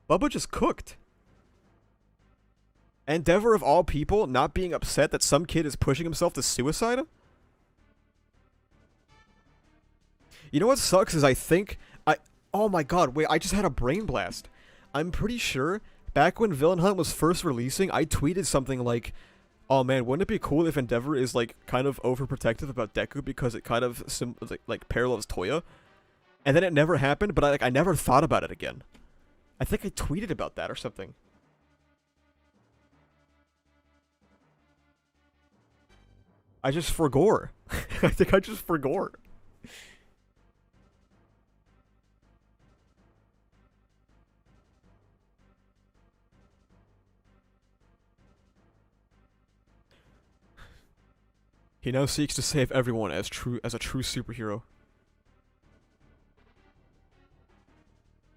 Bubba just cooked. Endeavor of all people not being upset that some kid is pushing himself to suicide? You know what sucks is oh my god, wait, I just had a brain blast. I'm pretty sure back when Villain Hunt was first releasing, I tweeted something like, oh man, wouldn't it be cool if Endeavor is like kind of overprotective about Deku because it kind of like parallels Toya? And then it never happened, but I never thought about it again. I think I tweeted about that or something. I just forgore. I think I just forgore. He now seeks to save everyone as a true superhero.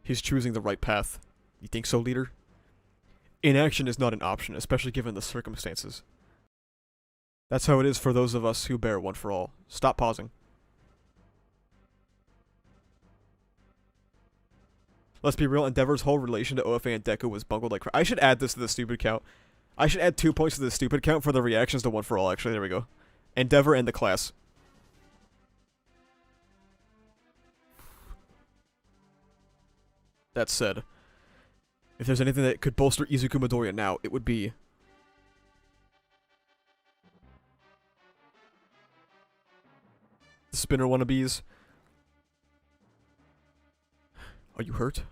He's choosing the right path. You think so, leader? Inaction is not an option, especially given the circumstances. That's how it is for those of us who bear One for All. Stop pausing. Let's be real, Endeavor's whole relation to OFA and Deku was bungled like crap. I should add this to the stupid count. I should add 2 points to the stupid count for the reactions to One for All, actually. There we go. Endeavor and the class. That said, if there's anything that could bolster Izuku Midoriya now, it would be the spinner wannabes. Are you hurt?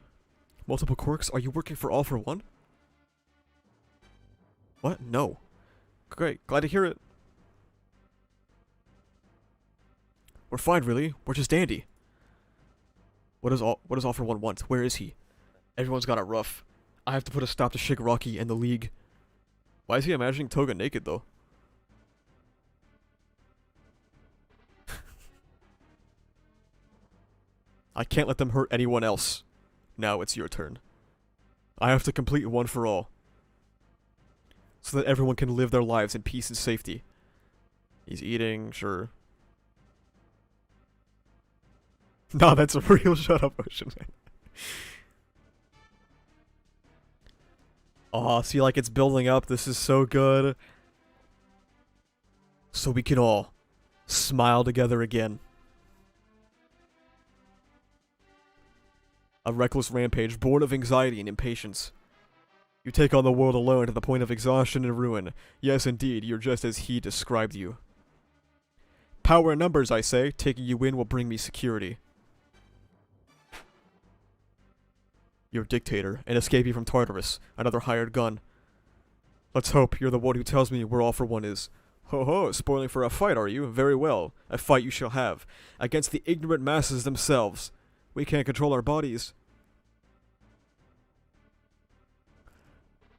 Multiple quirks? Are you working for All for One? What? No. Great. Glad to hear it. We're fine, really. We're just dandy. What does All for One want? Where is he? Everyone's got it rough. I have to put a stop to Shigaraki and the League. Why is he imagining Toga naked, though? I can't let them hurt anyone else. Now it's your turn. I have to complete One for All. So that everyone can live their lives in peace and safety. He's eating, sure. Nah, that's a real shut up motion, man. Aw, see, like, it's building up. This is so good. So we can all smile together again. A reckless rampage born of anxiety and impatience. You take on the world alone to the point of exhaustion and ruin. Yes, indeed, you're just as he described you. Power in numbers, I say. Taking you in will bring me security. You're a dictator, an escapee from Tartarus, another hired gun. Let's hope you're the one who tells me where All for One is. Ho ho, spoiling for a fight, are you? Very well. A fight you shall have. Against the ignorant masses themselves. We can't control our bodies.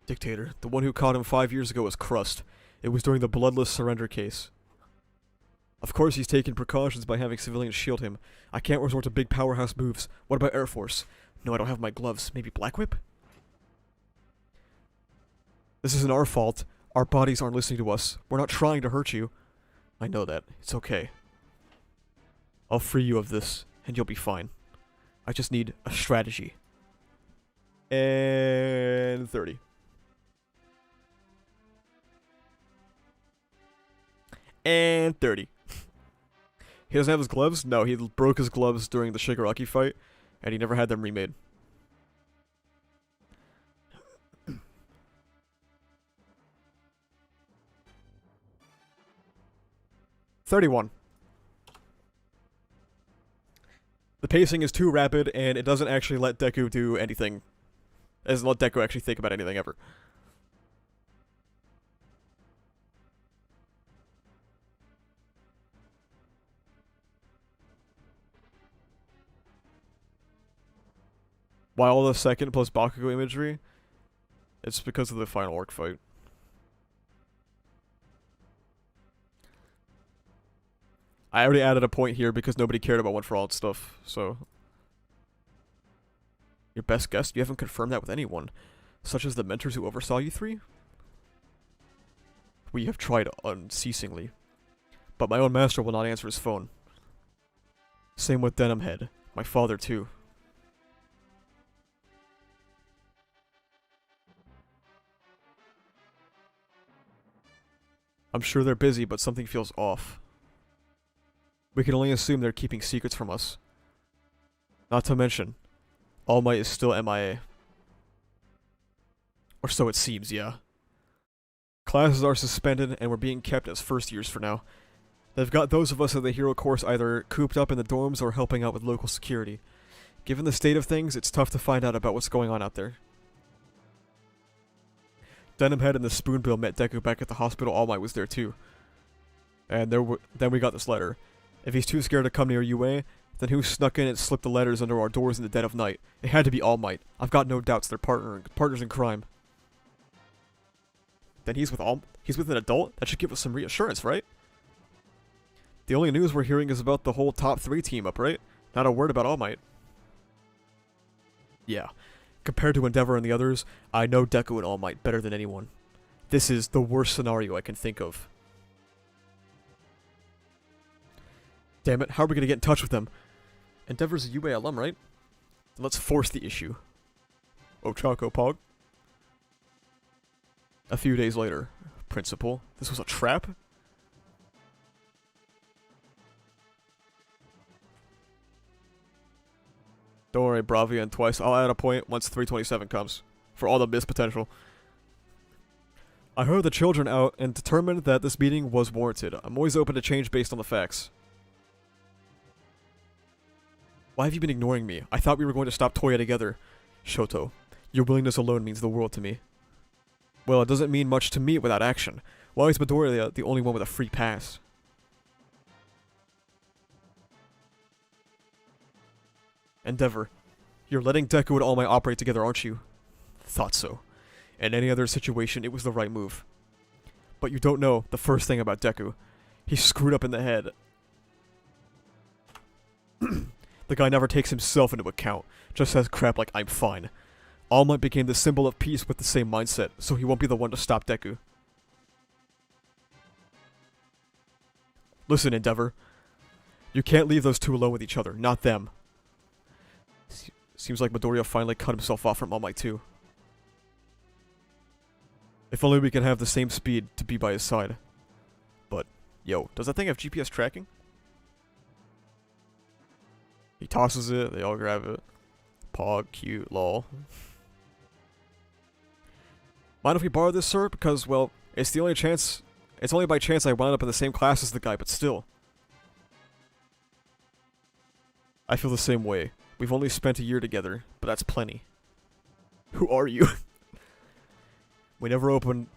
Dictator, the one who caught him 5 years ago was Crust. It was during the bloodless surrender case. Of course he's taken precautions by having civilians shield him. I can't resort to big powerhouse moves. What about Air Force? No, I don't have my gloves. Maybe Black Whip? This isn't our fault. Our bodies aren't listening to us. We're not trying to hurt you. I know that. It's okay. I'll free you of this, and you'll be fine. I just need a strategy. And 30. And 30. He doesn't have his gloves? No, he broke his gloves during the Shigaraki fight, and he never had them remade. 31. The pacing is too rapid, and it doesn't actually let Deku do anything. It doesn't let Deku actually think about anything ever. Why all the second plus Bakugo imagery? It's because of the final arc fight. I already added a point here because nobody cared about One for All and stuff, so... Your best guess? You haven't confirmed that with anyone. Such as the mentors who oversaw you three? We have tried unceasingly. But my own master will not answer his phone. Same with Denim Head. My father too. I'm sure they're busy, but something feels off. We can only assume they're keeping secrets from us. Not to mention, All Might is still MIA. Or so it seems, yeah. Classes are suspended, and we're being kept as first years for now. They've got those of us in the hero course either cooped up in the dorms or helping out with local security. Given the state of things, it's tough to find out about what's going on out there. Denim Head and the Spoonbill met Deku back at the hospital. All Might was there too. And then we got this letter. If he's too scared to come near UA, then who snuck in and slipped the letters under our doors in the dead of night? It had to be All Might. I've got no doubts they're partners in crime. Then he's with an adult? That should give us some reassurance, right? The only news we're hearing is about the whole top 3 team up, right? Not a word about All Might. Yeah. Compared to Endeavor and the others, I know Deku and All Might better than anyone. This is the worst scenario I can think of. Damn it, how are we gonna get in touch with them? Endeavor's a UA alum, right? Then let's force the issue. Ochako Pog. A few days later. Principal, this was a trap? Don't worry, Bravia and twice. I'll add a point once 327 comes. For all the missed potential. I heard the children out and determined that this meeting was warranted. I'm always open to change based on the facts. Why have you been ignoring me? I thought we were going to stop Toya together. Shoto, your willingness alone means the world to me. Well, it doesn't mean much to me without action. Why is Midoriya the only one with a free pass? Endeavor, you're letting Deku and All Might operate together, aren't you? Thought so. In any other situation, it was the right move. But you don't know the first thing about Deku. He's screwed up in the head. The guy never takes himself into account, just says crap like I'm fine. All Might became the symbol of peace with the same mindset, so he won't be the one to stop Deku. Listen, Endeavor. You can't leave those two alone with each other, not them. Seems like Midoriya finally cut himself off from All Might too. If only we can have the same speed to be by his side. But, yo, does that thing have GPS tracking? He tosses it, they all grab it. Pog, cute, lol. Mind if we borrow this, sir? Because, well, it's only by chance I wound up in the same class as the guy, but still. I feel the same way. We've only spent a year together, but that's plenty. Who are you? He never opened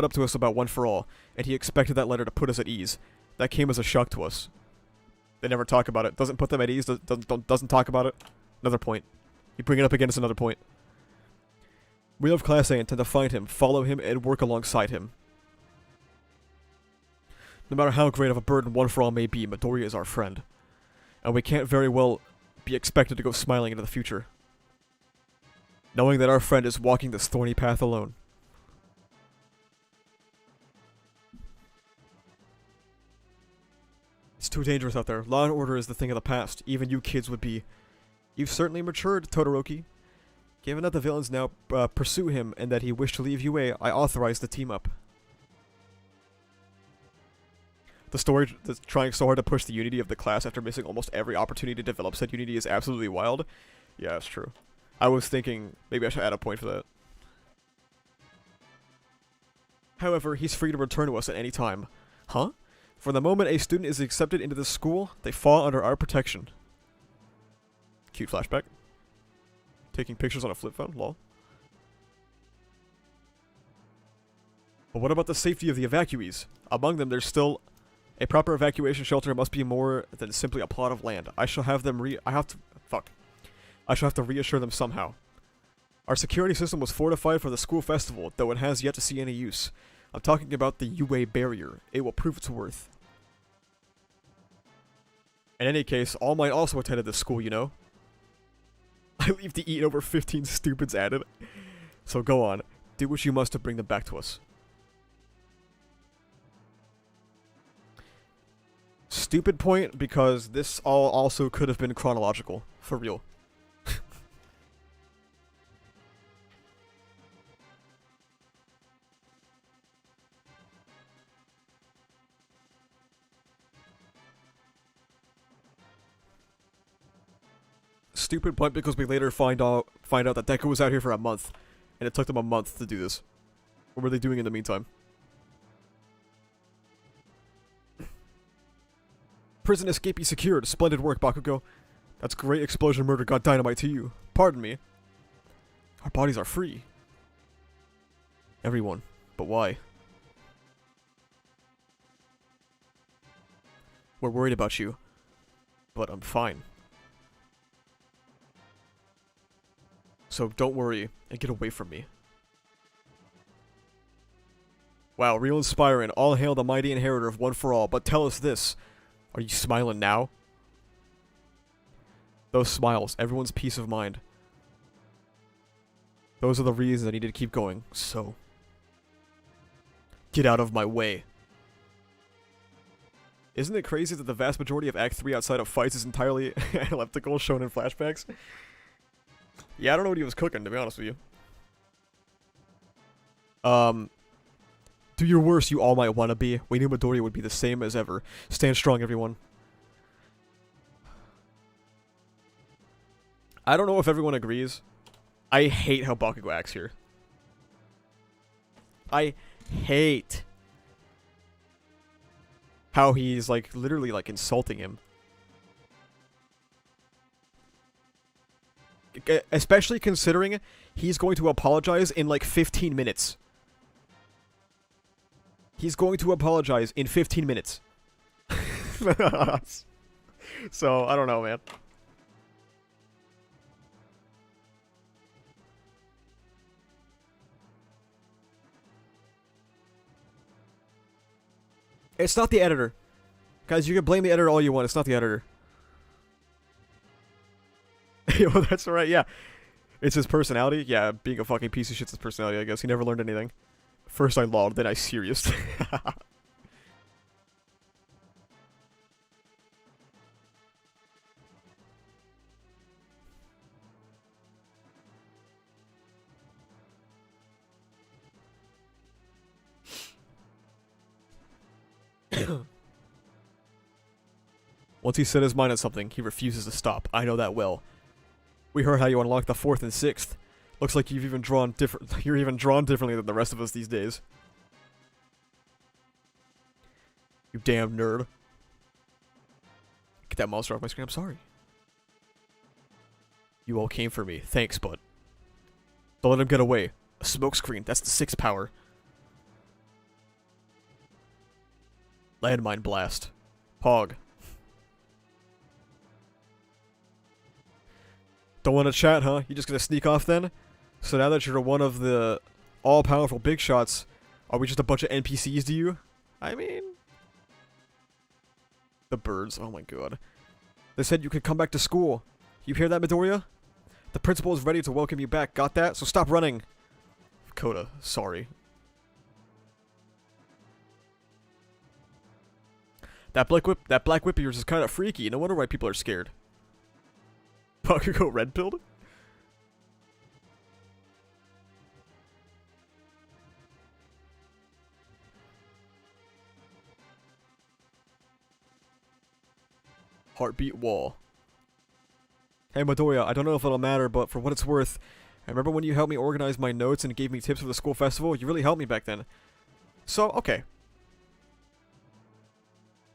up to us about One for All, and he expected that letter to put us at ease. That came as a shock to us. They never talk about it. Doesn't put them at ease, doesn't talk about it. Another point. You bring it up again, it's another point. We of Class A intend to find him, follow him, and work alongside him. No matter how great of a burden One for All may be, Midoriya is our friend. And we can't very well be expected to go smiling into the future. Knowing that our friend is walking this thorny path alone. It's too dangerous out there. Law and order is the thing of the past. Even you kids would be... You've certainly matured, Todoroki. Given that the villains now pursue him and that he wished to leave UA, I authorize the team up. The story that's trying so hard to push the unity of the class after missing almost every opportunity to develop said unity is absolutely wild. Yeah, that's true. I was thinking maybe I should add a point for that. However, he's free to return to us at any time. Huh? From the moment a student is accepted into the school, they fall under our protection. Cute flashback. Taking pictures on a flip phone, lol. But what about the safety of the evacuees? Among them, there's still a proper evacuation shelter must be more than simply a plot of land. I shall have them I shall have to reassure them somehow. Our security system was fortified for the school festival, though it has yet to see any use. I'm talking about the UA barrier. It will prove its worth. In any case, All Might also attended this school, you know. I leave to eat over 15 stupids added. So go on. Do what you must to bring them back to us. Stupid point, because this all also could have been chronological. For real. Stupid point because we later find out that Deku was out here for a month, and it took them a month to do this. What were they doing in the meantime? Prison escapee secured. Splendid work, Bakugo. That's great. Explosion murder got dynamite to you. Pardon me. Our bodies are free. Everyone. But why? We're worried about you. But I'm fine. So don't worry and get away from me. Wow, real inspiring. All hail the mighty inheritor of One for All. But tell us this. Are you smiling now? Those smiles, everyone's peace of mind. Those are the reasons I need to keep going. So, get out of my way. Isn't it crazy that the vast majority of Act 3 outside of fights is entirely elliptical, shown in flashbacks? Yeah, I don't know what he was cooking, to be honest with you. Do your worst, you all might wanna be. We knew Midoriya would be the same as ever. Stand strong, everyone. I don't know if everyone agrees. I hate how Bakugo acts here. I hate how he's, like, literally, like, insulting him. Especially considering he's going to apologize in, like, 15 minutes. He's going to apologize in 15 minutes. So, I don't know, man. It's not the editor. Guys, you can blame the editor all you want. It's not the editor. Well, that's right, yeah. It's his personality. Yeah, being a fucking piece of shit's his personality, I guess. He never learned anything. First I lolled, then I serious. Once he set his mind on something, he refuses to stop. I know that well. We heard how you unlocked the 4th and 6th. Looks like you've even drawn you're even drawn differently than the rest of us these days. You damn nerd. Get that monster off my screen. I'm sorry. You all came for me. Thanks, bud. Don't let him get away. A smokescreen. That's the 6th power. Landmine blast. Pog. Don't want to chat, huh? You just gonna sneak off then? So now that you're one of the all-powerful big shots, are we just a bunch of NPCs to you? I mean... The birds, oh my god. They said you could come back to school. You hear that, Midoriya? The principal is ready to welcome you back, got that? So stop running! Coda, sorry. That black whip of yours is kinda freaky, no wonder why people are scared. Bakugo red-pilled? Heartbeat wall. Hey Midoriya, I don't know if it'll matter, but for what it's worth, I remember when you helped me organize my notes and gave me tips for the school festival? You really helped me back then. So, okay.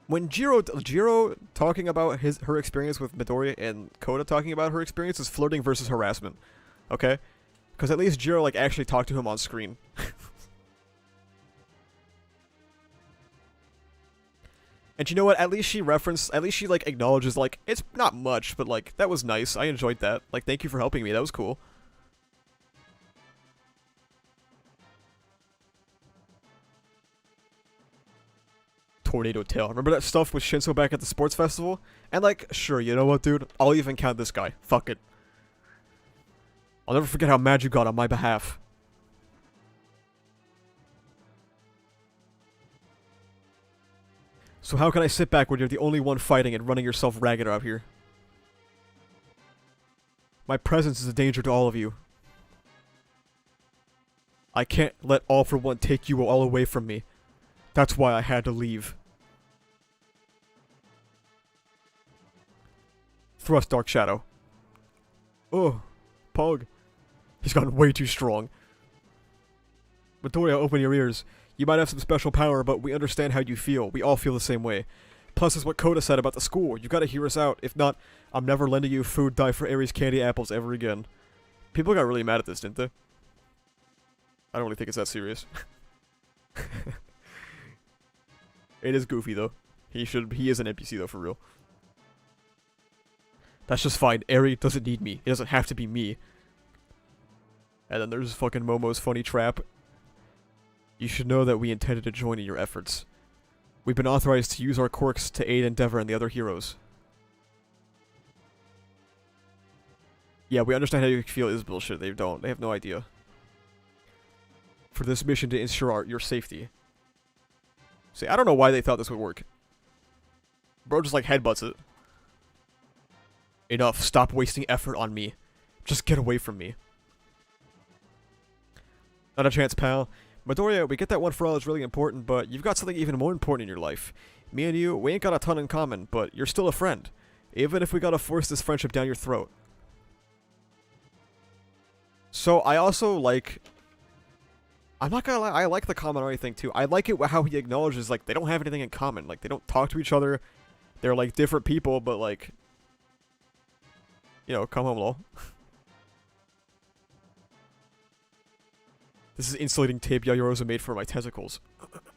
when Jiro talking about her experience with Midoriya and Koda talking about her experience is flirting versus harassment. Okay? Because at least Jiro, like, actually talked to him on screen. And you know what? At least she, like, acknowledges, like, it's not much, but, like, that was nice. I enjoyed that. Like, thank you for helping me. That was cool. Tornado Tail. Remember that stuff with Shinso back at the sports festival? And, like, sure, you know what, dude? I'll even count this guy. Fuck it. I'll never forget how mad you got on my behalf. So how can I sit back when you're the only one fighting and running yourself ragged out here? My presence is a danger to all of you. I can't let All for One take you all away from me. That's why I had to leave. Thrust Dark Shadow. Oh, Pog. He's gotten way too strong. Midoriya, open your ears. You might have some special power, but we understand how you feel. We all feel the same way. Plus, it's what Koda said about the school. You gotta hear us out. If not, I'm never lending you food dye for Aries candy apples ever again. People got really mad at this, didn't they? I don't really think it's that serious. It is goofy, though. He is an NPC, though, for real. That's just fine. Eri doesn't need me. It doesn't have to be me. And then there's fucking Momo's funny trap. You should know that we intended to join in your efforts. We've been authorized to use our quirks to aid Endeavor and the other heroes. Yeah, we understand how you feel is bullshit. They don't. They have no idea. For this mission to ensure your safety. See, I don't know why they thought this would work. Bro just like headbutts it. Enough. Stop wasting effort on me. Just get away from me. Not a chance, pal. Midoriya, we get that One for All is really important, but you've got something even more important in your life. Me and you, we ain't got a ton in common, but you're still a friend. Even if we gotta force this friendship down your throat. So, I also like... I'm not gonna lie, I like the Kaminari thing too. I like it how he acknowledges, like, they don't have anything in common. Like, they don't talk to each other. They're, like, different people, but, like... You know, come home, lol. This is insulating tape Yayorozu made for my tentacles.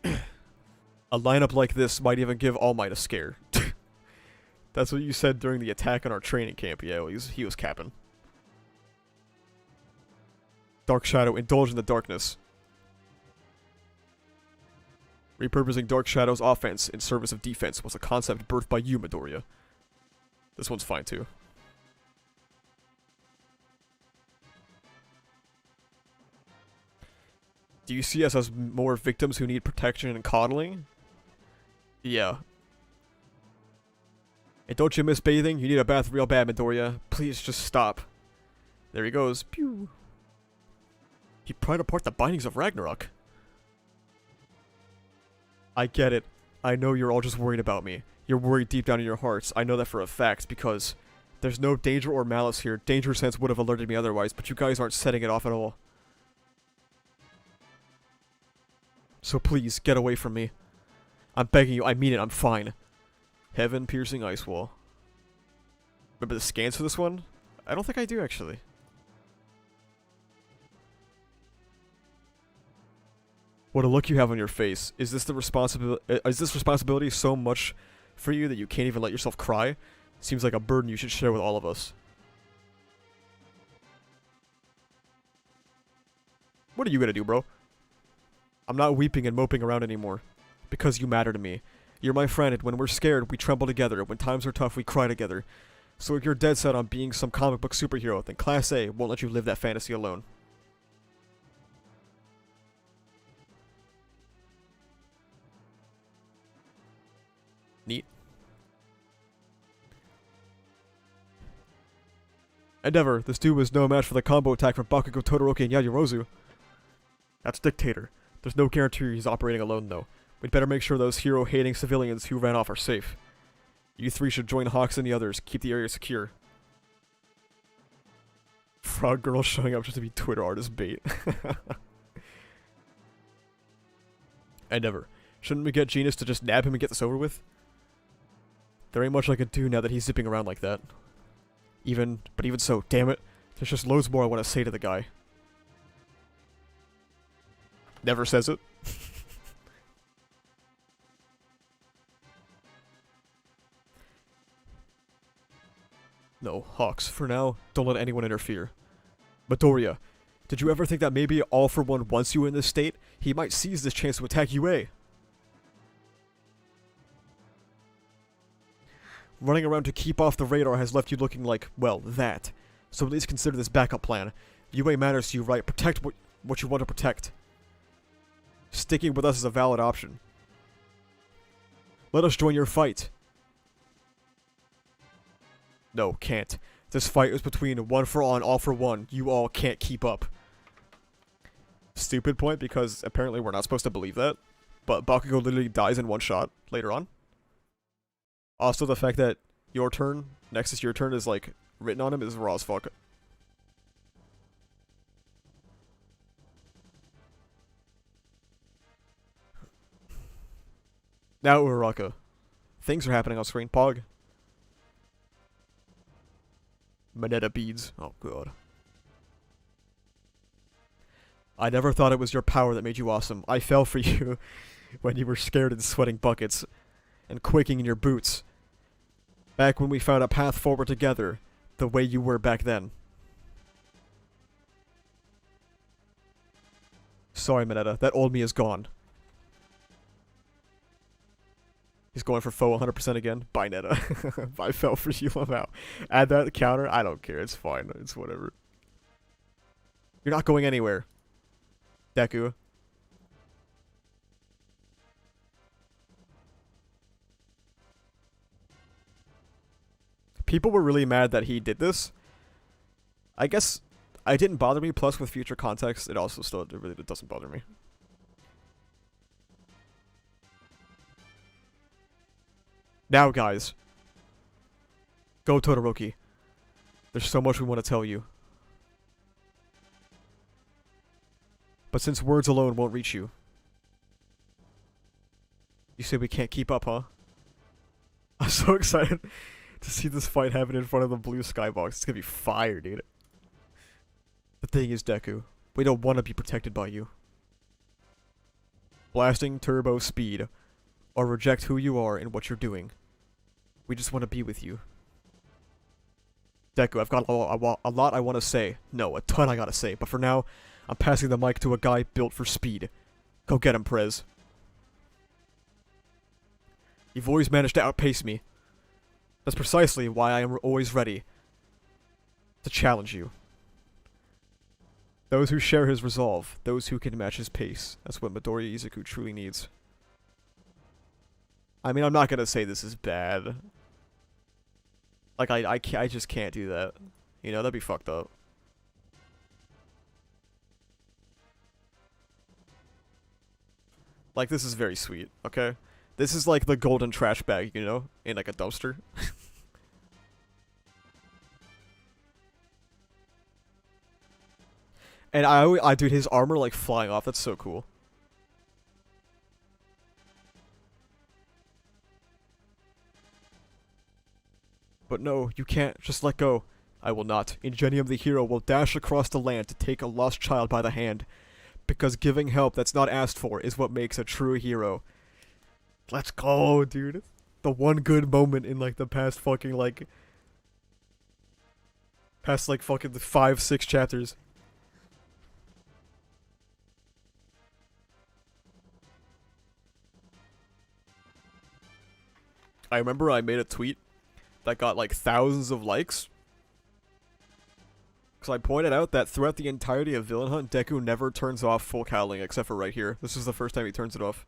A lineup like this might even give All Might a scare. That's what you said during the attack on our training camp. Yeah, well, he was capping. Dark Shadow, indulge in the darkness. Repurposing Dark Shadow's offense in service of defense was a concept birthed by you, Midoriya. This one's fine, too. Do you see us as more victims who need protection and coddling? Yeah. And don't you miss bathing? You need a bath real bad, Midoriya. Please, just stop. There he goes. Pew. He pried apart the bindings of Ragnarok. I get it. I know you're all just worried about me. You're worried deep down in your hearts. I know that for a fact, because there's no danger or malice here. Danger sense would have alerted me otherwise, but you guys aren't setting it off at all. So please, get away from me. I'm begging you, I mean it, I'm fine. Heaven-piercing ice wall. Remember the scans for this one? I don't think I do, actually. What a look you have on your face. Is this responsibility so much for you that you can't even let yourself cry? Seems like a burden you should share with all of us. What are you gonna do, bro? I'm not weeping and moping around anymore. Because you matter to me. You're my friend, and when we're scared, we tremble together. When times are tough, we cry together. So if you're dead set on being some comic book superhero, then Class A won't let you live that fantasy alone. Neat. Endeavor, this dude was no match for the combo attack from Bakugo, Todoroki, and Yayorozu. That's Dictator. There's no guarantee he's operating alone, though. We'd better make sure those hero-hating civilians who ran off are safe. You three should join Hawks and the others. Keep the area secure. Frog Girl showing up just to be Twitter artist bait. Endeavor, shouldn't we get Genus to just nab him and get this over with? Very much like a dude now that he's zipping around like that. But even so, damn it. There's just loads more I want to say to the guy. Never says it. No, Hawks, for now, don't let anyone interfere. Midoriya, did you ever think that maybe All For One wants you in this state? He might seize this chance to attack UA. Running around to keep off the radar has left you looking like, well, that. So at least consider this backup plan. UA matters to you, right? Protect what you want to protect. Sticking with us is a valid option. Let us join your fight. No, can't. This fight is between One for All and All for One. You all can't keep up. Stupid point, because apparently we're not supposed to believe that. But Bakugo literally dies in one shot later on. Also, the fact that your turn, next is your turn, is like written on him is raw as fuck. Now Uraraka. Things are happening on screen. Pog. Moneta beads. Oh god. I never thought it was your power that made you awesome. I fell for you when you were scared and sweating buckets and quaking in your boots. Back when we found a path forward together, the way you were back then. Sorry, Moneta. That old me is gone. He's going for Faux 100% again. Bye, Neta. I fell for you, I'm out. Add that counter. I don't care. It's fine. It's whatever. You're not going anywhere. Deku. People were really mad that he did this. I guess it didn't bother me, plus with future context, it also still really doesn't bother me. Now, guys. Go, Todoroki. There's so much we want to tell you. But since words alone won't reach you. You say we can't keep up, huh? I'm so excited to see this fight happen in front of the blue skybox. It's gonna be fire, dude. The thing is, Deku, we don't want to be protected by you. Blasting turbo speed, or reject who you are and what you're doing. We just want to be with you. Deku, I've got a lot I want to say. No, a ton I gotta say, but for now, I'm passing the mic to a guy built for speed. Go get him, Prez. You've always managed to outpace me. That's precisely why I am always ready to challenge you. Those who share his resolve, those who can match his pace. That's what Midoriya Izuku truly needs. I mean, I'm not gonna say this is bad. Like, I just can't do that. You know, that'd be fucked up. Like, this is very sweet, okay? This is like the golden trash bag, you know? In like a dumpster. And dude, his armor like flying off, that's so cool. But no, you can't. Just let go. I will not. Ingenium the hero will dash across the land to take a lost child by the hand. Because giving help that's not asked for is what makes a true hero. Let's go, dude. The one good moment in like the past fucking like... Past like fucking 5-6 chapters. I remember I made a tweet that got like thousands of likes. Because I pointed out that throughout the entirety of Villain Hunt, Deku never turns off full cowling except for right here. This is the first time he turns it off.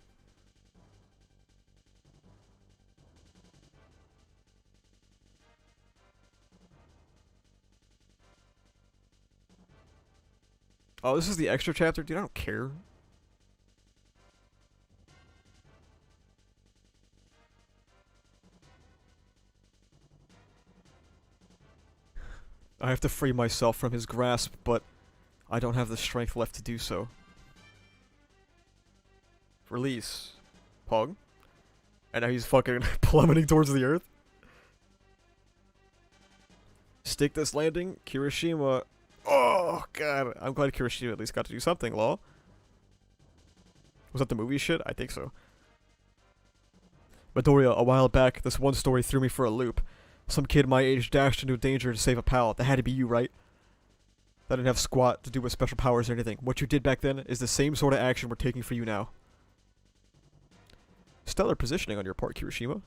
Oh, this is the extra chapter? Dude, I don't care. I have to free myself from his grasp, but I don't have the strength left to do so. Release. Pog. And now he's fucking plummeting towards the earth. Stick this landing, Kirishima. Oh, God. I'm glad Kirishima at least got to do something, lol. Was that the movie shit? I think so. Midoriya, a while back, this one story threw me for a loop. Some kid my age dashed into danger to save a pal. That had to be you, right? That didn't have squat to do with special powers or anything. What you did back then is the same sort of action we're taking for you now. Stellar positioning on your part, Kirishima.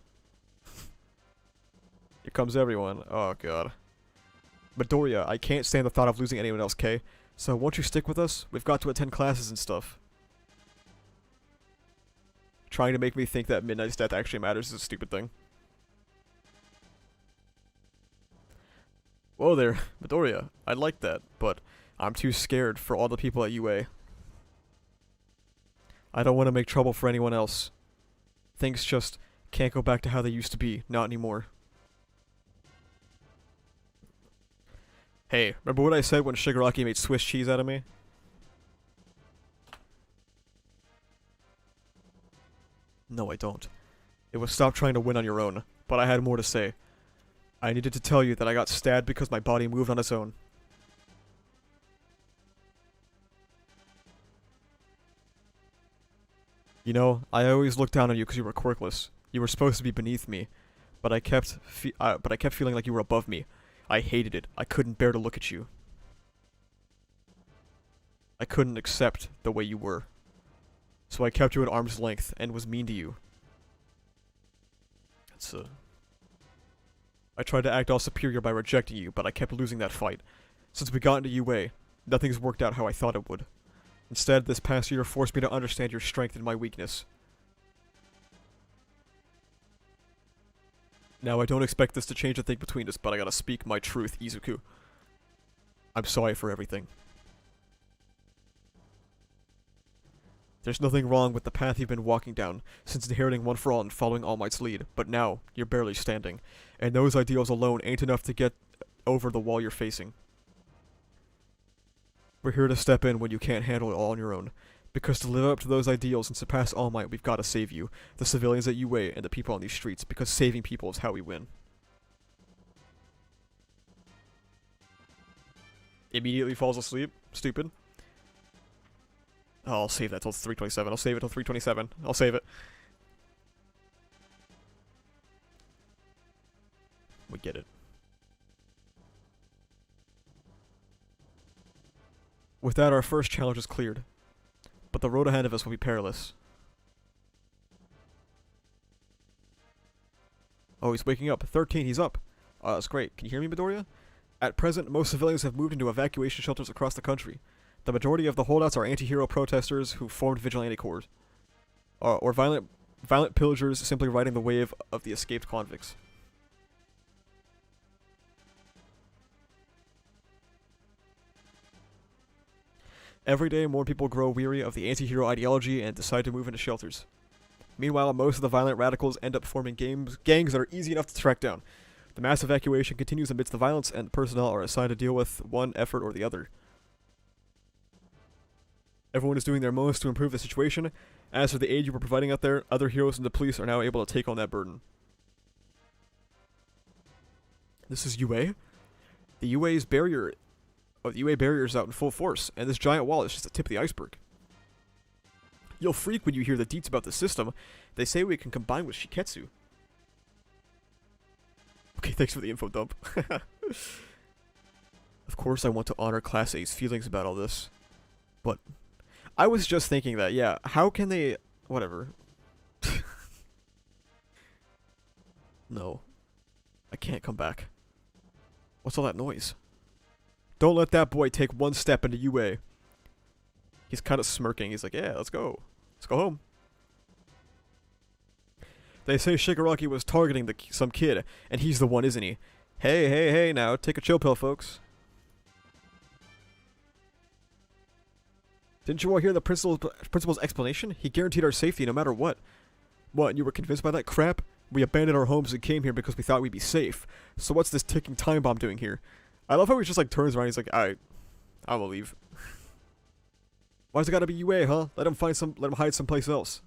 Here comes everyone. Oh, God. Midoriya, I can't stand the thought of losing anyone else, Kay. So won't you stick with us? We've got to attend classes and stuff. Trying to make me think that Midnight's death actually matters is a stupid thing. Whoa there, Midoriya. I like that, but I'm too scared for all the people at UA. I don't want to make trouble for anyone else. Things just can't go back to how they used to be. Not anymore. Hey, remember what I said when Shigaraki made Swiss cheese out of me? No, I don't. It was stop trying to win on your own, but I had more to say. I needed to tell you that I got stabbed because my body moved on its own. You know, I always looked down on you because you were quirkless. You were supposed to be beneath me, but I kept feeling like you were above me. I hated it. I couldn't bear to look at you. I couldn't accept the way you were. So I kept you at arm's length and was mean to you. I tried to act all superior by rejecting you, but I kept losing that fight. Since we got into UA, nothing's worked out how I thought it would. Instead, this past year forced me to understand your strength and my weakness. Now, I don't expect this to change a thing between us, but I gotta speak my truth, Izuku. I'm sorry for everything. There's nothing wrong with the path you've been walking down, since inheriting One for All and following All Might's lead, but now, you're barely standing, and those ideals alone ain't enough to get over the wall you're facing. We're here to step in when you can't handle it all on your own, because to live up to those ideals and surpass All Might, we've gotta save you, the civilians at UA, and the people on these streets, because saving people is how we win. Immediately falls asleep? Stupid. Oh, I'll save that till 3:27. I'll save it till 3:27. I'll save it. We get it. With that, our first challenge is cleared. But the road ahead of us will be perilous. Oh, he's waking up. 13, he's up. That's great. Can you hear me, Midoriya? At present, most civilians have moved into evacuation shelters across the country. The majority of the holdouts are anti-hero protesters who formed vigilante corps. Or violent pillagers simply riding the wave of the escaped convicts. Every day, more people grow weary of the anti-hero ideology and decide to move into shelters. Meanwhile, most of the violent radicals end up forming gangs that are easy enough to track down. The mass evacuation continues amidst the violence, and personnel are assigned to deal with one effort or the other. Everyone is doing their most to improve the situation. As for the aid you were providing out there, other heroes and the police are now able to take on that burden. This is UA? The UA barrier is out in full force, and this giant wall is just the tip of the iceberg. You'll freak when you hear the deets about the system. They say we can combine with Shiketsu. Okay, thanks for the info dump. Of course I want to honor Class A's feelings about all this. But I was just thinking that, yeah, how can they... whatever. No. I can't come back. What's all that noise? Don't let that boy take one step into UA. He's kind of smirking. He's like, yeah, let's go. Let's go home. They say Shigaraki was targeting some kid, and he's the one, isn't he? Hey, now, take a chill pill, folks. Didn't you all hear the principal's explanation? He guaranteed our safety no matter what. What, you were convinced by that crap? We abandoned our homes and came here because we thought we'd be safe. So what's this ticking time bomb doing here? I love how he just like turns around and he's like, I'm gonna leave. Why's it gotta be UA, huh? Let him hide someplace else.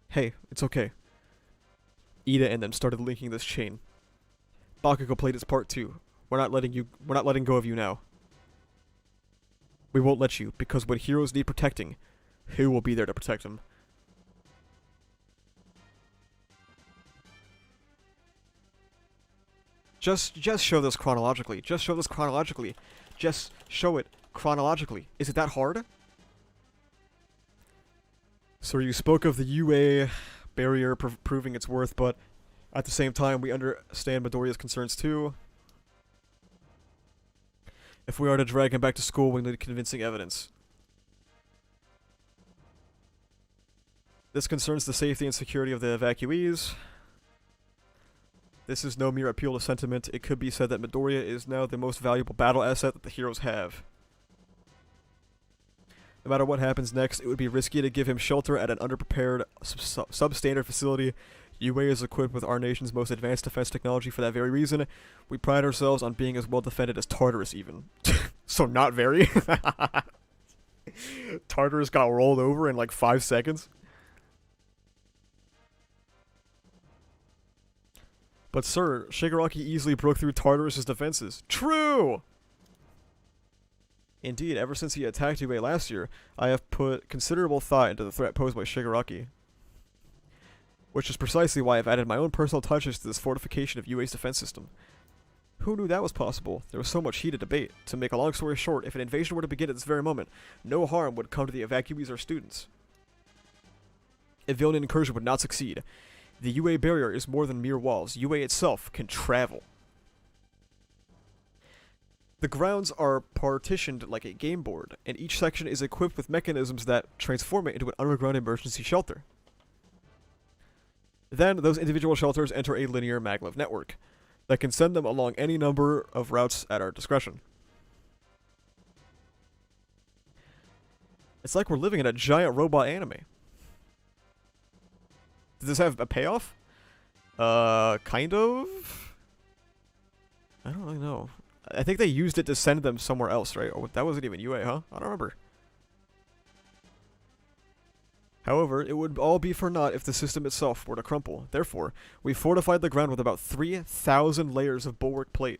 Hey, it's okay. Ida and them started linking this chain. Bakugo played its part too. We're not letting go of you now. We won't let you, because when heroes need protecting, who will be there to protect them? Just show this chronologically. Just show this chronologically. Just show it chronologically. Is it that hard? So you spoke of the UA barrier proving its worth, but at the same time, we understand Midoriya's concerns too. If we are to drag him back to school, we need convincing evidence. This concerns the safety and security of the evacuees. This is no mere appeal to sentiment. It could be said that Midoriya is now the most valuable battle asset that the heroes have. No matter what happens next, it would be risky to give him shelter at an underprepared, substandard facility. UA is equipped with our nation's most advanced defense technology for that very reason. We pride ourselves on being as well defended as Tartarus even. So not very. Tartarus got rolled over in like 5 seconds. But sir, Shigaraki easily broke through Tartarus' defenses. True! Indeed, ever since he attacked UA last year, I have put considerable thought into the threat posed by Shigaraki. Which is precisely why I've added my own personal touches to this fortification of UA's defense system. Who knew that was possible? There was so much heated debate. To make a long story short, if an invasion were to begin at this very moment, no harm would come to the evacuees or students. A villain incursion would not succeed. The UA barrier is more than mere walls. UA itself can travel. The grounds are partitioned like a game board, and each section is equipped with mechanisms that transform it into an underground emergency shelter. Then, those individual shelters enter a linear maglev network that can send them along any number of routes at our discretion. It's like we're living in a giant robot anime. Does this have a payoff? Kind of? I don't really know. I think they used it to send them somewhere else, right? Or that wasn't even UA, huh? I don't remember. However, it would all be for naught if the system itself were to crumple. Therefore, we fortified the ground with about 3,000 layers of bulwark plate.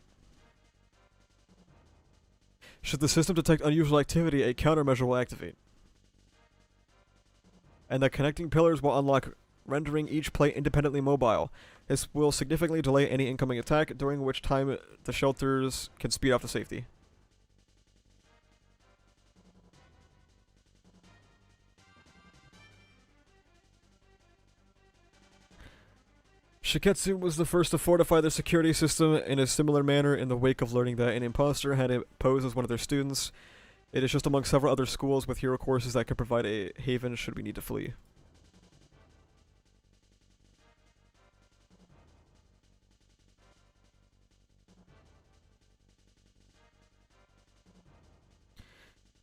Should the system detect unusual activity, a countermeasure will activate. And the connecting pillars will unlock, rendering each plate independently mobile. This will significantly delay any incoming attack, during which time the shelters can speed up to safety. Shiketsu was the first to fortify their security system in a similar manner in the wake of learning that an imposter had posed as one of their students. It is just among several other schools with hero courses that could provide a haven should we need to flee.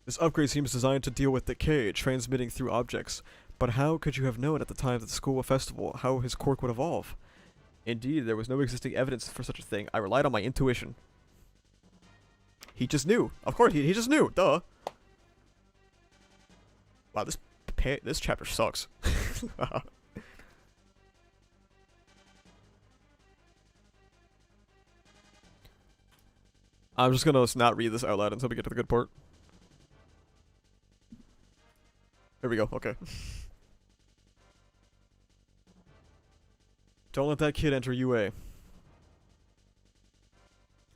This upgrade seems designed to deal with decay transmitting through objects, but how could you have known at the time of the school festival how his quirk would evolve? Indeed, there was no existing evidence for such a thing. I relied on my intuition. He just knew. Of course, he just knew. Duh. Wow, this chapter sucks. I'm just gonna not read this out loud until we get to the good part. There we go, okay. Don't let that kid enter UA.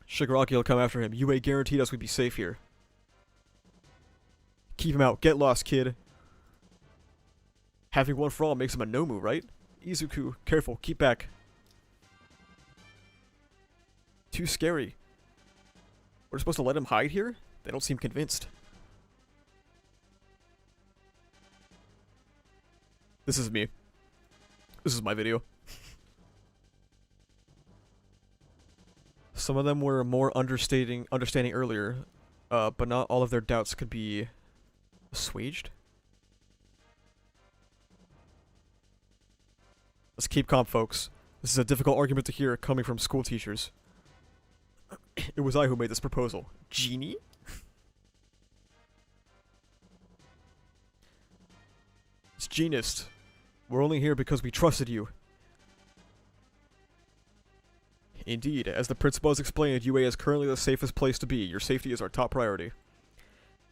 Shigaraki will come after him. UA guaranteed us we'd be safe here. Keep him out. Get lost, kid. Having one for all makes him a Nomu, right? Izuku, careful. Keep back. Too scary. We're supposed to let him hide here? They don't seem convinced. This is me. This is my video. Some of them were more understanding earlier, but not all of their doubts could be assuaged. Let's keep calm, folks. This is a difficult argument to hear coming from school teachers. It was I who made this proposal. Genie? It's genius. We're only here because we trusted you. Indeed, as the principal has explained, UA is currently the safest place to be. Your safety is our top priority.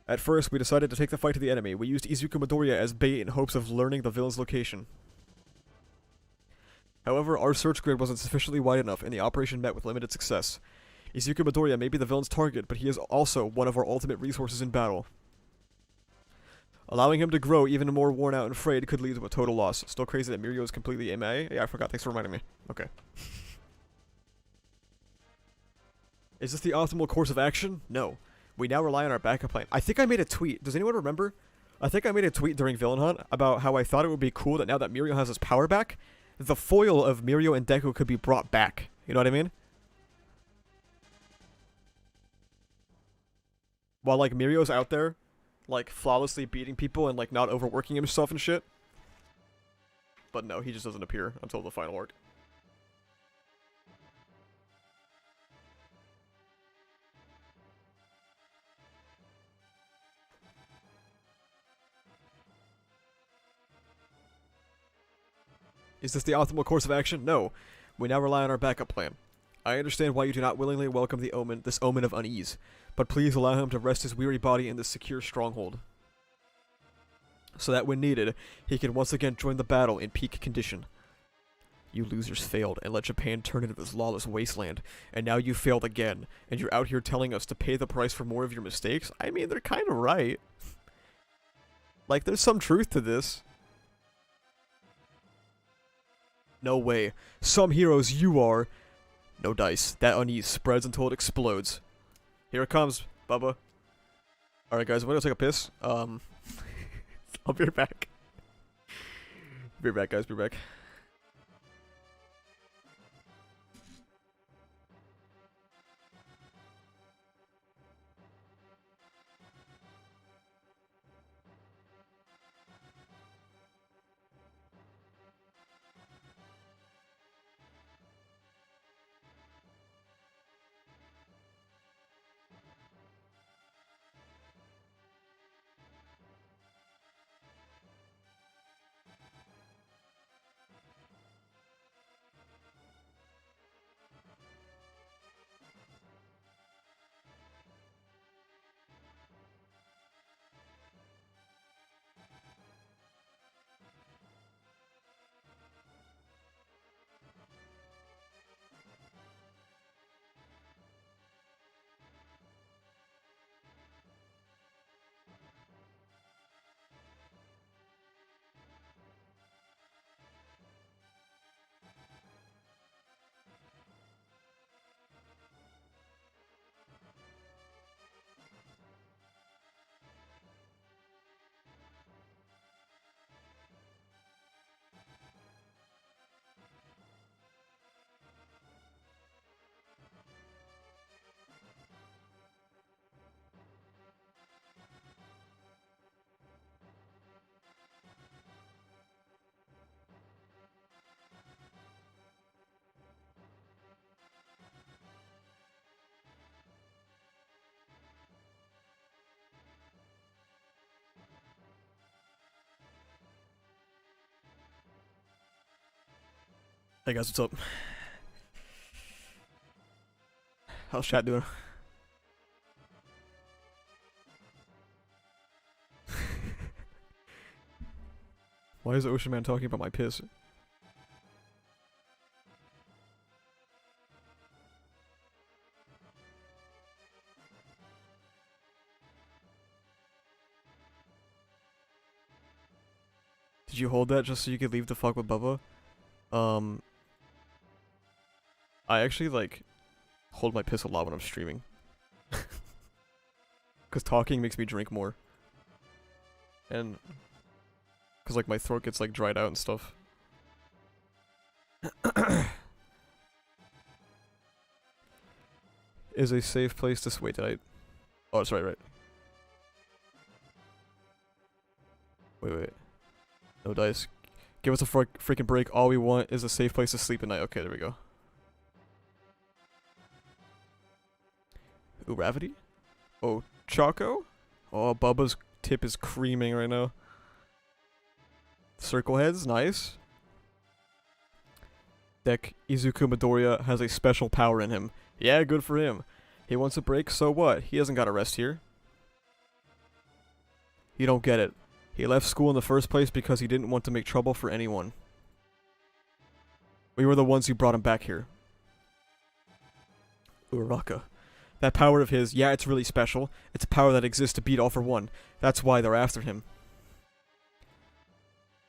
At first, we decided to take the fight to the enemy. We used Izuku Midoriya as bait in hopes of learning the villain's location. However, our search grid wasn't sufficiently wide enough, and the operation met with limited success. Izuku Midoriya may be the villain's target, but he is also one of our ultimate resources in battle. Allowing him to grow even more worn out and frayed could lead to a total loss. Still crazy that Mirio is completely MIA? Yeah, I forgot. Thanks for reminding me. Okay. Is this the optimal course of action? No. We now rely on our backup plan. I think I made a tweet. Does anyone remember? I think I made a tweet during Villain Hunt about how I thought it would be cool that now that Mirio has his power back, the foil of Mirio and Deku could be brought back. You know what I mean? While, like, Mirio's out there, like, flawlessly beating people and, like, not overworking himself and shit. But no, he just doesn't appear until the final arc. Is this the optimal course of action? No. We now rely on our backup plan. I understand why you do not willingly welcome this omen of unease, but please allow him to rest his weary body in this secure stronghold, so that when needed, he can once again join the battle in peak condition. You losers failed and let Japan turn into this lawless wasteland, and now you failed again, and you're out here telling us to pay the price for more of your mistakes? I mean, they're kind of right. Like, there's some truth to this. No way. Some heroes you are. No dice. That unease spreads until it explodes. Here it comes, Bubba. Alright guys, I'm gonna take a piss. I'll be right back. Be right back, guys. Be right back. Hey guys, what's up? How's chat doing? Why is Ocean Man talking about my piss? Did you hold that just so you could leave the fuck with Bubba? I actually, like, hold my piss a lot when I'm streaming. Because talking makes me drink more. And... because, like, my throat gets, like, dried out and stuff. Is a safe place to... wait, did I... oh, that's right. Wait. No dice. Give us a freaking break. All we want is a safe place to sleep at night. Okay, there we go. Uravity? Oh, Choco? Oh, Bubba's tip is creaming right now. Circle heads, nice. Deck, Izuku Midoriya has a special power in him. Yeah, good for him. He wants a break, so what? He hasn't got a rest here. You don't get it. He left school in the first place because he didn't want to make trouble for anyone. We were the ones who brought him back here. Uraraka. That power of his, yeah, it's really special. It's a power that exists to beat all for one. That's why they're after him.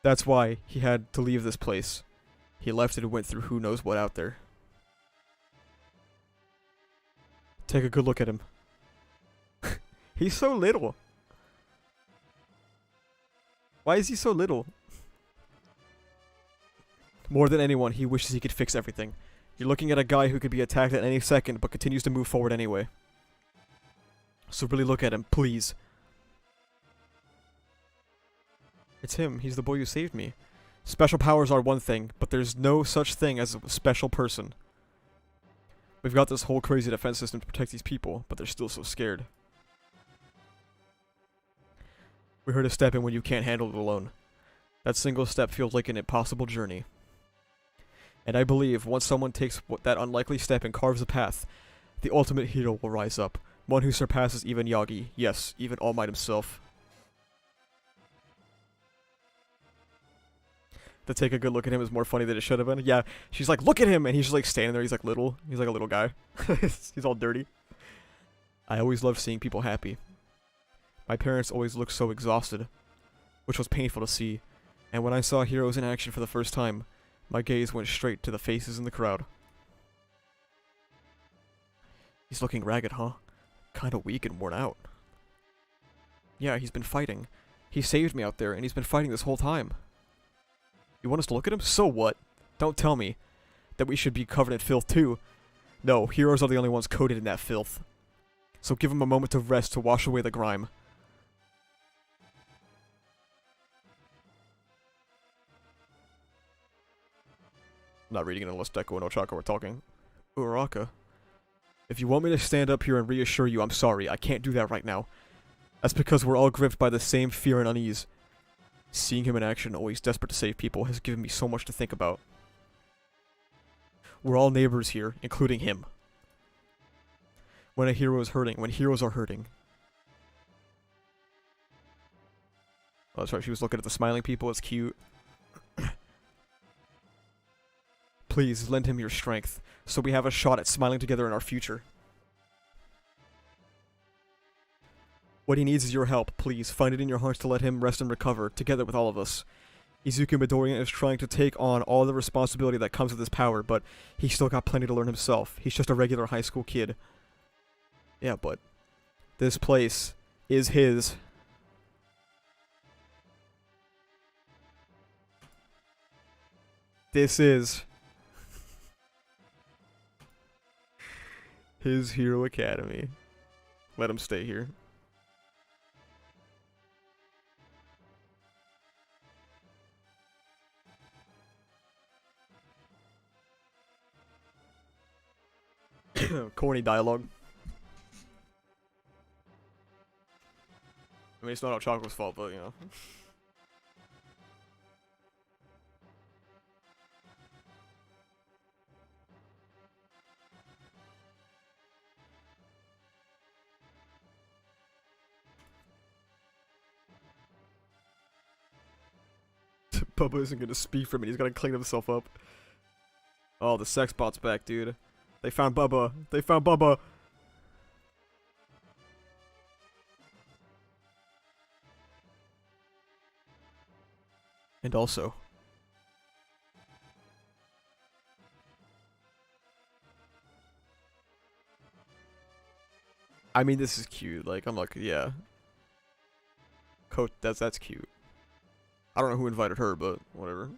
That's why he had to leave this place. He left it and went through who knows what out there. Take a good look at him. He's so little. Why is he so little? More than anyone, he wishes he could fix everything. You're looking at a guy who could be attacked at any second, but continues to move forward anyway. So really look at him, please. It's him. He's the boy who saved me. Special powers are one thing, but there's no such thing as a special person. We've got this whole crazy defense system to protect these people, but they're still so scared. We heard a step in when you can't handle it alone. That single step feels like an impossible journey. And I believe once someone takes that unlikely step and carves a path, the ultimate hero will rise up. One who surpasses even Yagi. Yes, even All Might himself. To take a good look at him is more funny than it should have been. Yeah, she's like, look at him! And he's just like standing there, he's like little. He's like a little guy. He's all dirty. I always loved seeing people happy. My parents always looked so exhausted, which was painful to see. And when I saw heroes in action for the first time, my gaze went straight to the faces in the crowd. He's looking ragged, huh? Kinda weak and worn out. Yeah, he's been fighting. He saved me out there, and he's been fighting this whole time. You want us to look at him? So what? Don't tell me that we should be covered in filth too. No, heroes are the only ones coated in that filth. So give him a moment of rest to wash away the grime. I'm not reading it unless Deku and Ochako were talking. Uraraka. If you want me to stand up here and reassure you, I'm sorry. I can't do that right now. That's because we're all gripped by the same fear and unease. Seeing him in action, always desperate to save people, has given me so much to think about. We're all neighbors here, including him. When a hero is hurting, when heroes are hurting. Oh, that's right, she was looking at the smiling people, it's cute. Please, lend him your strength, so we have a shot at smiling together in our future. What he needs is your help, please. Find it in your hearts to let him rest and recover, together with all of us. Izuku Midoriya is trying to take on all the responsibility that comes with his power, but he's still got plenty to learn himself. He's just a regular high school kid. Yeah, but this place is his. This is his Hero Academy. Let him stay here. Corny dialogue. I mean, it's not Choco's fault, but you know. 'Bubba isn't gonna speak for me. He's gonna clean himself up. Oh, the sex bot's back, dude. They found Bubba. They found Bubba. And also, I mean, this is cute. Like, I'm like, yeah. Coach, that's cute. I don't know who invited her, but whatever.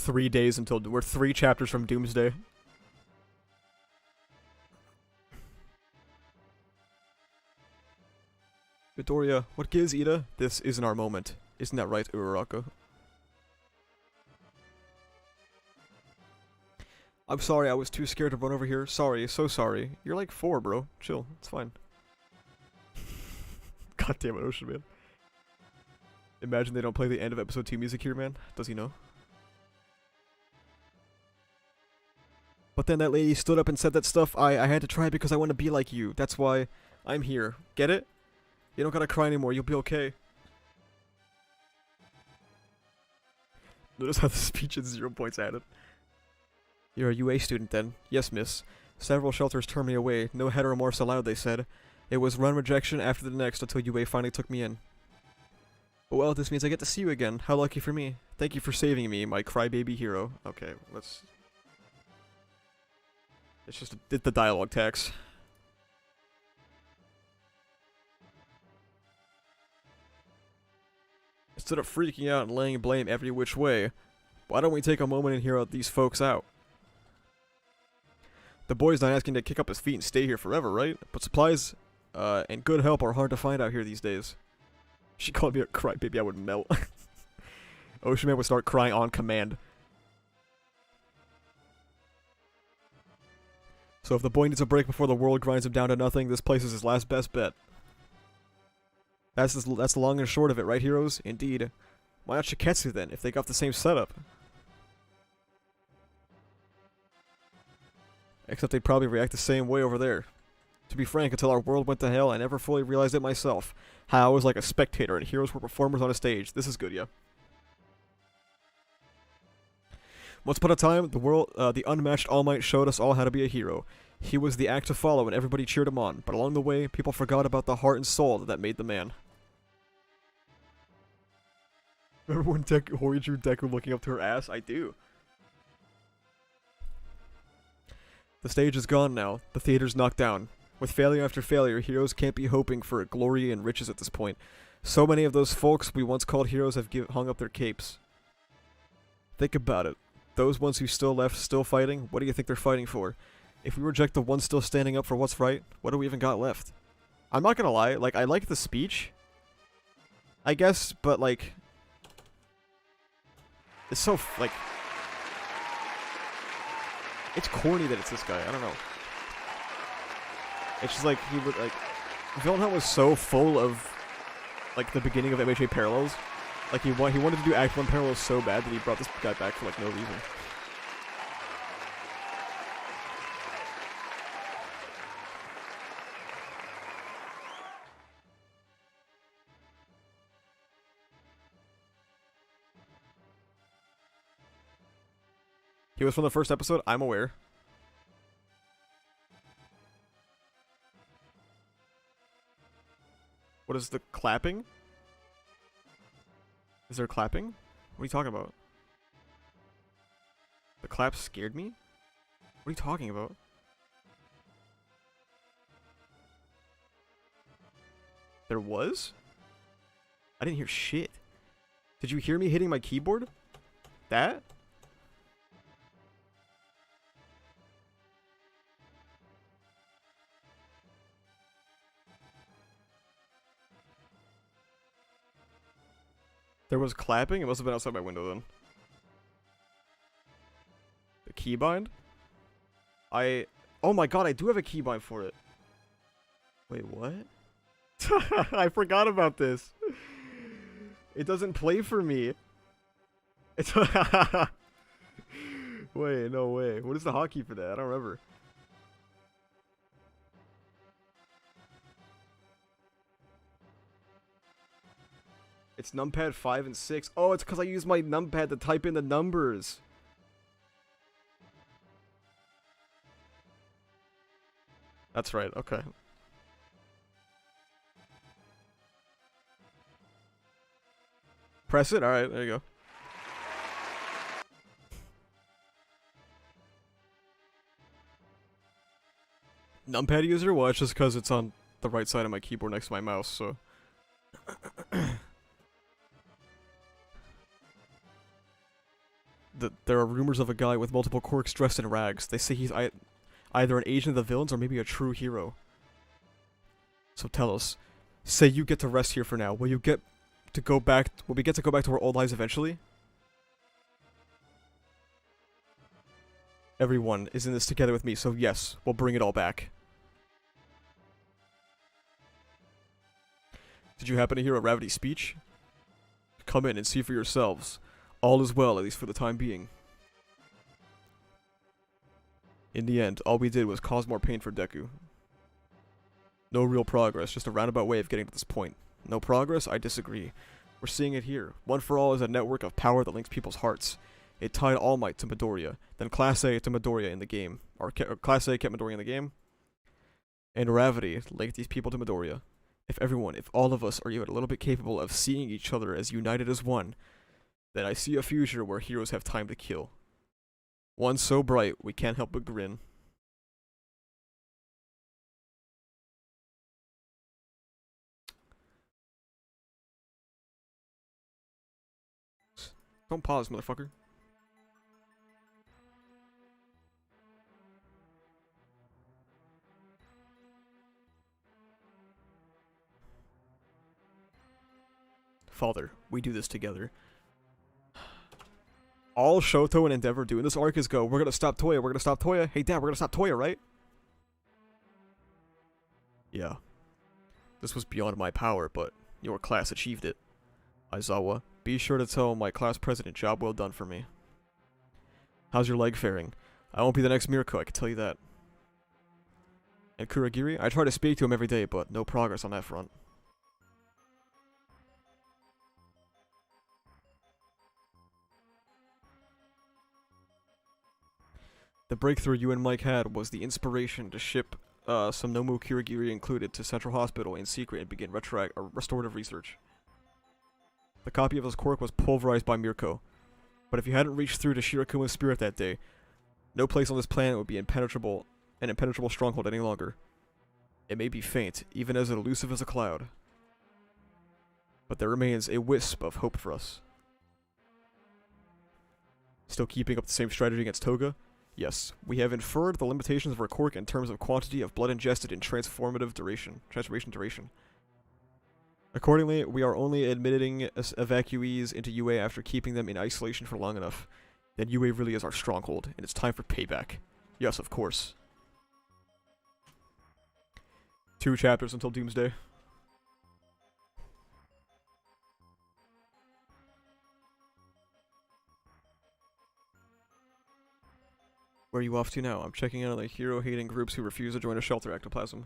We're 3 chapters from Doomsday. Midoriya, what gives, Ida? This isn't our moment. Isn't that right, Uraraka? I'm sorry, I was too scared to run over here. Sorry, so sorry. You're like 4, bro. Chill, it's fine. God damn it, Ocean Man. Imagine they don't play the end of episode 2 music here, man. Does he know? But then that lady stood up and said that stuff. I had to try it because I want to be like you. That's why I'm here. Get it? You don't gotta cry anymore. You'll be okay. Notice how the speech is 0 points added. You're a UA student then? Yes, miss. Several shelters turned me away. No heteromorphs allowed, they said. It was one rejection after the next until UA finally took me in. Well, this means I get to see you again. How lucky for me. Thank you for saving me, my crybaby hero. Okay, let's... It's just the dialogue tax. Instead of freaking out and laying blame every which way, why don't we take a moment and hear these folks out? The boy's not asking to kick up his feet and stay here forever, right? But supplies and good help are hard to find out here these days. She called me a crybaby, I would melt. Ocean Man would start crying on command. So if the boy needs a break before the world grinds him down to nothing, this place is his last best bet. That's the long and short of it, right, heroes? Indeed. Why not Shiketsu then, if they got the same setup? Except they'd probably react the same way over there. To be frank, until our world went to hell, I never fully realized it myself. How I was like a spectator and heroes were performers on a stage. This is good, yeah. Once upon a time, the unmatched All Might showed us all how to be a hero. He was the act to follow and everybody cheered him on, but along the way, people forgot about the heart and soul that made the man. Remember when Hori drew Deku looking up to her ass? I do. The stage is gone now. The theater's knocked down. With failure after failure, heroes can't be hoping for glory and riches at this point. So many of those folks we once called heroes have hung up their capes. Think about it. Those ones who still left, still fighting, what do you think they're fighting for? If we reject the ones still standing up for what's right, what do we even got left? I'm not gonna lie, like, I like the speech, I guess, but, like, it's so, like, it's corny that it's this guy, I don't know. It's just like, he would, like, Vilhelm was so full of, like, the beginning of MHA Parallels. Like, he wanted to do Act 1 Parallels so bad that he brought this guy back for, like, no reason. He was from the first episode, I'm aware. What is the clapping? Is there clapping? What are you talking about? The clap scared me? What are you talking about? There was? I didn't hear shit. Did you hear me hitting my keyboard? That? There was clapping? It must have been outside my window then. The keybind? Oh my god, I do have a keybind for it. Wait, what? I forgot about this. It doesn't play for me. It's Wait, no way. What is the hotkey for that? I don't remember. It's numpad 5 and 6. Oh, it's because I use my numpad to type in the numbers. That's right, okay. Press it? Alright, there you go. Numpad user? Well, it's just because it's on the right side of my keyboard next to my mouse, so... There are rumors of a guy with multiple quirks dressed in rags. They say he's either an agent of the villains or maybe a true hero. So tell us. Say you get to rest here for now. Will you get to go back... Will we get to go back to our old lives eventually? Everyone is in this together with me, so yes, we'll bring it all back. Did you happen to hear a Ravity's speech? Come in and see for yourselves. All is well, at least for the time being. In the end, all we did was cause more pain for Deku. No real progress, just a roundabout way of getting to this point. No progress? I disagree. We're seeing it here. One for All is a network of power that links people's hearts. It tied All Might to Midoriya, then Class A to Midoriya in the game. Or Class A kept Midoriya in the game. And Ravity linked these people to Midoriya. If all of us are even a little bit capable of seeing each other as united as one, then I see a future where heroes have time to kill. One so bright, we can't help but grin. Don't pause, motherfucker. Father, we do this together. All Shoto and Endeavor do in this arc is go, we're gonna stop Toya, we're gonna stop Toya. Hey Dad, we're gonna stop Toya, right? Yeah. This was beyond my power, but your class achieved it. Aizawa, be sure to tell my class president job well done for me. How's your leg faring? I won't be the next Mirko, I can tell you that. And Kuragiri, I try to speak to him every day, but no progress on that front. The breakthrough you and Mike had was the inspiration to ship some Nomu Kuragiri included to Central Hospital in secret and begin restorative research. The copy of his quirk was pulverized by Mirko, but if you hadn't reached through to Shirakuma's spirit that day, no place on this planet would be an impenetrable stronghold any longer. It may be faint, even as elusive as a cloud, but there remains a wisp of hope for us. Still keeping up the same strategy against Toga? Yes, we have inferred the limitations of our quirk in terms of quantity of blood ingested in transformation duration. Accordingly, we are only admitting evacuees into UA after keeping them in isolation for long enough. Then UA really is our stronghold, and it's time for payback. Yes, of course. 2 chapters until Doomsday. Where are you off to now? I'm checking out on the hero-hating groups who refuse to join a shelter ectoplasm.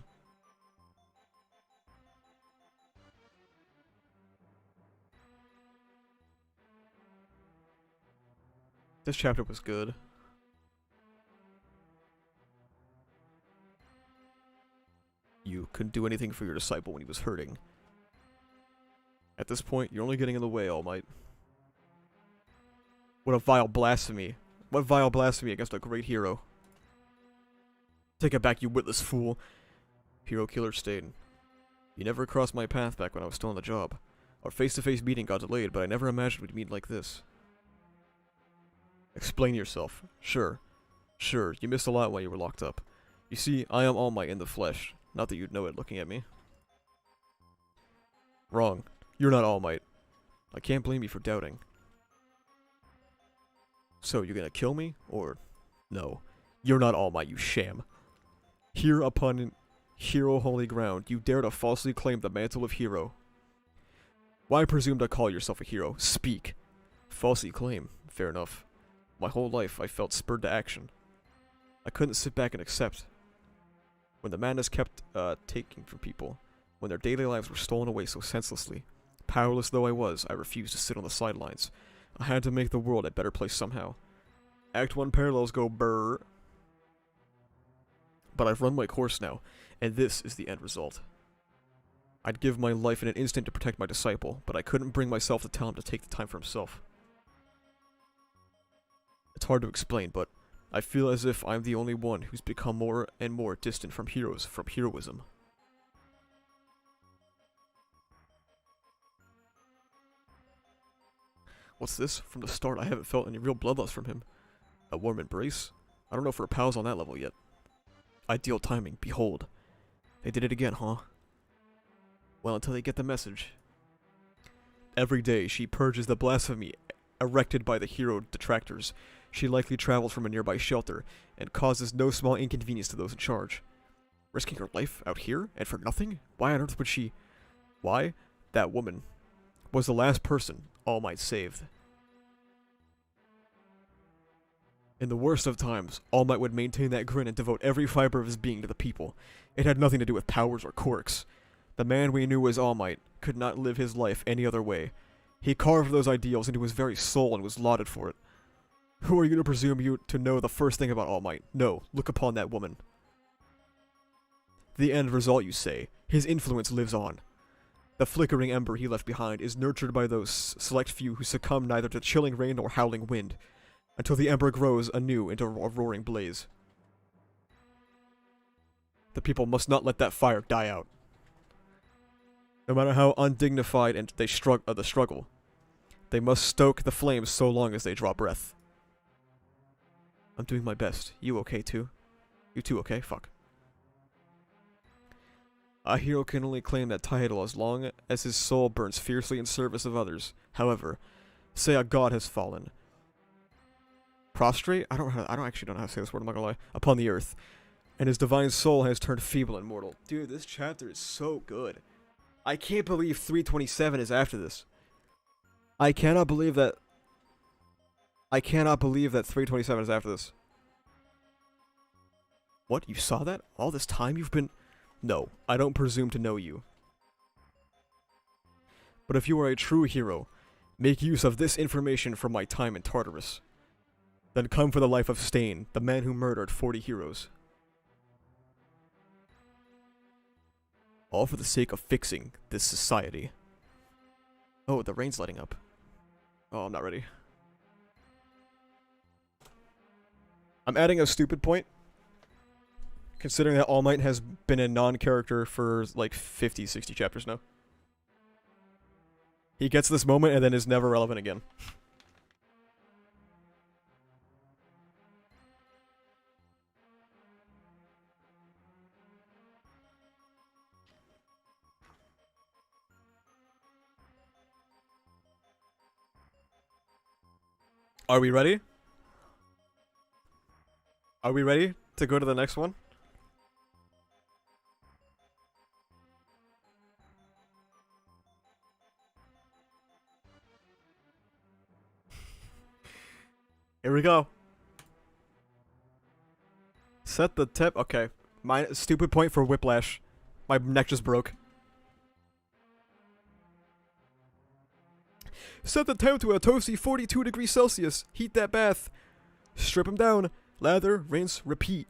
This chapter was good. You couldn't do anything for your disciple when he was hurting. At this point, you're only getting in the way, All Might. What a vile blasphemy. What vile blasphemy against a great hero. Take it back, you witless fool. Hero Killer Stain. You never crossed my path back when I was still on the job. Our face-to-face meeting got delayed, but I never imagined we'd meet like this. Explain yourself. Sure, you missed a lot while you were locked up. You see, I am All Might in the flesh. Not that you'd know it looking at me. Wrong. You're not All Might. I can't blame you for doubting. So, you're gonna kill me? Or... no. You're not All Might, you sham. Here upon hero holy ground, you dare to falsely claim the mantle of hero. Why presume to call yourself a hero? Speak. Falsely claim. Fair enough. My whole life, I felt spurred to action. I couldn't sit back and accept. When the madness kept, taking from people, when their daily lives were stolen away so senselessly, powerless though I was, I refused to sit on the sidelines. I had to make the world a better place somehow. Act 1 parallels go brrr. But I've run my course now, and this is the end result. I'd give my life in an instant to protect my disciple, but I couldn't bring myself to tell him to take the time for himself. It's hard to explain, but I feel as if I'm the only one who's become more and more distant from heroes, from heroism. What's this? From the start, I haven't felt any real bloodlust from him. A warm embrace? I don't know if we're pals on that level yet. Ideal timing, behold. They did it again, huh? Well, until they get the message. Every day, she purges the blasphemy erected by the hero detractors. She likely travels from a nearby shelter, and causes no small inconvenience to those in charge. Risking her life out here, and for nothing? Why on earth would she... Why? that woman, was the last person All Might saved. In the worst of times, All Might would maintain that grin and devote every fiber of his being to the people. It had nothing to do with powers or quirks. The man we knew as All Might could not live his life any other way. He carved those ideals into his very soul and was lauded for it. Who are you to presume you to know the first thing about All Might? No, look upon that woman. The end result, you say. His influence lives on. The flickering ember he left behind is nurtured by those select few who succumb neither to chilling rain nor howling wind, until the ember grows anew into a roaring blaze. The people must not let that fire die out. No matter how undignified and the struggle, they must stoke the flames so long as they draw breath. I'm doing my best. You okay too? You too okay? Fuck. A hero can only claim that title as long as his soul burns fiercely in service of others. However, say a god has fallen. Prostrate? I don't actually know how to say this word, I'm not gonna lie. Upon the earth. And his divine soul has turned feeble and mortal. Dude, this chapter is so good. I can't believe 327 is after this. I cannot believe that 327 is after this. What? You saw that? All this time you've been... No, I don't presume to know you. But if you are a true hero, make use of this information from my time in Tartarus. Then come for the life of Stain, the man who murdered 40 heroes. All for the sake of fixing this society. Oh, the rain's letting up. Oh, I'm not ready. I'm adding a stupid point. Considering that All Might has been a non-character for like 50, 60 chapters now. He gets this moment and then is never relevant again. Are we ready? Are we ready to go to the next one? Here we go. Set the tip. Okay. My stupid point for whiplash. My neck just broke. Set the temp to a toasty 42 degrees Celsius. Heat that bath. Strip him down. Lather, rinse, repeat.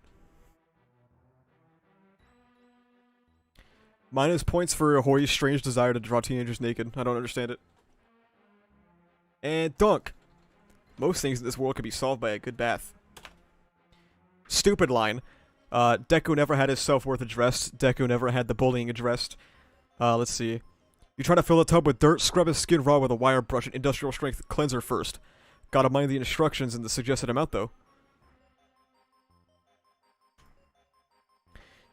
Minus points for Hori's strange desire to draw teenagers naked. I don't understand it. And dunk. Most things in this world can be solved by a good bath. Stupid line. Deku never had his self-worth addressed. Deku never had the bullying addressed. Let's see. You try to fill a tub with dirt, scrub his skin raw with a wire brush and industrial strength cleanser first. Gotta mind the instructions and the suggested amount though.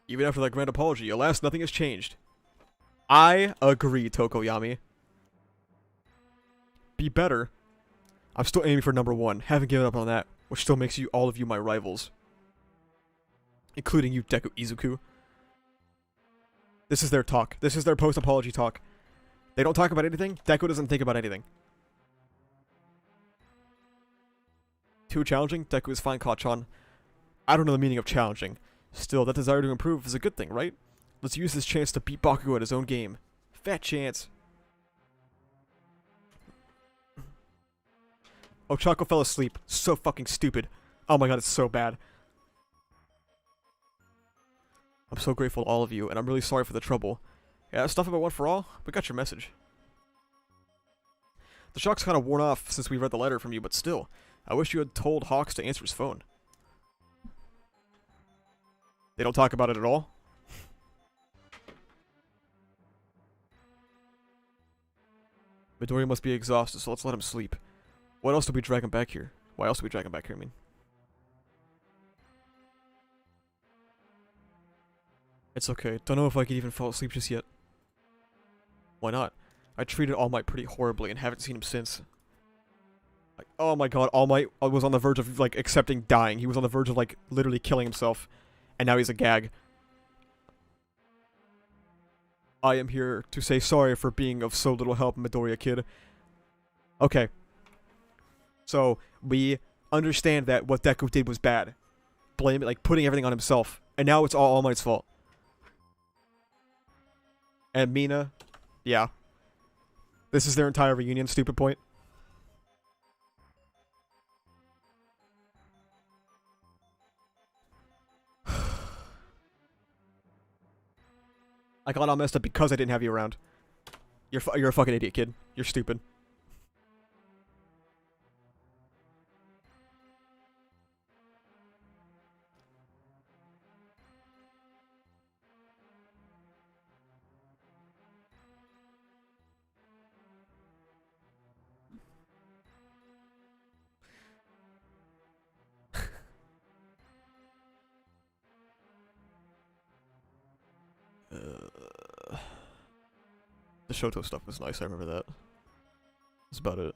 Even after that grand apology, alas, nothing has changed. I agree, Tokoyami. Be better. I'm still aiming for #1. Haven't given up on that, which still makes you all of you my rivals. Including you, Deku Izuku. This is their talk. This is their post-apology talk. They don't talk about anything. Deku doesn't think about anything. Too challenging? Deku is fine, Kachan. I don't know the meaning of challenging. Still, that desire to improve is a good thing, right? Let's use this chance to beat Bakugo at his own game. Fat chance. Oh, Choco fell asleep. So fucking stupid. Oh my god, it's so bad. I'm so grateful to all of you, and I'm really sorry for the trouble. Yeah, stuff about One for All? We got your message. The shock's kind of worn off since we read the letter from you, but still. I wish you had told Hawks to answer his phone. They don't talk about it at all? Midoriya must be exhausted, so let's let him sleep. What else do we drag him back here? Why else do we drag him back here, I mean? It's okay. Don't know if I could even fall asleep just yet. Why not? I treated All Might pretty horribly and haven't seen him since. Like, oh my god, All Might was on the verge of, like, accepting dying. He was on the verge of, like, literally killing himself. And now he's a gag. I am here to say sorry for being of so little help, Midoriya kid. Okay. So, we understand that what Deku did was bad. Blame it, like, putting everything on himself. And now it's all Might's fault. And Mina, yeah. This is their entire reunion, stupid point. I got all messed up because I didn't have you around. You're a fucking idiot, kid. You're stupid. The Shoto stuff was nice, I remember that. That's about it.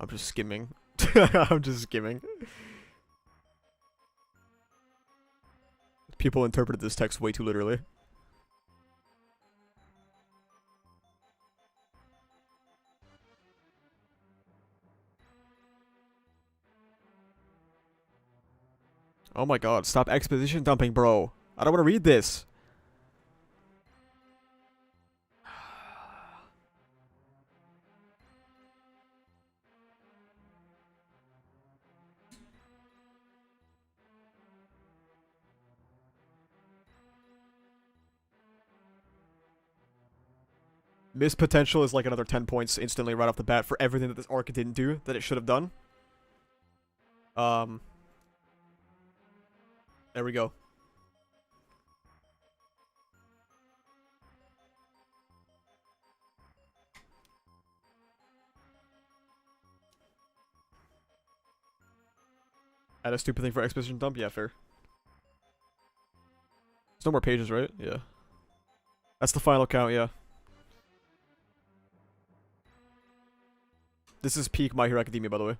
I'm just skimming. I'm just skimming. People interpreted this text way too literally. Oh my god, stop exposition dumping, bro. I don't want to read this. Missed potential is like another 10 points instantly right off the bat for everything that this arc didn't do that it should have done. There we go. Add a stupid thing for exposition dump? Yeah, fair. There's no more pages, right? Yeah. That's the final count, yeah. This is peak My Hero Academia, by the way.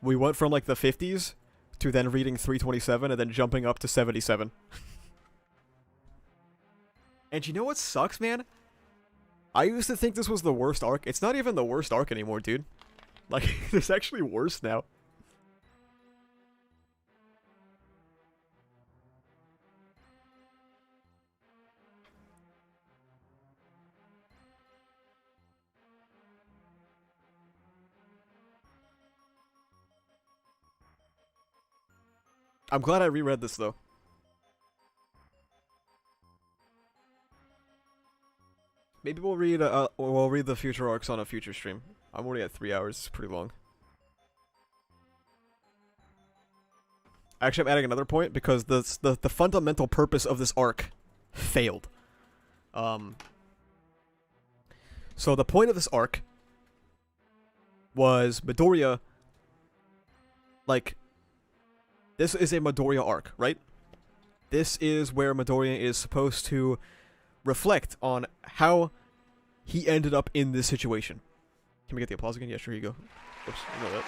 We went from like the 50s to then reading 327 and then jumping up to 77. And you know what sucks, man? I used to think this was the worst arc. It's not even the worst arc anymore, dude. Like, it's actually worse now. I'm glad I reread this, though. Maybe we'll read the future arcs on a future stream. I'm already at 3 hours. It's pretty long. Actually, I'm adding another point because the fundamental purpose of this arc failed. So the point of this arc was Midoriya. Like, this is a Midoriya arc, right? This is where Midoriya is supposed to reflect on how he ended up in this situation. Can we get the applause again? Yeah, sure, you go. Oops, I know that.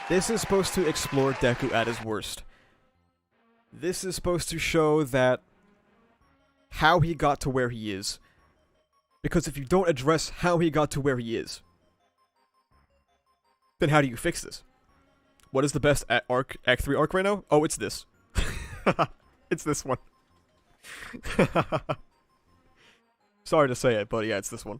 This is supposed to explore Deku at his worst. This is supposed to show that how he got to where he is. Because if you don't address how he got to where he is, then how do you fix this? What is the best Act 3 arc right now? Oh, it's this. It's this one. Sorry to say it, but yeah, it's this one.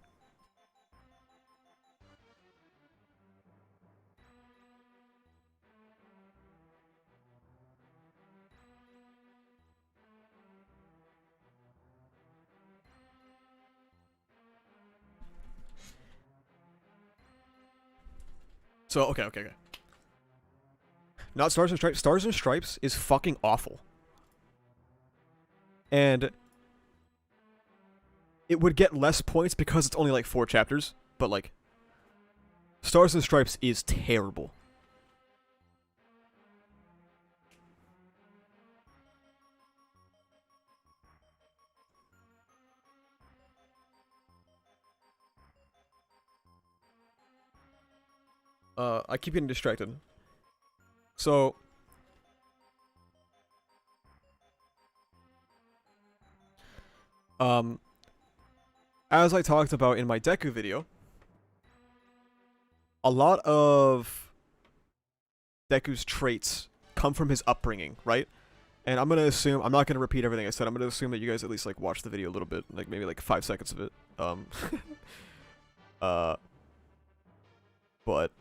So, okay. Not Stars and Stripes. Stars and Stripes is fucking awful. And it would get less points because it's only like 4 chapters, but like, Stars and Stripes is terrible. I keep getting distracted. So, as I talked about in my Deku video, a lot of Deku's traits come from his upbringing, right? And I'm gonna assume, I'm not gonna repeat everything I said, I'm gonna assume that you guys at least, like, watched the video a little bit, like, maybe, like, 5 seconds of it. But,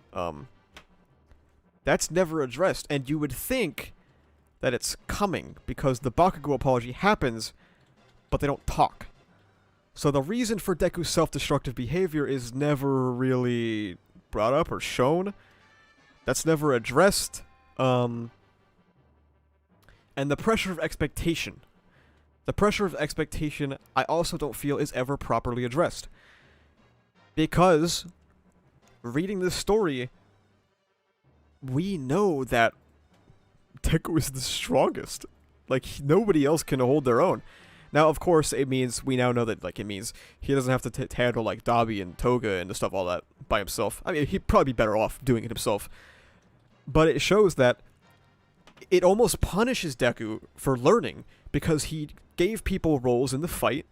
that's never addressed, and you would think that it's coming, because the Bakugo apology happens, but they don't talk. So the reason for Deku's self-destructive behavior is never really brought up or shown. That's never addressed. And the pressure of expectation. The pressure of expectation, I also don't feel is ever properly addressed. Because, reading this story, we know that Deku is the strongest. Like, nobody else can hold their own. Now, of course, it means, we now know that, like, it means he doesn't have to handle, like, Dabi and Toga and the stuff, all that, by himself. I mean, he'd probably be better off doing it himself. But it shows that it almost punishes Deku for learning, because he gave people roles in the fight,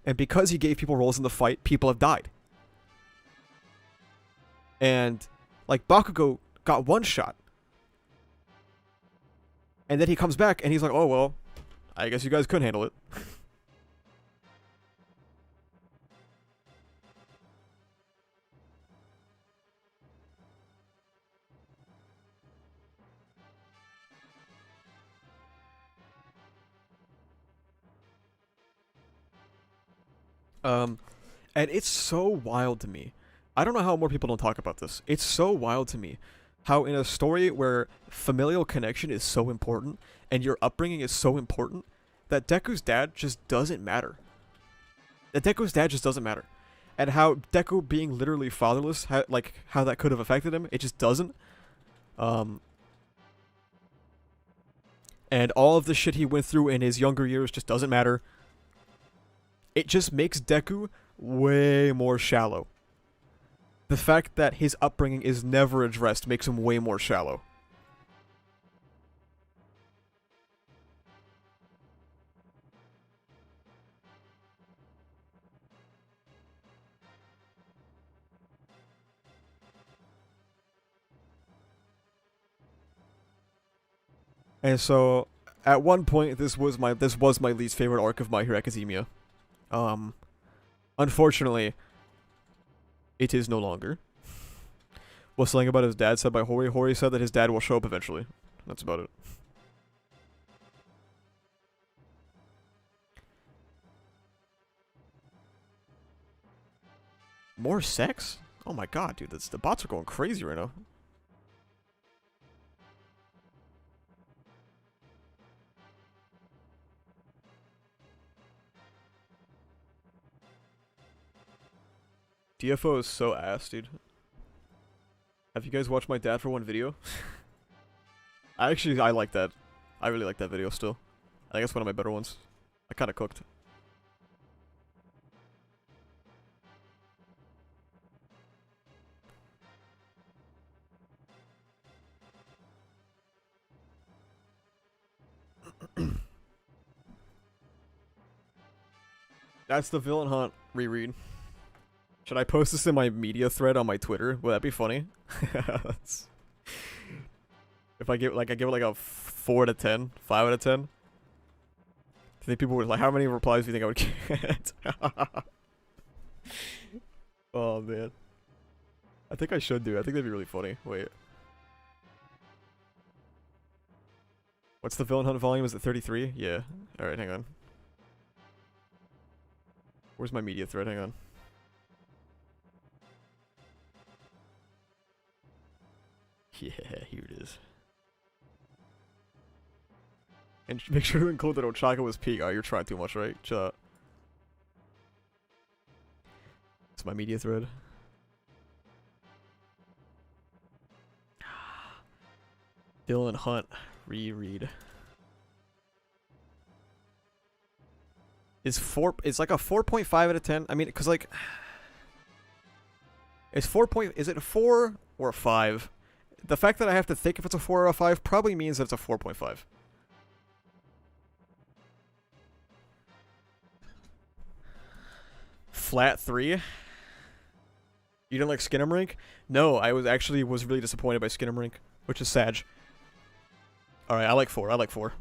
and because he gave people roles in the fight, people have died. And, like, Bakugo got one shot. And then he comes back, and he's like, oh, well, I guess you guys couldn't handle it. And it's so wild to me. I don't know how more people don't talk about this. It's so wild to me how in a story where familial connection is so important and your upbringing is so important that Deku's dad just doesn't matter. That Deku's dad just doesn't matter. And how Deku being literally fatherless, how that could have affected him, it just doesn't. And all of the shit he went through in his younger years just doesn't matter. It just makes Deku way more shallow. The fact that his upbringing is never addressed makes him way more shallow. And so, at one point, this was my least favorite arc of My Hero Academia. Unfortunately, it is no longer. Was something about his dad said by Hori. Hori said that his dad will show up eventually. That's about it. More sex? Oh my god, dude, the bots are going crazy right now. DFO is so ass, dude. Have you guys watched my dad for one video? I like that. I really like that video still. I think it's one of my better ones. I kinda cooked. That's the Villain Hunt reread. Should I post this in my media thread on my Twitter? Would that be funny? If I give it like a 4 out of 10, 5 out of 10. Do you think people would like? How many replies do you think I would get? Oh man, I think I should do. I think that'd be really funny. Wait, what's the Villain Hunt volume? Is it 33? Yeah. All right, hang on. Where's my media thread? Hang on. Yeah, here it is. And make sure to include that Ochaka was peak. Oh, you're trying too much, right? It's my media thread. Dylan Hunt reread. It's like a 4.5 out of 10. I mean, cause like, is it 4 or a 5. The fact that I have to think if it's a 4 or a 5 probably means that it's a 4.5. Flat 3? You didn't like Skinamarink? No, I was really disappointed by Skinamarink, which is sad. Alright, I like 4. I like 4.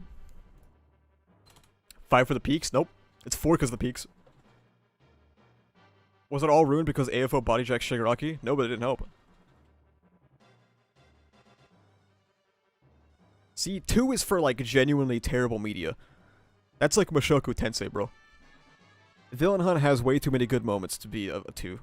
5 for the peaks? Nope. It's 4 because of the peaks. Was it all ruined because AFO bodyjacked Shigaraki? No, but it didn't help. See, 2 is for, like, genuinely terrible media. That's like Mushoku Tensei, bro. Villain Hunt has way too many good moments to be a 2.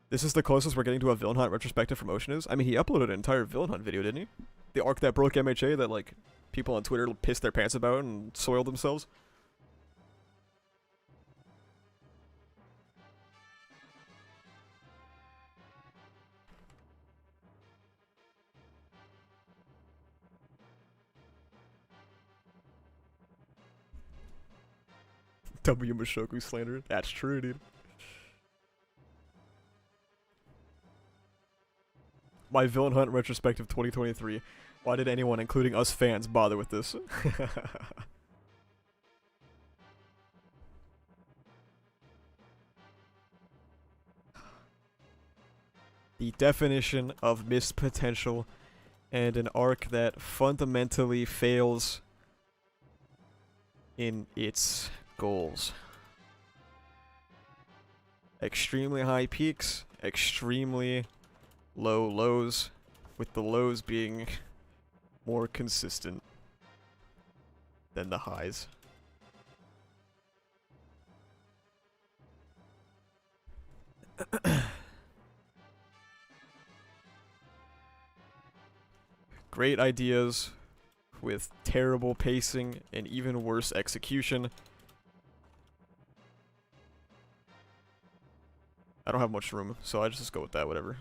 This is the closest we're getting to a Villain Hunt retrospective from Ocean is. I mean, he uploaded an entire Villain Hunt video, didn't he? The arc that broke MHA that, like, people on Twitter pissed their pants about and soiled themselves. W Mushoku slander. That's true, dude. My Villain Hunt retrospective 2023. Why did anyone, including us fans, bother with this? The definition of missed potential and an arc that fundamentally fails in its goals. Extremely high peaks, extremely low lows, with the lows being more consistent than the highs. Great ideas with terrible pacing and even worse execution. I don't have much room, so I just go with that, whatever.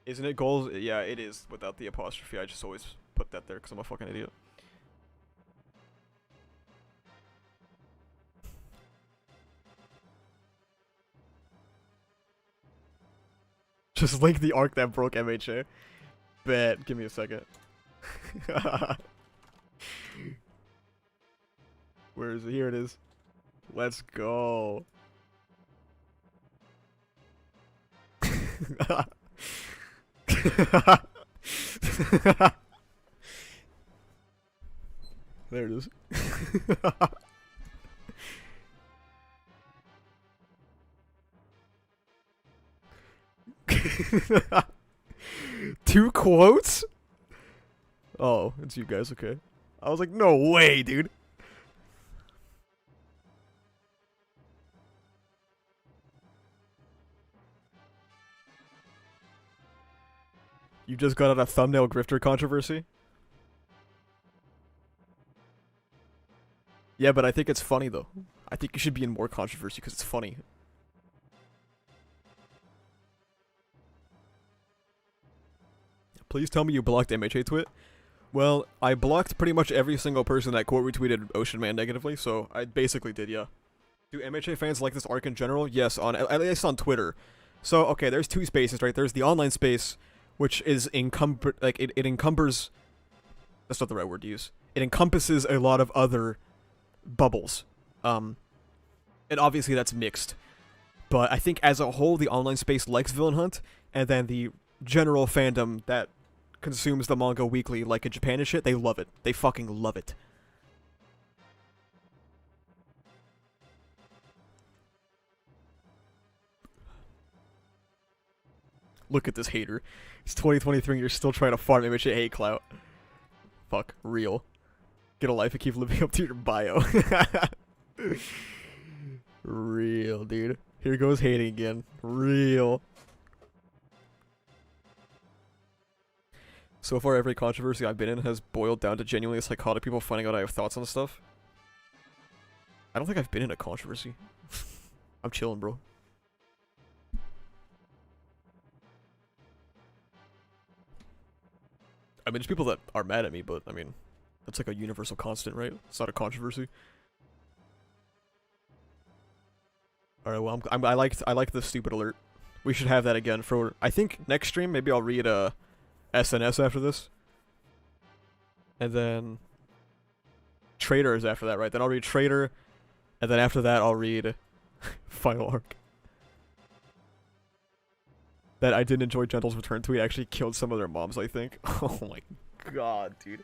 Isn't it goals? Yeah, it is without the apostrophe. I just always put that there because I'm a fucking idiot. Just link the arc that broke MHA. Bet. Give me a second. Where is it? Here it is. Let's go. There it is. 2 quotes? Oh, it's you guys, okay. I was like, no way, dude. You just got out a thumbnail grifter controversy? Yeah, but I think it's funny, though. I think you should be in more controversy because it's funny. Please tell me you blocked MHA Twit. Well, I blocked pretty much every single person that quote retweeted Ocean Man negatively, so I basically did, yeah. Do MHA fans like this arc in general? Yes, at least on Twitter. So, okay, there's 2 spaces, right? There's the online space, which is it encumbers... That's not the right word to use. It encompasses a lot of other bubbles. And obviously that's mixed. But I think as a whole, the online space likes Villain Hunt, and then the general fandom that consumes the manga weekly, like in Japan and shit, they love it. They fucking love it. Look at this hater. It's 2023 and you're still trying to farm MHA hate clout. Fuck. Real. Get a life and keep living up to your bio. Real, dude. Here goes hating again. Real. So far, every controversy I've been in has boiled down to genuinely psychotic people finding out I have thoughts on stuff. I don't think I've been in a controversy. I'm chilling, bro. I mean, there's people that are mad at me, but I mean, that's like a universal constant, right? It's not a controversy. All right, well, I like the stupid alert. We should have that again for, I think, next stream. Maybe I'll read SNS after this. And then Traitor is after that, right? Then I'll read Traitor, and then after that I'll read Final Arc. That I didn't enjoy Gentle's return to. He actually killed some of their moms, I think. Oh my god, dude.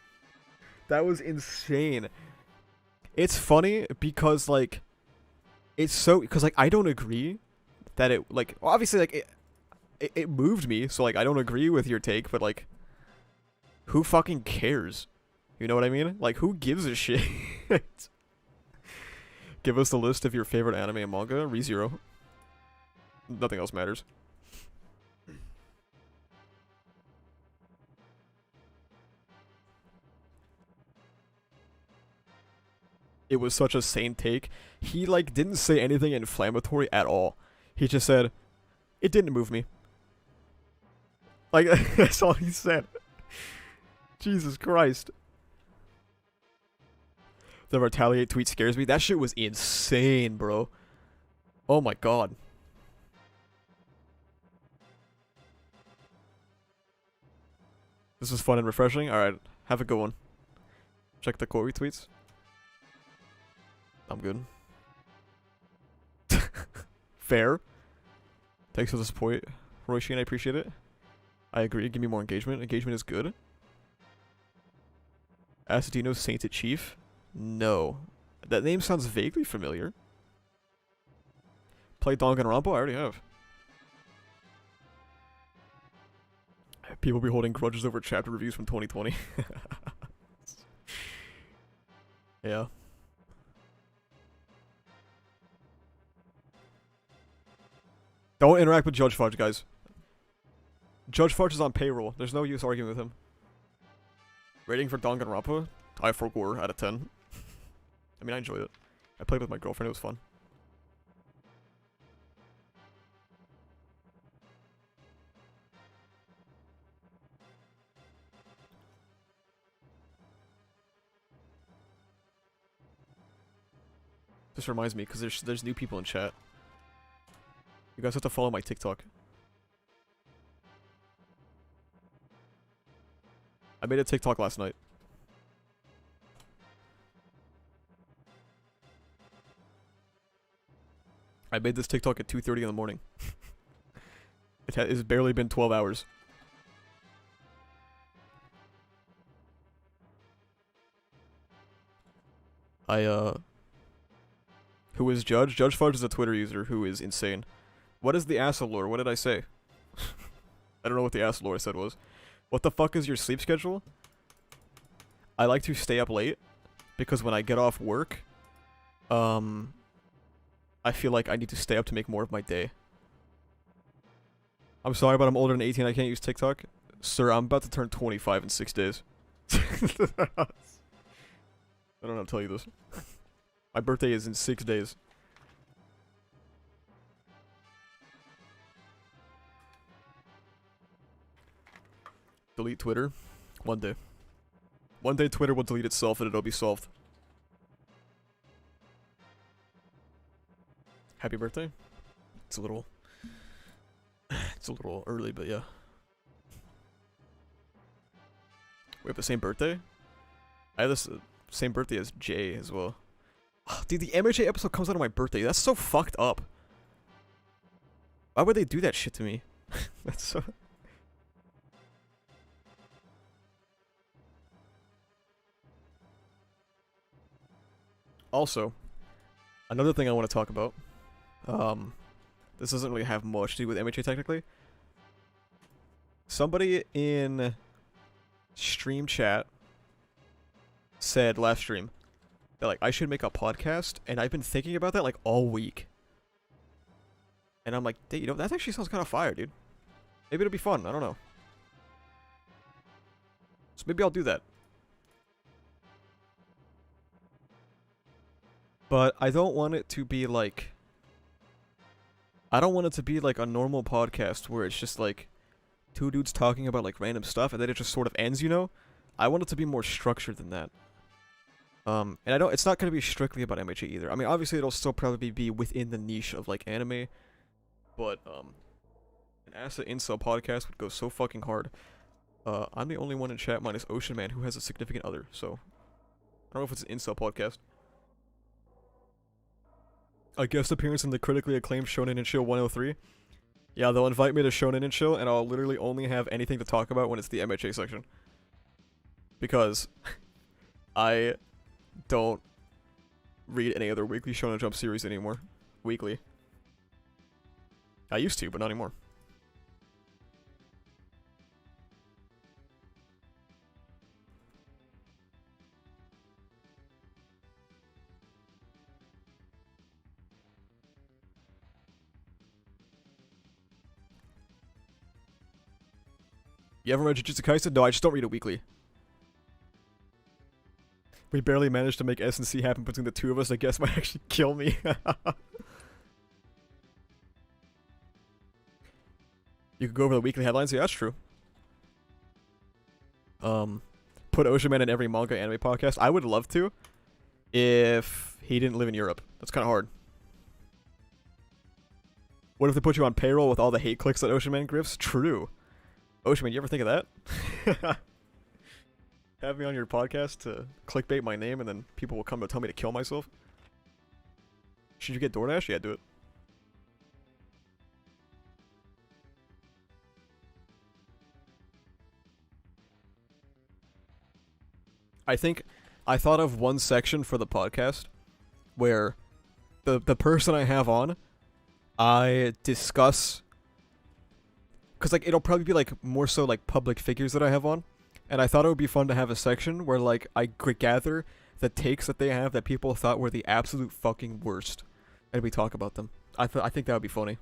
That was insane. It's funny because, like, it's so, because, like, I don't agree that it, like, well, obviously, like, it moved me, so, like, I don't agree with your take, but, like, who fucking cares? You know what I mean? Like, who gives a shit? Give us the list of your favorite anime and manga. ReZero. Nothing else matters. It was such a sane take. He, like, didn't say anything inflammatory at all. He just said, it didn't move me. Like, that's all he said. Jesus Christ. The retaliate tweet scares me. That shit was insane, bro. Oh my god. This was fun and refreshing. Alright, have a good one. Check the quote retweets. I'm good. Fair. Thanks for the support, Roishi, I appreciate it. I agree, give me more engagement. Engagement is good. Asadino Sainted Chief? No. That name sounds vaguely familiar. Play Danganronpa? I already have. People be holding grudges over chapter reviews from 2020. Yeah. Don't interact with Judge Fudge, guys. Judge Fudge is on payroll. There's no use arguing with him. Rating for Danganronpa? I for gore out of 10. I mean, I enjoyed it. I played with my girlfriend. It was fun. This reminds me, because there's new people in chat. You guys have to follow my TikTok. I made a TikTok last night. I made this TikTok at 2:30 in the morning. It's barely been 12 hours. Who is Judge? Judge Fudge is a Twitter user who is insane. What is the asshole lore? What did I say? I don't know what the asshole lore I said was. What the fuck is your sleep schedule? I like to stay up late because when I get off work, I feel like I need to stay up to make more of my day. I'm sorry, but I'm older than 18. I can't use TikTok. Sir, I'm about to turn 25 in 6 days. I don't know how to tell you this. My birthday is in 6 days. Delete Twitter. One day. One day Twitter will delete itself and it'll be solved. Happy birthday. It's a little early, but yeah. We have the same birthday? I have this same birthday as Jay as well. Oh, dude, the MHA episode comes out on my birthday. That's so fucked up. Why would they do that shit to me? That's so... Also, another thing I want to talk about. This doesn't really have much to do with MHA technically. Somebody in stream chat said last stream that like I should make a podcast, and I've been thinking about that like all week. And I'm like, hey, you know, that actually sounds kind of fire, dude. Maybe it'll be fun. I don't know. So maybe I'll do that. But I don't want it to be like... I don't want it to be like a normal podcast where it's just like two dudes talking about like random stuff and then it just sort of ends, you know? I want it to be more structured than that. And it's not going to be strictly about MHA either. I mean, obviously it'll still probably be within the niche of like anime, but an Asa Incel podcast would go so fucking hard. I'm the only one in chat minus Ocean Man who has a significant other, so I don't know if it's an Incel podcast. A guest appearance in the critically acclaimed Shonen and Chill 103. Yeah, they'll invite me to Shonen and Chill, and I'll literally only have anything to talk about when it's the MHA section. Because I don't read any other weekly Shonen Jump series anymore. Weekly. I used to, but not anymore. You ever read Jujutsu Kaisen? No, I just don't read it weekly. We barely managed to make S and C happen between the two of us. I guess might actually kill me. You could go over the weekly headlines. Yeah, that's true. Put Ocean Man in every manga anime podcast. I would love to, if he didn't live in Europe. That's kind of hard. What if they put you on payroll with all the hate clicks that Ocean Man grifts? True. Ocean Man, you ever think of that? Have me on your podcast to clickbait my name and then people will come to tell me to kill myself? Should you get DoorDash? Yeah, do it. I thought of one section for the podcast where the person I have on, I discuss, because like it'll probably be like more so like public figures that I have on, and I thought it would be fun to have a section where like I could gather the takes that they have that people thought were the absolute fucking worst, and we talk about them. I think that would be funny.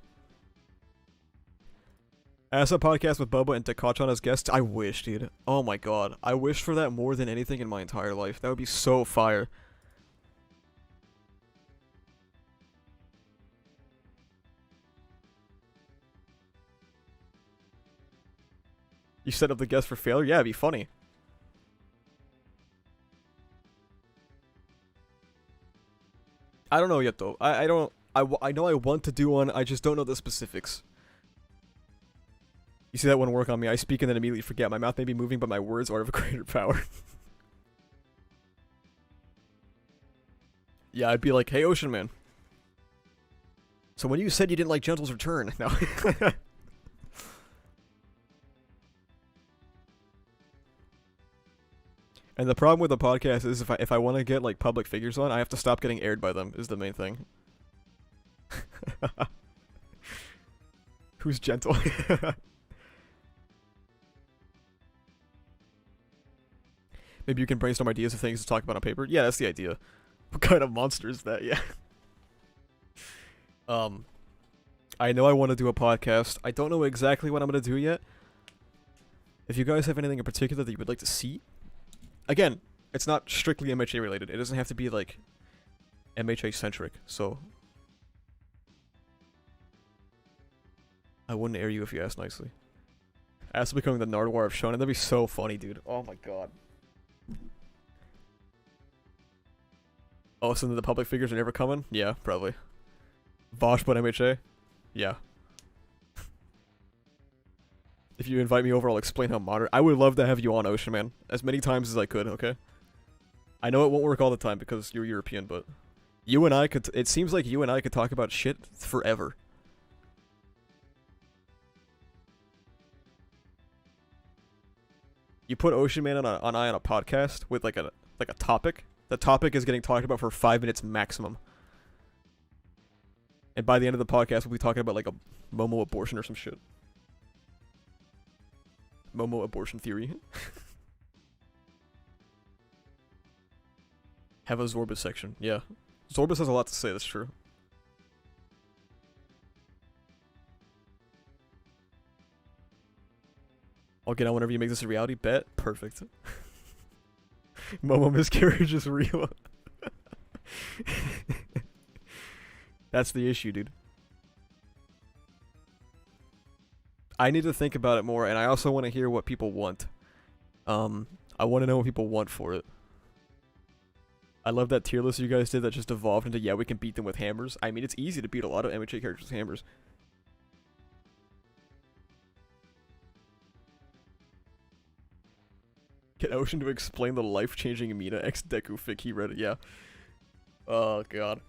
As a podcast with Bubba and Takachan as guests, I wish, dude. Oh my god. I wish for that more than anything in my entire life. That would be so fire. You set up the guest for failure? Yeah, it'd be funny. I don't know yet, though. I know I want to do one, I just don't know the specifics. You see that one work on me. I speak and then immediately forget. My mouth may be moving, but my words are of a greater power. Yeah, I'd be like, hey, Ocean Man. So when you said you didn't like Gentle's Return, no. And the problem with the podcast is if I want to get like public figures on, I have to stop getting aired by them, is the main thing. Who's Gentle? Maybe you can brainstorm ideas of things to talk about on paper. Yeah, that's the idea. What kind of monster is that? Yeah. I know I want to do a podcast. I don't know exactly what I'm going to do yet. If you guys have anything in particular that you would like to see, again, it's not strictly MHA related. It doesn't have to be like MHA centric. So I wouldn't air you if you asked nicely. As becoming the Nardwar of Shonen, that'd be so funny, dude. Oh my god. Oh, so the public figures are never coming? Yeah, probably. Vosh but MHA? Yeah. If you invite me over, I'll explain how modern. I would love to have you on, Ocean Man, as many times as I could, okay? I know it won't work all the time because you're European, but you and I could. It seems like you and I could talk about shit forever. You put Ocean Man on a podcast with like a topic. The topic is getting talked about for 5 minutes maximum. And by the end of the podcast, we'll be talking about like a Momo abortion or some shit. Momo abortion theory. Have a Zorbus section. Yeah. Zorbus has a lot to say, that's true. I'll get on whenever you make this a reality. Bet. Perfect. Momo miscarriage is real. That's the issue, dude. I need to think about it more, and I also want to hear what people want. I want to know what people want for it. I love that tier list you guys did that just evolved into, yeah, we can beat them with hammers. I mean, it's easy to beat a lot of MHA characters with hammers. Get Ocean to explain the life-changing Amina X Deku fic he read it, yeah. Oh, God.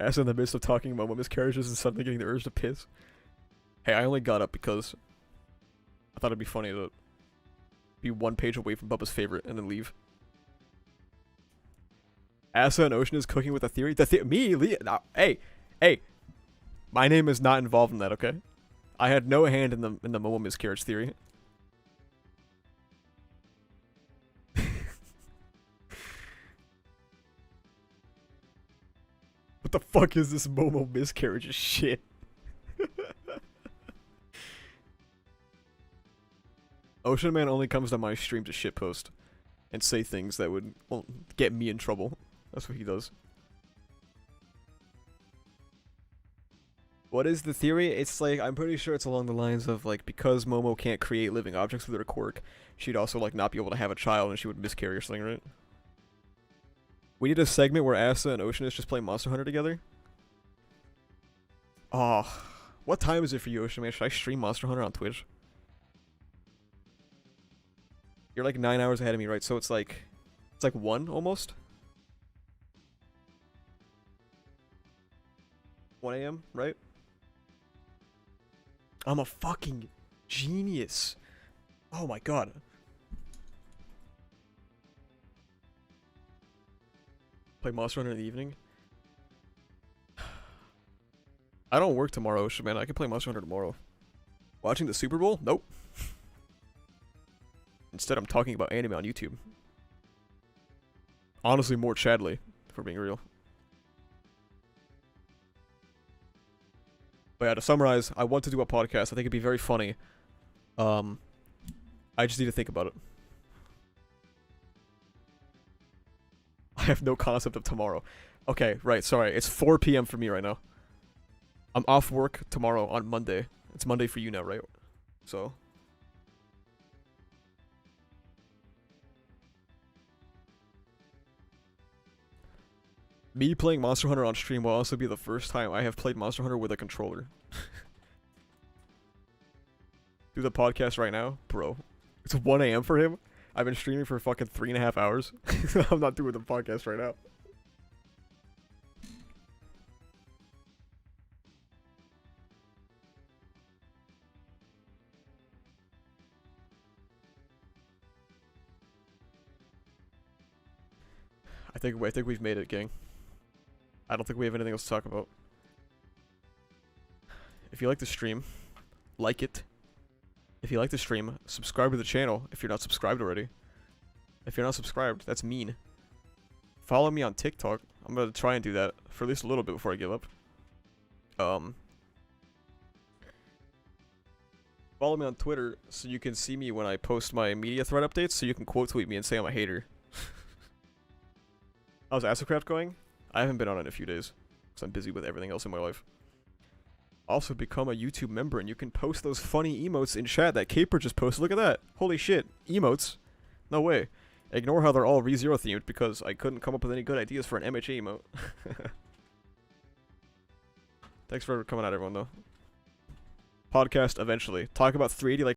As in the midst of talking about miscarriages and suddenly getting the urge to piss. Hey, I only got up because I thought it'd be funny to be one page away from Bubba's favorite and then leave. Asa and Ocean is cooking with a theory? Hey! My name is not involved in that, okay? I had no hand in the Momo miscarriage theory. What the fuck is this Momo miscarriage shit? Ocean Man only comes to my stream to shitpost and say things that would, well, get me in trouble. That's what he does. What is the theory? It's like, I'm pretty sure it's along the lines of, like, because Momo can't create living objects with her quirk, she'd also, like, not be able to have a child and she would miscarry or something, right? We need a segment where Asa and Oceanus just play Monster Hunter together. Oh, what time is it for you, Ocean Man? Should I stream Monster Hunter on Twitch? You're like 9 hours ahead of me, right? So it's like 1 almost? 1 a.m., right? I'm a fucking genius. Oh my god. Play Monster Hunter in the evening? I don't work tomorrow, Ocean Man. I can play Monster Hunter tomorrow. Watching the Super Bowl? Nope. Instead, I'm talking about anime on YouTube. Honestly, more Chadley, if we're being real. But yeah, to summarize, I want to do a podcast. I think it'd be very funny. I just need to think about it. I have no concept of tomorrow. Okay, right, sorry. It's 4 p.m. for me right now. I'm off work tomorrow on Monday. It's Monday for you now, right? So... me playing Monster Hunter on stream will also be the first time I have played Monster Hunter with a controller. Do the podcast right now? Bro. It's 1 a.m. for him? I've been streaming for fucking 3.5 hours. I'm not doing the podcast right now. I think we've made it, gang. I don't think we have anything else to talk about. If you like the stream, like it. If you like the stream, subscribe to the channel if you're not subscribed already. If you're not subscribed, that's mean. Follow me on TikTok. I'm gonna try and do that for at least a little bit before I give up. Follow me on Twitter so you can see me when I post my media thread updates, so you can quote tweet me and say I'm a hater. How's Asacraft going? I haven't been on it in a few days, because I'm busy with everything else in my life. Also, become a YouTube member, and you can post those funny emotes in chat that Caper just posted. Look at that. Holy shit. Emotes? No way. Ignore how they're all ReZero themed, because I couldn't come up with any good ideas for an MHA emote. Thanks for coming out, everyone, though. Podcast eventually. Talk about 380 like